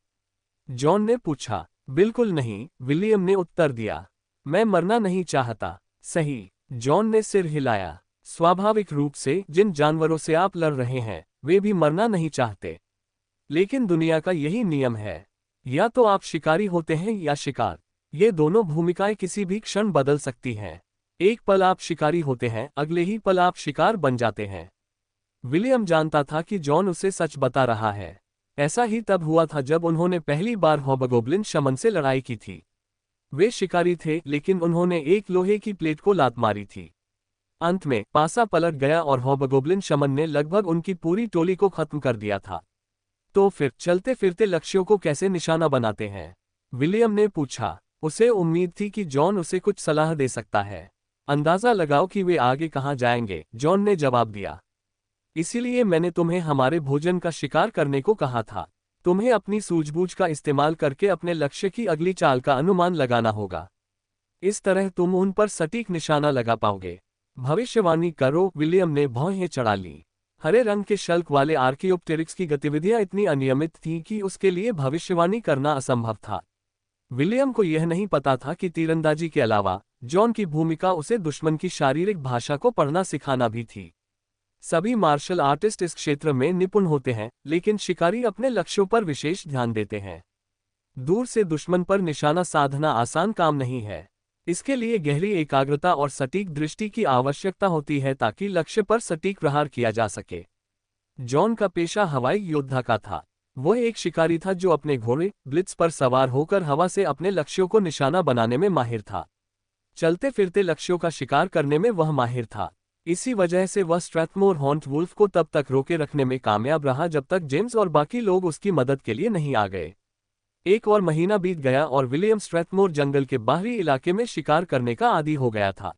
जॉन ने पूछा। बिल्कुल नहीं, विलियम ने उत्तर दिया। मैं मरना नहीं चाहता। सही, जॉन ने सिर हिलाया। स्वाभाविक रूप से जिन जानवरों से आप लड़ रहे हैं वे भी मरना नहीं चाहते, लेकिन दुनिया का यही नियम है, या तो आप शिकारी होते हैं या शिकार। ये दोनों भूमिकाएं किसी भी क्षण बदल सकती हैं। एक पल आप शिकारी होते हैं, अगले ही पल आप शिकार बन जाते हैं। विलियम जानता था कि जॉन उसे सच बता रहा है। ऐसा ही तब हुआ था जब उन्होंने पहली बार हॉबगोब्लिन शमन से लड़ाई की थी। वे शिकारी थे, लेकिन उन्होंने एक लोहे की प्लेट को लात मारी थी। अंत में पासा पलट गया और हॉबगोब्लिन शमन ने लगभग उनकी पूरी टोली को खत्म कर दिया था। तो फिर चलते फिरते लक्ष्यों को कैसे निशाना बनाते हैं? विलियम ने पूछा। उसे उम्मीद थी कि जॉन उसे कुछ सलाह दे सकता है। अंदाजा लगाओ कि वे आगे कहाँ जाएंगे, जॉन ने जवाब दिया। इसीलिए मैंने तुम्हें हमारे भोजन का शिकार करने को कहा था। तुम्हें अपनी सूझबूझ का इस्तेमाल करके अपने लक्ष्य की अगली चाल का अनुमान लगाना होगा। इस तरह तुम उन पर सटीक निशाना लगा पाओगे। भविष्यवाणी करो, विलियम ने भौहें चढ़ा ली। हरे रंग के शल्क वाले आर्कियोप्टेरिक्स की गतिविधियां इतनी अनियमित थीं कि उसके लिए भविष्यवाणी करना असंभव था। विलियम को यह नहीं पता था कि तीरंदाजी के अलावा जॉन की भूमिका उसे दुश्मन की शारीरिक भाषा को पढ़ना सिखाना भी थी। सभी मार्शल आर्टिस्ट इस क्षेत्र में निपुण होते हैं, लेकिन शिकारी अपने लक्ष्यों पर विशेष ध्यान देते हैं। दूर से दुश्मन पर निशाना साधना आसान काम नहीं है। इसके लिए गहरी एकाग्रता और सटीक दृष्टि की आवश्यकता होती है ताकि लक्ष्य पर सटीक प्रहार किया जा सके। जॉन का पेशा हवाई योद्धा का था। वह एक शिकारी था जो अपने घोड़े ब्लिट्स पर सवार होकर हवा से अपने लक्ष्यों को निशाना बनाने में माहिर था। चलते फिरते लक्ष्यों का शिकार करने में वह माहिर था। इसी वजह से वह स्ट्रैथमोर हॉन्ट वुल्फ को तब तक रोके रखने में कामयाब रहा जब तक जेम्स और बाकी लोग उसकी मदद के लिए नहीं आ गए। एक और महीना बीत गया और विलियम स्ट्रैथमोर जंगल के बाहरी इलाके में शिकार करने का आदी हो गया था।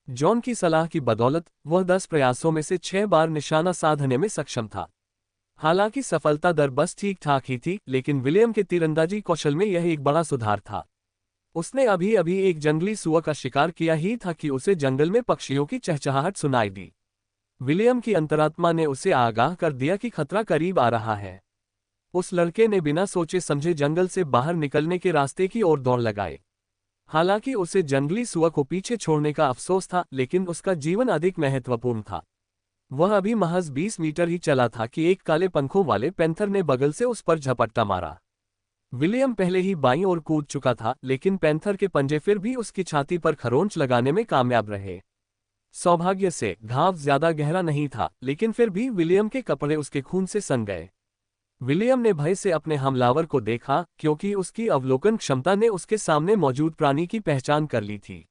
जॉन की सलाह की बदौलत वह 10 प्रयासों में से 6 बार निशाना साधने में सक्षम था। हालांकि सफलता दर बस ठीक ठाक ही थी, लेकिन विलियम के तीरंदाजी कौशल में यह एक बड़ा सुधार था। उसने अभी अभी एक जंगली सुअर का शिकार किया ही था कि उसे जंगल में पक्षियों की चहचहाहट सुनाई दी। विलियम की अंतरात्मा ने उसे आगाह कर दिया कि खतरा करीब आ रहा है। उस लड़के ने बिना सोचे समझे जंगल से बाहर निकलने के रास्ते की ओर दौड़ लगाए। हालांकि उसे जंगली सुअर को पीछे छोड़ने का अफसोस था, लेकिन उसका जीवन अधिक महत्वपूर्ण था। वह अभी महज 20 मीटर ही चला था कि एक काले पंखों वाले पैंथर ने बगल से उस पर झपट्टा मारा। विलियम पहले ही बाईं ओर कूद चुका था, लेकिन पैंथर के पंजे फिर भी उसकी छाती पर खरोंच लगाने में कामयाब रहे। सौभाग्य से घाव ज्यादा गहरा नहीं था, लेकिन फिर भी विलियम के कपड़े उसके खून से सन गए। विलियम ने भय से अपने हमलावर को देखा, क्योंकि उसकी अवलोकन क्षमता ने उसके सामने मौजूद प्राणी की पहचान कर ली थी।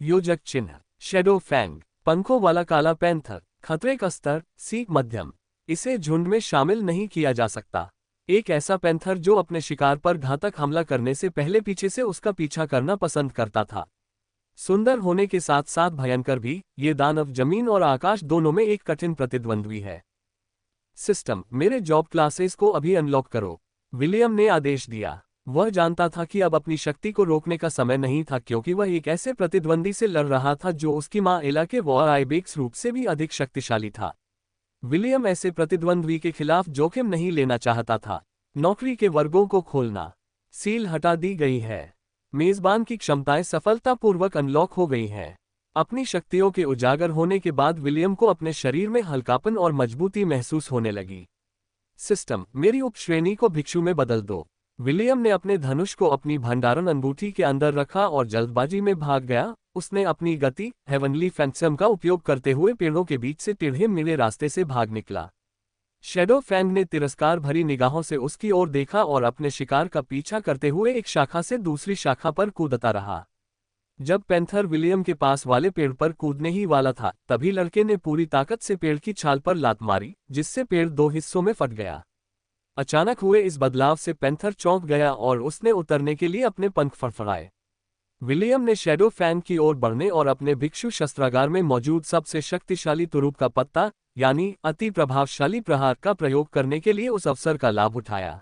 योजक चिन्ह, शैडो फैंग, पंखों वाला काला पैंथर, खतरे का स्तर सी मध्यम। इसे झुंड में शामिल नहीं किया जा सकता। एक ऐसा पैंथर जो अपने शिकार पर घातक हमला करने से पहले पीछे से उसका पीछा करना पसंद करता था। सुंदर होने के साथ साथ भयंकर भी, ये दानव जमीन और आकाश दोनों में एक कठिन प्रतिद्वंद्वी है। सिस्टम, मेरे जॉब क्लासेस को अभी अनलॉक करो, विलियम ने आदेश दिया। वह जानता था कि अब अपनी शक्ति को रोकने का समय नहीं था, क्योंकि वह एक ऐसे प्रतिद्वंदी से लड़ रहा था जो उसकी मां एला के वॉर आइबेक्स रूप से भी अधिक शक्तिशाली था। विलियम ऐसे प्रतिद्वंद्वी के खिलाफ जोखिम नहीं लेना चाहता था। नौकरी के वर्गों को खोलना, सील हटा दी गई है। मेजबान की क्षमताएं सफलतापूर्वक अनलॉक हो गई हैं। अपनी शक्तियों के उजागर होने के बाद विलियम को अपने शरीर में हल्कापन और मजबूती महसूस होने लगी। सिस्टम, मेरी उपश्रेणी को भिक्षु में बदल दो। विलियम ने अपने धनुष को अपनी भंडारण अंगूठी के अंदर रखा और जल्दबाजी में भाग गया। उसने अपनी गति हेवनली फैंटम का उपयोग करते हुए पेड़ों के बीच से टेढ़े मेढ़े रास्ते से भाग निकला। शैडो फैंग ने तिरस्कार भरी निगाहों से उसकी ओर देखा और अपने शिकार का पीछा करते हुए एक शाखा से दूसरी शाखा पर कूदता रहा। जब पैंथर विलियम के पास वाले पेड़ पर कूदने ही वाला था, तभी लड़के ने पूरी ताकत से पेड़ की छाल पर लात मारी, जिससे पेड़ 2 हिस्सों में फट गया। अचानक हुए इस बदलाव से पैंथर चौंक गया और उसने उतरने के लिए अपने पंख फड़फड़ाए। विलियम ने शैडो फैंग की ओर बढ़ने और अपने भिक्षु शस्त्रागार में मौजूद सबसे शक्तिशाली तुरूप का पत्ता, यानी अति प्रभावशाली प्रहार का प्रयोग करने के लिए उस अवसर का लाभ उठाया।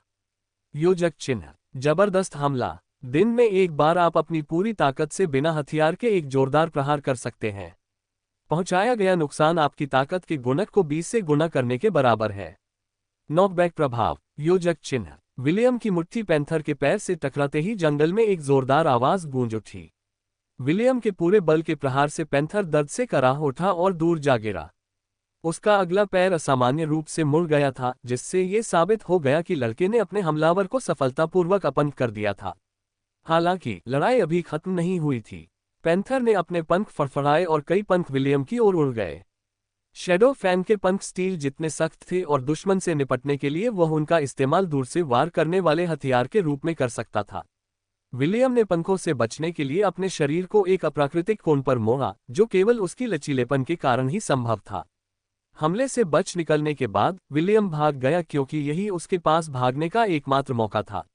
योजक चिन्ह, जबरदस्त हमला। दिन में एक बार आप अपनी पूरी ताकत से बिना हथियार के एक जोरदार प्रहार कर सकते हैं। पहुंचाया गया नुकसान आपकी ताकत के गुणक को 20 से गुना करने के बराबर है। नॉकबैक प्रभाव। योजक चिन्ह, विलियम की मुट्ठी पैंथर के पैर से टकराते ही जंगल में एक जोरदार आवाज गूंज उठी। विलियम के पूरे बल के प्रहार से पैंथर दर्द से कराह उठा और दूर जा गिरा। उसका अगला पैर असामान्य रूप से मुड़ गया था, जिससे ये साबित हो गया कि लड़के ने अपने हमलावर को सफलतापूर्वक अपंग कर दिया था। हालांकि लड़ाई अभी खत्म नहीं हुई थी। पैंथर ने अपने पंख फड़फड़ाए और कई पंख विलियम की ओर उड़ गए। शैडो फैन के पंख स्टील जितने सख्त थे और दुश्मन से निपटने के लिए वह उनका इस्तेमाल दूर से वार करने वाले हथियार के रूप में कर सकता था। विलियम ने पंखों से बचने के लिए अपने शरीर को एक अप्राकृतिक कोण पर मोड़ा, जो केवल उसकी लचीलेपन के कारण ही संभव था। हमले से बच निकलने के बाद विलियम भाग गया क्योंकि यही उसके पास भागने का एकमात्र मौका था।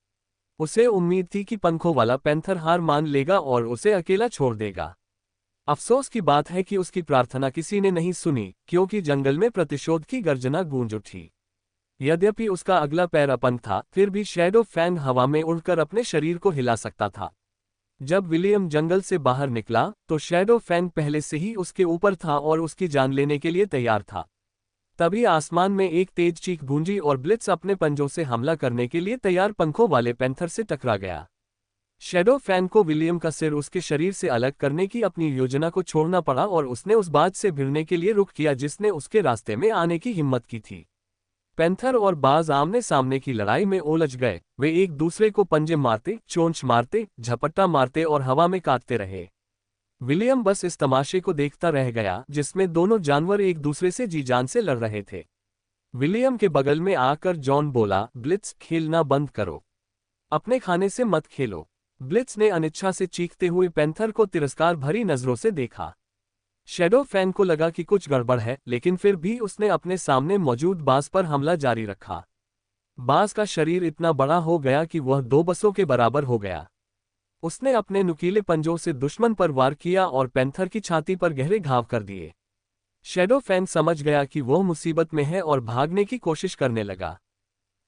उसे उम्मीद थी कि पंखों वाला पैंथर हार मान लेगा और उसे अकेला छोड़ देगा। अफसोस की बात है कि उसकी प्रार्थना किसी ने नहीं सुनी, क्योंकि जंगल में प्रतिशोध की गर्जना गूंज उठी। यद्यपि उसका अगला पैर अपंग था, फिर भी शैडो फैंग हवा में उड़कर अपने शरीर को हिला सकता था। जब विलियम जंगल से बाहर निकला तो शैडो फैंग पहले से ही उसके ऊपर था और उसकी जान लेने के लिए तैयार था। तभी आसमान में एक तेज चीख गूंजी और ब्लिट्स अपने पंजों से हमला करने के लिए तैयार पंखों वाले पैंथर से टकरा गया। शैडो फैंग को विलियम का सिर उसके शरीर से अलग करने की अपनी योजना को छोड़ना पड़ा और उसने उस बात से भिड़ने के लिए रुख किया जिसने उसके रास्ते में आने की हिम्मत की थी। पैंथर और बाज आमने सामने की लड़ाई में उलझ गए। वे एक दूसरे को पंजे मारते, चोंच मारते, झपट्टा मारते और हवा में काटते रहे। विलियम बस इस तमाशे को देखता रह गया जिसमें दोनों जानवर एक दूसरे से जी जान से लड़ रहे थे। विलियम के बगल में आकर जॉन बोला, ब्लिट्स, खेलना बंद करो, अपने खाने से मत खेलो। ब्लिट्स ने अनिच्छा से चीखते हुए पैंथर को तिरस्कार भरी नजरों से देखा। शैडो फैंग को लगा कि कुछ गड़बड़ है, लेकिन फिर भी उसने अपने सामने मौजूद बाज पर हमला जारी रखा। बाज का शरीर इतना बड़ा हो गया कि वह 2 बसों के बराबर हो गया। उसने अपने नुकीले पंजों से दुश्मन पर वार किया और पैंथर की छाती पर गहरे घाव कर दिए। शैडो फैंग समझ गया कि वह मुसीबत में है और भागने की कोशिश करने लगा,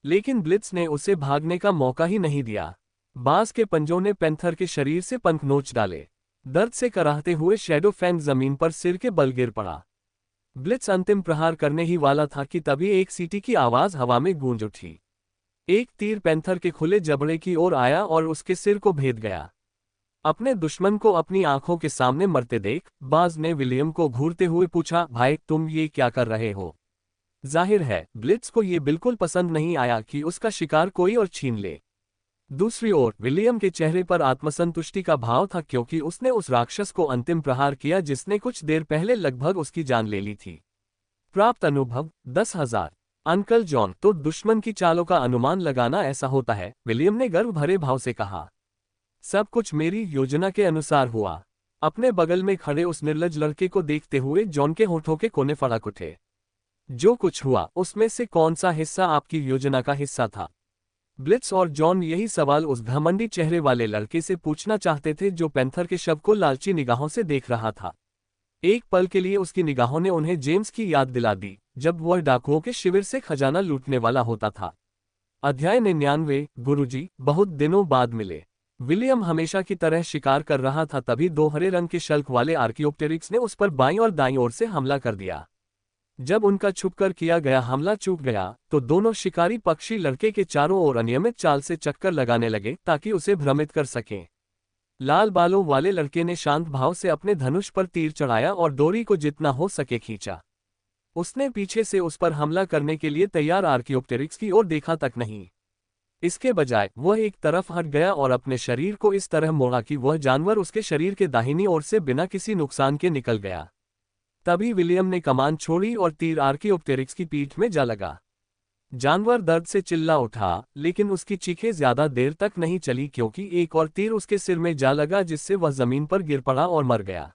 लेकिन ब्लिट्स ने उसे भागने का मौका ही नहीं दिया। बाज के पंजों ने पैंथर के शरीर से पंख नोच डाले। दर्द से कराहते हुए शैडो फैंग जमीन पर सिर के बल गिर पड़ा। ब्लिट्स अंतिम प्रहार करने ही वाला था कि तभी एक सीटी की आवाज हवा में गूंज उठी। एक तीर पैंथर के खुले जबड़े की ओर आया और उसके सिर को भेद गया। अपने दुश्मन को अपनी आंखों के सामने मरते देख बाज ने विलियम को घूरते हुए पूछा, भाई तुम ये क्या कर रहे हो? जाहिर है ब्लिट्स को ये बिल्कुल पसंद नहीं आया कि उसका शिकार कोई और छीन ले। दूसरी ओर विलियम के चेहरे पर आत्मसंतुष्टि का भाव था क्योंकि उसने उस राक्षस को अंतिम प्रहार किया जिसने कुछ देर पहले लगभग उसकी जान ले ली थी। प्राप्त अनुभव 10,000। अंकल जॉन, तो दुश्मन की चालों का अनुमान लगाना ऐसा होता है, विलियम ने गर्व भरे भाव से कहा। सब कुछ मेरी योजना के अनुसार हुआ। अपने बगल में खड़े उस निर्लज लड़के को देखते हुए जॉन के होठों के कोने फड़क उठे। जो कुछ हुआ उसमें से कौन सा हिस्सा आपकी योजना का हिस्सा था? ब्लिट्स और जॉन यही सवाल उस घमंडी चेहरे वाले लड़के से पूछना चाहते थे जो पैंथर के शव को लालची निगाहों से देख रहा था। एक पल के लिए उसकी निगाहों ने उन्हें जेम्स की याद दिला दी, जब वह डाकुओं के शिविर से खजाना लूटने वाला होता था। अध्याय 99। गुरुजी, बहुत दिनों बाद मिले। विलियम हमेशा की तरह शिकार कर रहा था, तभी 2 हरे रंग के शल्क वाले आर्कियोप्टेरिक्स ने उस पर बाईं और दाईं ओर से हमला कर दिया। जब उनका छुपकर किया गया हमला चूक गया तो दोनों शिकारी पक्षी लड़के के चारों ओर अनियमित चाल से चक्कर लगाने लगे ताकि उसे भ्रमित कर सकें। लाल बालों वाले लड़के ने शांत भाव से अपने धनुष पर तीर चढ़ाया और डोरी को जितना हो सके खींचा। उसने पीछे से उस पर हमला करने के लिए तैयार आर्कियोप्टेरिक्स की ओर देखा तक नहीं। इसके बजाय वह एक तरफ हट गया और अपने शरीर को इस तरह मोड़ा कि वह जानवर उसके शरीर के दाहिनी ओर से बिना किसी नुकसान के निकल गया। तभी विलियम ने कमान छोड़ी और तीर आर्कियोप्टेरिक्स की पीठ में जा लगा। जानवर दर्द से चिल्ला उठा, लेकिन उसकी चीखें ज्यादा देर तक नहीं चली क्योंकि एक और तीर उसके सिर में जा लगा जिससे वह जमीन पर गिर पड़ा और मर गया।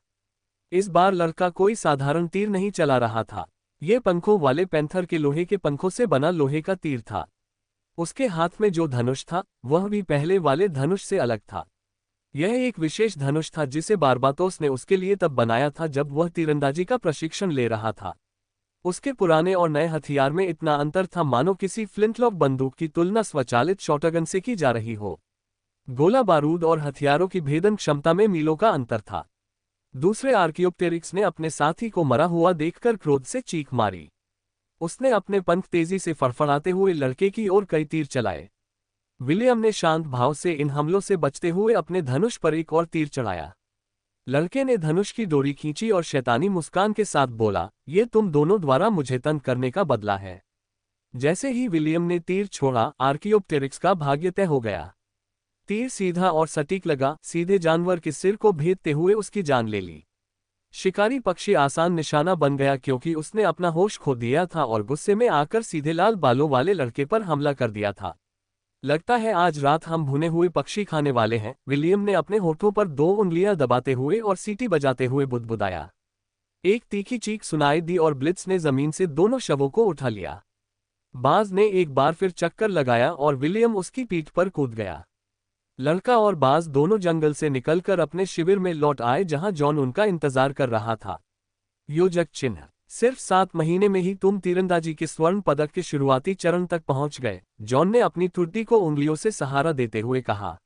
इस बार लड़का कोई साधारण तीर नहीं चला रहा था। ये पंखों वाले पैंथर के लोहे के पंखों से बना लोहे का तीर था। उसके हाथ में जो धनुष था वह भी पहले वाले धनुष से अलग था। यह एक विशेष धनुष था जिसे बारबातोस ने उसके लिए तब बनाया था जब वह तीरंदाजी का प्रशिक्षण ले रहा था। उसके पुराने और नए हथियार में इतना अंतर था मानो किसी फ्लिंटलॉक बंदूक की तुलना स्वचालित शॉटगन से की जा रही हो। गोला बारूद और हथियारों की भेदन क्षमता में मीलों का अंतर था। दूसरे आर्कियोप्टेरिक्स ने अपने साथी को मरा हुआ देखकर क्रोध से चीख मारी। उसने अपने पंख तेजी से फड़फड़ाते हुए लड़के की ओर कई तीर चलाए। विलियम ने शांत भाव से इन हमलों से बचते हुए अपने धनुष पर एक और तीर चढ़ाया। लड़के ने धनुष की डोरी खींची और शैतानी मुस्कान के साथ बोला, ये तुम दोनों द्वारा मुझे तंग करने का बदला है। जैसे ही विलियम ने तीर छोड़ा, आर्कियोप्टेरिक्स का भाग्य तय हो गया। तीर सीधा और सटीक लगा, सीधे जानवर के सिर को भेदते हुए उसकी जान ले ली। शिकारी पक्षी आसान निशाना बन गया क्योंकि उसने अपना होश खो दिया था और गुस्से में आकर सीधे लाल बालों वाले लड़के पर हमला कर दिया था। लगता है आज रात हम भुने हुए पक्षी खाने वाले हैं, विलियम ने अपने होठों पर 2 उंगलियां दबाते हुए और सीटी बजाते हुए बुदबुदाया। एक तीखी चीख सुनाई दी और ब्लिट्स ने जमीन से दोनों शवों को उठा लिया। बाज ने एक बार फिर चक्कर लगाया और विलियम उसकी पीठ पर कूद गया। लड़का और बाज दोनों जंगल से निकलकर अपने शिविर में लौट आए जहां जॉन उनका इंतजार कर रहा था। योजक चिन्ह। सिर्फ 7 महीने में ही तुम तीरंदाजी के स्वर्ण पदक के शुरुआती चरण तक पहुंच गए, जॉन ने अपनी टुड्डी को उंगलियों से सहारा देते हुए कहा।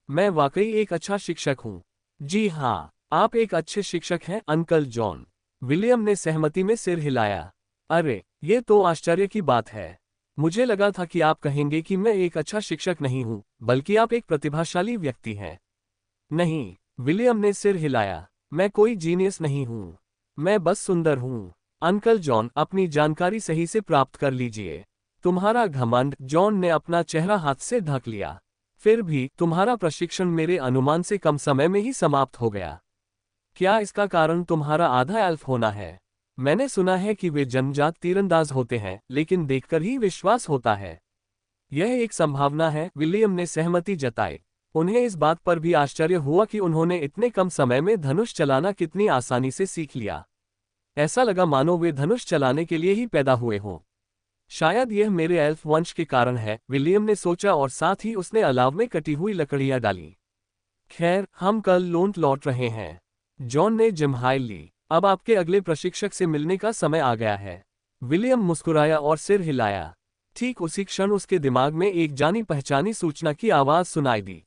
मैं वाकई एक अच्छा शिक्षक हूं। जी हाँ, आप एक अच्छे शिक्षक हैं अंकल जॉन। विलियम ने सहमति में सिर हिलाया। अरे, ये तो आश्चर्य की बात है। मुझे लगा था कि आप कहेंगे कि मैं एक अच्छा शिक्षक नहीं हूं, बल्कि आप एक प्रतिभाशाली व्यक्ति हैं। नहीं, विलियम ने सिर हिलाया। मैं कोई जीनियस नहीं हूं। मैं बस सुंदर हूं। अंकल जॉन, अपनी जानकारी सही से प्राप्त कर लीजिए। तुम्हारा घमंड। जॉन ने अपना चेहरा हाथ से ढक लिया। फिर भी तुम्हारा प्रशिक्षण मेरे अनुमान से कम समय में ही समाप्त हो गया। क्या इसका कारण तुम्हारा आधा एल्फ होना है? मैंने सुना है कि वे जन्मजात तीरंदाज होते हैं, लेकिन देखकर ही विश्वास होता है। यह एक संभावना है, विलियम ने सहमति जताई। उन्हें इस बात पर भी आश्चर्य हुआ कि उन्होंने इतने कम समय में धनुष चलाना कितनी आसानी से सीख लिया। ऐसा लगा मानो वे धनुष चलाने के लिए ही पैदा हुए हों। शायद यह मेरे एल्फ वंश के कारण है, विलियम ने सोचा और साथ ही उसने अलाव में कटी हुई लकड़ियां डाली। खैर, हम कल लोंट लौट रहे हैं। जॉन ने जिम्हाई ली। अब आपके अगले प्रशिक्षक से मिलने का समय आ गया है। विलियम मुस्कुराया और सिर हिलाया। ठीक उसी क्षण उसके दिमाग में एक जानी पहचानी सूचना की आवाज सुनाई दी।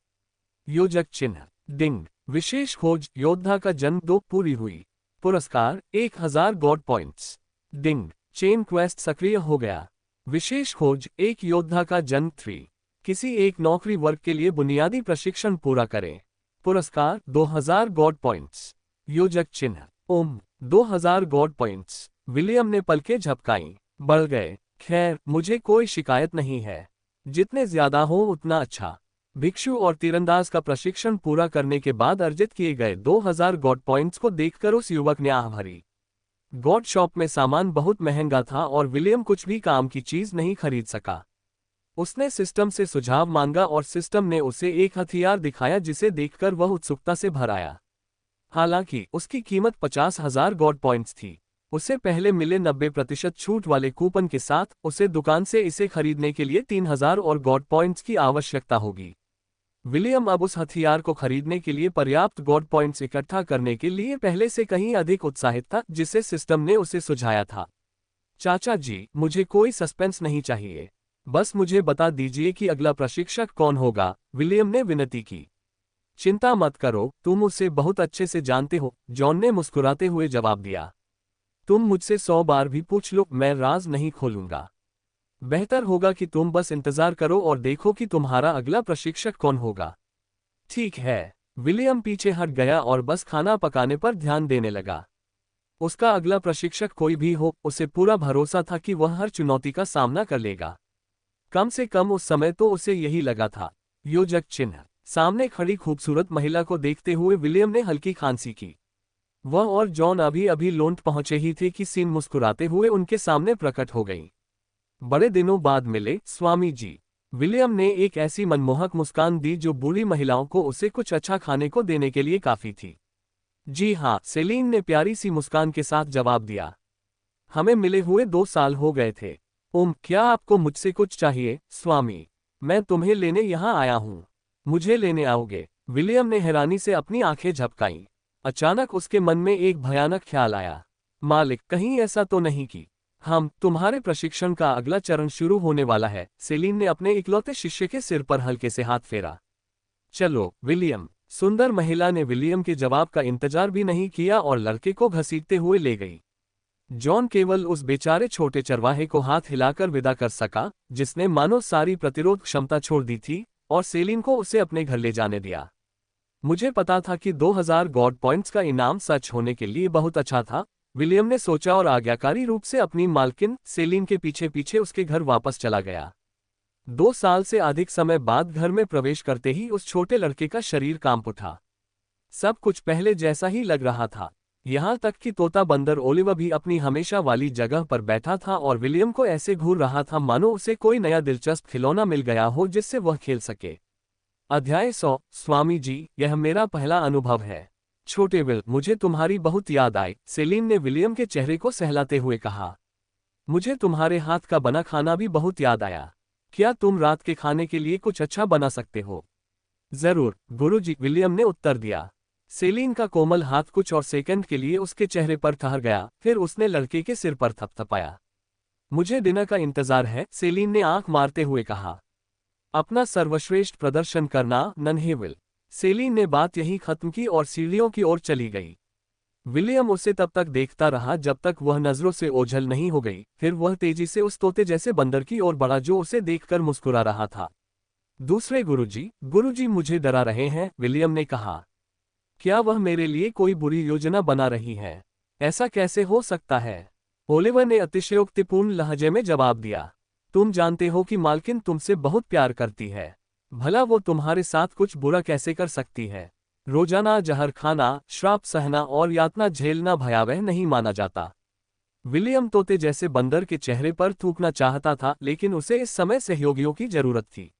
योजक चिन्ह। डिंग। विशेष खोज। योद्धा का जन्म 2 पूरी हुई। पुरस्कार 1000 गॉड पॉइंट्स। डिंग। चेन क्वेस्ट सक्रिय हो गया। विशेष खोज। एक योद्धा का जन्म 3। किसी एक नौकरी वर्ग के लिए बुनियादी प्रशिक्षण पूरा करें। पुरस्कार 2000 गॉड पॉइंट्स। योजक चिन्ह। 2000 गॉड पॉइंट्स। विलियम ने पलकें झपकाईं। बढ़ गए। खैर, मुझे कोई शिकायत नहीं है। जितने ज्यादा हो उतना अच्छा। भिक्षु और तीरंदाज का प्रशिक्षण पूरा करने के बाद अर्जित किए गए 2000 गॉड पॉइंट्स को देखकर उस युवक ने आह भरी। गॉड शॉप में सामान बहुत महंगा था और विलियम कुछ भी काम की चीज नहीं खरीद सका। उसने सिस्टम से सुझाव मांगा और सिस्टम ने उसे एक हथियार दिखाया जिसे देखकर वह उत्सुकता से भर आया। हालांकि उसकी कीमत 50,000 गॉड पॉइंट्स थी। उसे पहले मिले 90% छूट वाले कूपन के साथ उसे दुकान से इसे खरीदने के लिए 3000 और गॉड पॉइंट्स की आवश्यकता होगी। विलियम अब उस हथियार को खरीदने के लिए पर्याप्त गॉड पॉइंट्स इकट्ठा करने के लिए पहले से कहीं अधिक उत्साहित था, जिसे सिस्टम ने उसे सुझाया था। चाचा जी, मुझे कोई सस्पेंस नहीं चाहिए। बस मुझे बता दीजिए कि अगला प्रशिक्षक कौन होगा, विलियम ने विनती की। चिंता मत करो, तुम उसे बहुत अच्छे से जानते हो, जॉन ने मुस्कुराते हुए जवाब दिया। तुम मुझसे 100 बार भी पूछ लो, मैं राज नहीं खोलूंगा। बेहतर होगा कि तुम बस इंतजार करो और देखो कि तुम्हारा अगला प्रशिक्षक कौन होगा। ठीक है। विलियम पीछे हट गया और बस खाना पकाने पर ध्यान देने लगा। उसका अगला प्रशिक्षक कोई भी हो, उसे पूरा भरोसा था कि वह हर चुनौती का सामना कर लेगा। कम से कम उस समय तो उसे यही लगा था। योजक चिन्ह। सामने खड़ी खूबसूरत महिला को देखते हुए विलियम ने हल्की खांसी की। वह और जॉन अभी अभी लोंट पहुंचे ही थे कि सीन मुस्कुराते हुए उनके सामने प्रकट हो गई। बड़े दिनों बाद मिले, स्वामी जी। विलियम ने एक ऐसी मनमोहक मुस्कान दी जो बूढ़ी महिलाओं को उसे कुछ अच्छा खाने को देने के लिए काफी थी। जी हाँ, सेलीन ने प्यारी सी मुस्कान के साथ जवाब दिया। हमें मिले हुए 2 साल हो गए थे। क्या आपको मुझसे कुछ चाहिए, स्वामी? मैं तुम्हें लेने यहाँ आया हूँ। मुझे लेने आओगे? विलियम ने हैरानी से अपनी आंखें झपकाईं। अचानक उसके मन में एक भयानक ख्याल आया। मालिक, कहीं ऐसा तो नहीं कि तुम्हारे प्रशिक्षण का अगला चरण शुरू होने वाला है। सेलीन ने अपने इकलौते शिष्य के सिर पर हल्के से हाथ फेरा। चलो, विलियम। सुंदर महिला ने विलियम के जवाब का इंतजार भी नहीं किया और लड़के को घसीटते हुए ले गई। जॉन केवल उस बेचारे छोटे चरवाहे को हाथ हिलाकर विदा कर सका, जिसने मानो सारी प्रतिरोध क्षमता छोड़ दी थी, और सेलीन को उसे अपने घर ले जाने दिया। मुझे पता था कि 2000 गॉड पॉइंट्स का इनाम सच होने के लिए बहुत अच्छा था, विलियम ने सोचा और आज्ञाकारी रूप से अपनी मालकिन सेलीन के पीछे पीछे उसके घर वापस चला गया। 2 साल से अधिक समय बाद घर में प्रवेश करते ही उस छोटे लड़के का शरीर कांप उठा। सब कुछ पहले जैसा ही लग रहा था, यहाँ तक कि तोता बंदर ओलिवर भी अपनी हमेशा वाली जगह पर बैठा था और विलियम को ऐसे घूर रहा था मानो उसे कोई नया दिलचस्प खिलौना मिल गया हो जिससे वह खेल सके। अध्याय 100। स्वामी जी, यह मेरा पहला अनुभव है। छोटे विल, मुझे तुम्हारी बहुत याद आई, सेलिन ने विलियम के चेहरे को सहलाते हुए कहा। मुझे तुम्हारे हाथ का बना खाना भी बहुत याद आया। क्या तुम रात के खाने के लिए कुछ अच्छा बना सकते हो? जरूर गुरुजी, विलियम ने उत्तर दिया। सेलिन का कोमल हाथ कुछ और सेकंड के लिए उसके चेहरे पर ठहर गया, फिर उसने लड़के के सिर पर थपथपाया। मुझे डिनर का इंतजार है, सेलिन ने आंख मारते हुए कहा। अपना सर्वश्रेष्ठ प्रदर्शन करना, नन्हे विल। सेलिन ने बात यहीं खत्म की और सीढ़ियों की ओर चली गई। विलियम उसे तब तक देखता रहा जब तक वह नजरों से ओझल नहीं हो गई, फिर वह तेजी से उस तोते जैसे बंदर की ओर बढ़ा जो उसे देखकर मुस्कुरा रहा था। दूसरे गुरुजी मुझे डरा रहे हैं, विलियम ने कहा। क्या वह मेरे लिए कोई बुरी योजना बना रही है? ऐसा कैसे हो सकता है? ओलिवर ने अतिशयोक्तिपूर्ण लहजे में जवाब दिया। तुम जानते हो कि मालकिन तुमसे बहुत प्यार करती है। भला वो तुम्हारे साथ कुछ बुरा कैसे कर सकती है? रोजाना जहर खाना, श्राप सहना और यातना झेलना भयावह नहीं माना जाता। विलियम तोते जैसे बंदर के चेहरे पर थूकना चाहता था, लेकिन उसे इस समय सहयोगियों की जरूरत थी।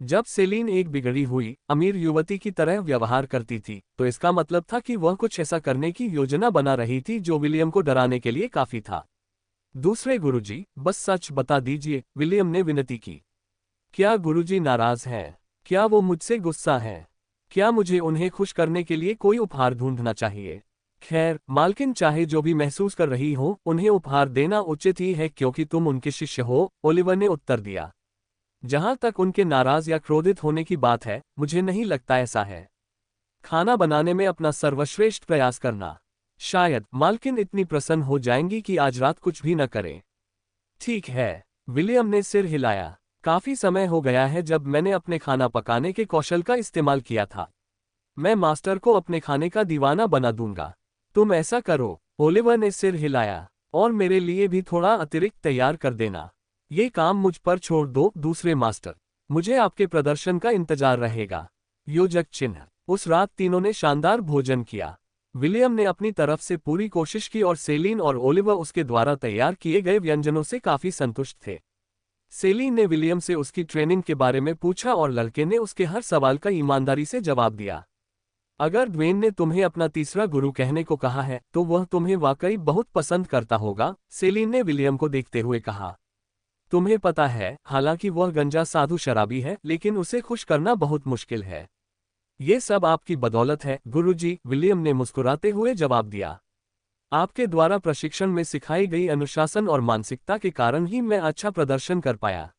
जब सेलिन एक बिगड़ी हुई अमीर युवती की तरह व्यवहार करती थी, तो इसका मतलब था कि वह कुछ ऐसा करने की योजना बना रही थी जो विलियम को डराने के लिए काफी था। दूसरे गुरुजी, बस सच बता दीजिए, विलियम ने विनती की। क्या गुरुजी नाराज हैं? क्या वो मुझसे गुस्सा हैं? क्या मुझे उन्हें खुश करने के लिए कोई उपहार ढूंढना चाहिए? खैर, मालकिन चाहे जो भी महसूस कर रही हो, उन्हें उपहार देना उचित ही है क्योंकि तुम उनके शिष्य हो, ओलिवर ने उत्तर दिया। जहां तक उनके नाराज या क्रोधित होने की बात है, मुझे नहीं लगता ऐसा है। खाना बनाने में अपना सर्वश्रेष्ठ प्रयास करना। शायद मालकिन इतनी प्रसन्न हो जाएंगी कि आज रात कुछ भी न करें। ठीक है, विलियम ने सिर हिलाया। काफी समय हो गया है जब मैंने अपने खाना पकाने के कौशल का इस्तेमाल किया था। मैं मास्टर को अपने खाने का दीवाना बना दूंगा। तुम ऐसा करो, ओलिवर ने सिर हिलाया, और मेरे लिए भी थोड़ा अतिरिक्त तैयार कर देना। ये काम मुझ पर छोड़ दो, दूसरे मास्टर। मुझे आपके प्रदर्शन का इंतजार रहेगा। योजक चिन्ह। उस रात तीनों ने शानदार भोजन किया। विलियम ने अपनी तरफ से पूरी कोशिश की और सेलिन और ओलिवर उसके द्वारा तैयार किए गए व्यंजनों से काफी संतुष्ट थे। सेलिन ने विलियम से उसकी ट्रेनिंग के बारे में पूछा और लड़के ने उसके हर सवाल का ईमानदारी से जवाब दिया। अगर ड्वेन ने तुम्हें अपना तीसरा गुरु कहने को कहा है, तो वह तुम्हें वाकई बहुत पसंद करता होगा, सेलिन ने विलियम को देखते हुए कहा। तुम्हें पता है, हालांकि वह गंजा साधु शराबी है, लेकिन उसे खुश करना बहुत मुश्किल है। ये सब आपकी बदौलत है, गुरुजी, विलियम ने मुस्कुराते हुए जवाब दिया। आपके द्वारा प्रशिक्षण में सिखाई गई अनुशासन और मानसिकता के कारण ही मैं अच्छा प्रदर्शन कर पाया।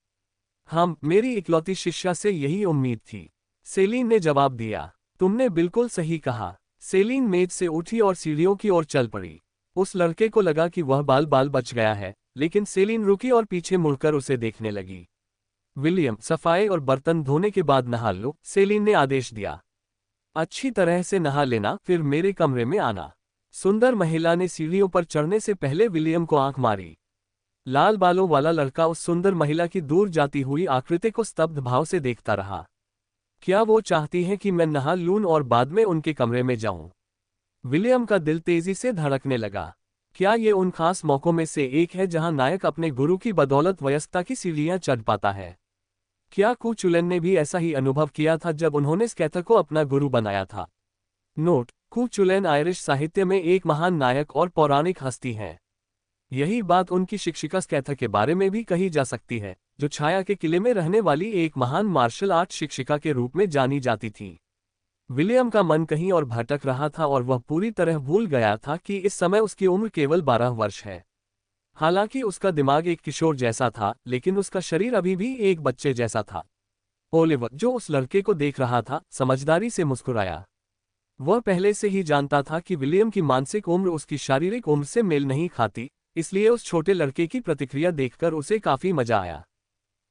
मेरी इकलौती शिष्या से यही उम्मीद थी, सेलिन ने जवाब दिया। तुमने बिल्कुल सही कहा। सेलिन मेज से उठी और सीढ़ियों की ओर चल पड़ी। उस लड़के को लगा कि वह बाल बच गया है, लेकिन सेलिन रुकी और पीछे मुड़कर उसे देखने लगी। विलियम, सफाई और बर्तन धोने के बाद नहा लो, सेलिन ने आदेश दिया। अच्छी तरह से नहा लेना, फिर मेरे कमरे में आना। सुंदर महिला ने सीढ़ियों पर चढ़ने से पहले विलियम को आंख मारी। लाल बालों वाला लड़का उस सुंदर महिला की दूर जाती हुई आकृति को स्तब्ध भाव से देखता रहा। क्या वो चाहती है कि मैं नहा लूं और बाद में उनके कमरे में जाऊं? विलियम का दिल तेजी से धड़कने लगा। क्या ये उन खास मौकों में से एक है जहां नायक अपने गुरु की बदौलत वयस्कता की सीढ़ियां चढ़ पाता है? क्या कूचुलेन ने भी ऐसा ही अनुभव किया था जब उन्होंने स्कैथर को अपना गुरु बनाया था? नोट: कूचुलेन आयरिश साहित्य में एक महान नायक और पौराणिक हस्ती हैं। यही बात उनकी शिक्षिका स्कैथर के बारे में भी कही जा सकती है, जो छाया के किले में रहने वाली एक महान मार्शल आर्ट शिक्षिका के रूप में जानी जाती थी। विलियम का मन कहीं और भटक रहा था और वह पूरी तरह भूल गया था कि इस समय उसकी उम्र केवल 12 वर्ष है। हालांकि उसका दिमाग एक किशोर जैसा था, लेकिन उसका शरीर अभी भी एक बच्चे जैसा था। ओलिवर, जो उस लड़के को देख रहा था, समझदारी से मुस्कुराया। वह पहले से ही जानता था कि विलियम की मानसिक उम्र उसकी शारीरिक उम्र से मेल नहीं खाती, इसलिए उस छोटे लड़के की प्रतिक्रिया देखकर उसे काफी मजा आया।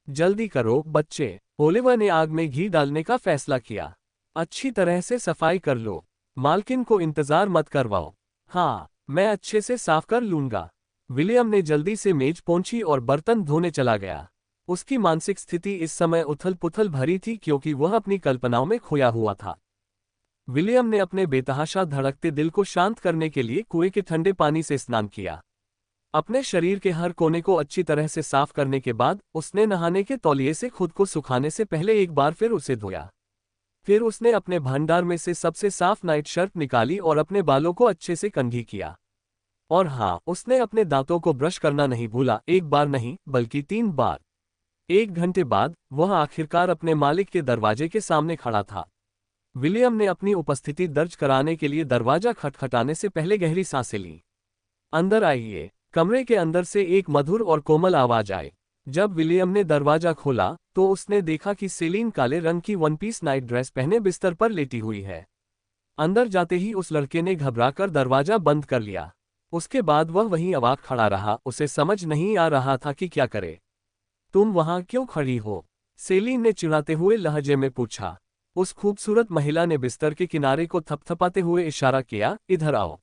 जल्दी करो बच्चे, ओलिवर ने आग में घी डालने का फैसला किया। अच्छी तरह से सफाई कर लो, मालकिन को इंतजार मत करवाओ। हाँ, मैं अच्छे से साफ कर लूंगा। विलियम ने जल्दी से मेज पोंछी और बर्तन धोने चला गया। उसकी मानसिक स्थिति इस समय उथल-पुथल भरी थी क्योंकि वह अपनी कल्पनाओं में खोया हुआ था। विलियम ने अपने बेतहाशा धड़कते दिल को शांत करने के लिए कुएं के ठंडे पानी से स्नान किया। अपने शरीर के हर कोने को अच्छी तरह से साफ करने के बाद उसने नहाने के तौलिए से खुद को सुखाने से पहले एक बार फिर उसे धोया। फिर उसने अपने भंडार में से सबसे साफ नाइट शर्ट निकाली और अपने बालों को अच्छे से कंघी किया। और हाँ, उसने अपने दांतों को ब्रश करना नहीं भूला, एक बार नहीं बल्कि 3 बार। 1 घंटे बाद वह आखिरकार अपने मालिक के दरवाजे के सामने खड़ा था। विलियम ने अपनी उपस्थिति दर्ज कराने के लिए दरवाजा खटखटाने से पहले गहरी सांसें लीं। अंदर आइए। कमरे के अंदर से एक मधुर और कोमल आवाज आई। जब विलियम ने दरवाजा खोला तो उसने देखा कि सेलिन काले रंग की वन पीस नाइट ड्रेस पहने बिस्तर पर लेटी हुई है। अंदर जाते ही उस लड़के ने घबराकर दरवाजा बंद कर लिया। उसके बाद वह वहीं अवाक खड़ा रहा, उसे समझ नहीं आ रहा था कि क्या करे। तुम वहां क्यों खड़ी हो? सेलिन ने चिढ़ाते हुए लहजे में पूछा। उस खूबसूरत महिला ने बिस्तर के किनारे को थपथपाते हुए इशारा किया, इधर आओ।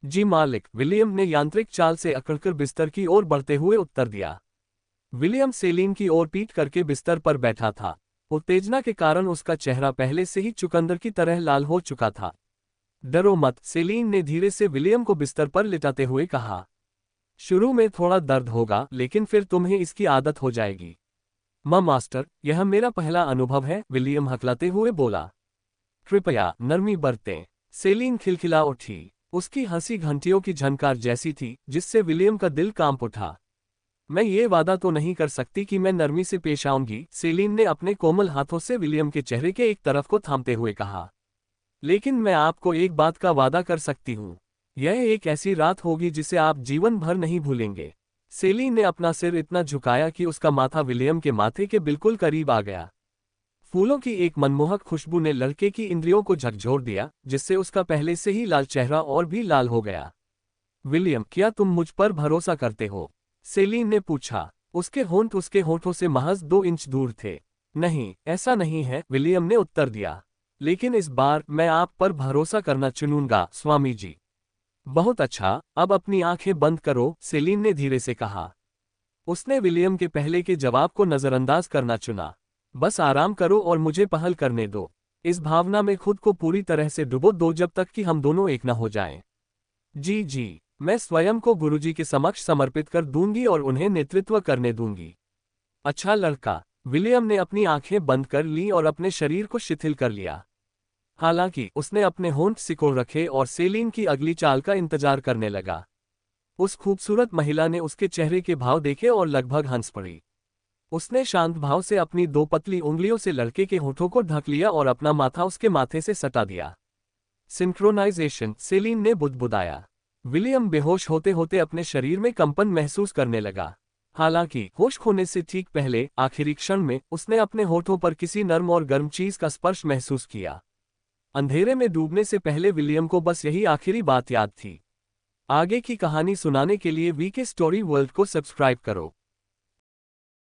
जी मालिक, विलियम ने यांत्रिक चाल से अकड़कर बिस्तर की ओर बढ़ते हुए उत्तर दिया। विलियम सेलिन की ओर पीठ करके बिस्तर पर बैठा था। उत्तेजना के कारण उसका चेहरा पहले से ही चुकंदर की तरह लाल हो चुका था। डरो मत, सेलिन ने धीरे से विलियम को बिस्तर पर लिटाते हुए कहा। शुरू में थोड़ा दर्द होगा लेकिन फिर तुम्हें इसकी आदत हो जाएगी। मास्टर, यह मेरा पहला अनुभव है, विलियम हकलाते हुए बोला। कृपया नरमी बरतें। सेलिन खिलखिला उठी। उसकी हंसी घंटियों की झनकार जैसी थी जिससे विलियम का दिल कांप उठा। मैं ये वादा तो नहीं कर सकती कि मैं नरमी से पेश आऊंगी, सेलिन ने अपने कोमल हाथों से विलियम के चेहरे के एक तरफ को थामते हुए कहा। लेकिन मैं आपको एक बात का वादा कर सकती हूँ, यह एक ऐसी रात होगी जिसे आप जीवन भर नहीं भूलेंगे। सेलिन ने अपना सिर इतना झुकाया कि उसका माथा विलियम के माथे के बिल्कुल करीब आ गया। फूलों की एक मनमोहक खुशबू ने लड़के की इंद्रियों को झकझोर दिया, जिससे उसका पहले से ही लाल चेहरा और भी लाल हो गया। विलियम, क्या तुम मुझ पर भरोसा करते हो? सेलिन ने पूछा। उसके होंठ उसके होठों से महज 2 इंच दूर थे। नहीं, ऐसा नहीं है, विलियम ने उत्तर दिया। लेकिन इस बार मैं आप पर भरोसा करना चुनूंगा, स्वामी जी। बहुत अच्छा, अब अपनी आंखें बंद करो, सेलिन ने धीरे से कहा। उसने विलियम के पहले के जवाब को नजरअंदाज करना चुना। बस आराम करो और मुझे पहल करने दो। इस भावना में खुद को पूरी तरह से डुबो दो जब तक कि हम दोनों एक न हो जाएं। जी, मैं स्वयं को गुरुजी के समक्ष समर्पित कर दूंगी और उन्हें नेतृत्व करने दूंगी। अच्छा लड़का। विलियम ने अपनी आंखें बंद कर लीं और अपने शरीर को शिथिल कर लिया। हालांकि उसने अपने होंठ सिकोड़ रखे और सेलिन की अगली चाल का इंतजार करने लगा। उस खूबसूरत महिला ने उसके चेहरे के भाव देखे और लगभग हंस पड़ी। उसने शांत भाव से अपनी 2 पतली उंगलियों से लड़के के होठों को ढक लिया और अपना माथा उसके माथे से सटा दिया। सिंक्रोनाइजेशन, सेलिन ने बुदबुदाया। विलियम बेहोश होते होते अपने शरीर में कंपन महसूस करने लगा। हालांकि होश खोने से ठीक पहले आखिरी क्षण में उसने अपने होठों पर किसी नर्म और गर्म चीज का स्पर्श महसूस किया। अंधेरे में डूबने से पहले विलियम को बस यही आखिरी बात याद थी। आगे की कहानी सुनाने के लिए वीके स्टोरी वर्ल्ड को सब्सक्राइब करो।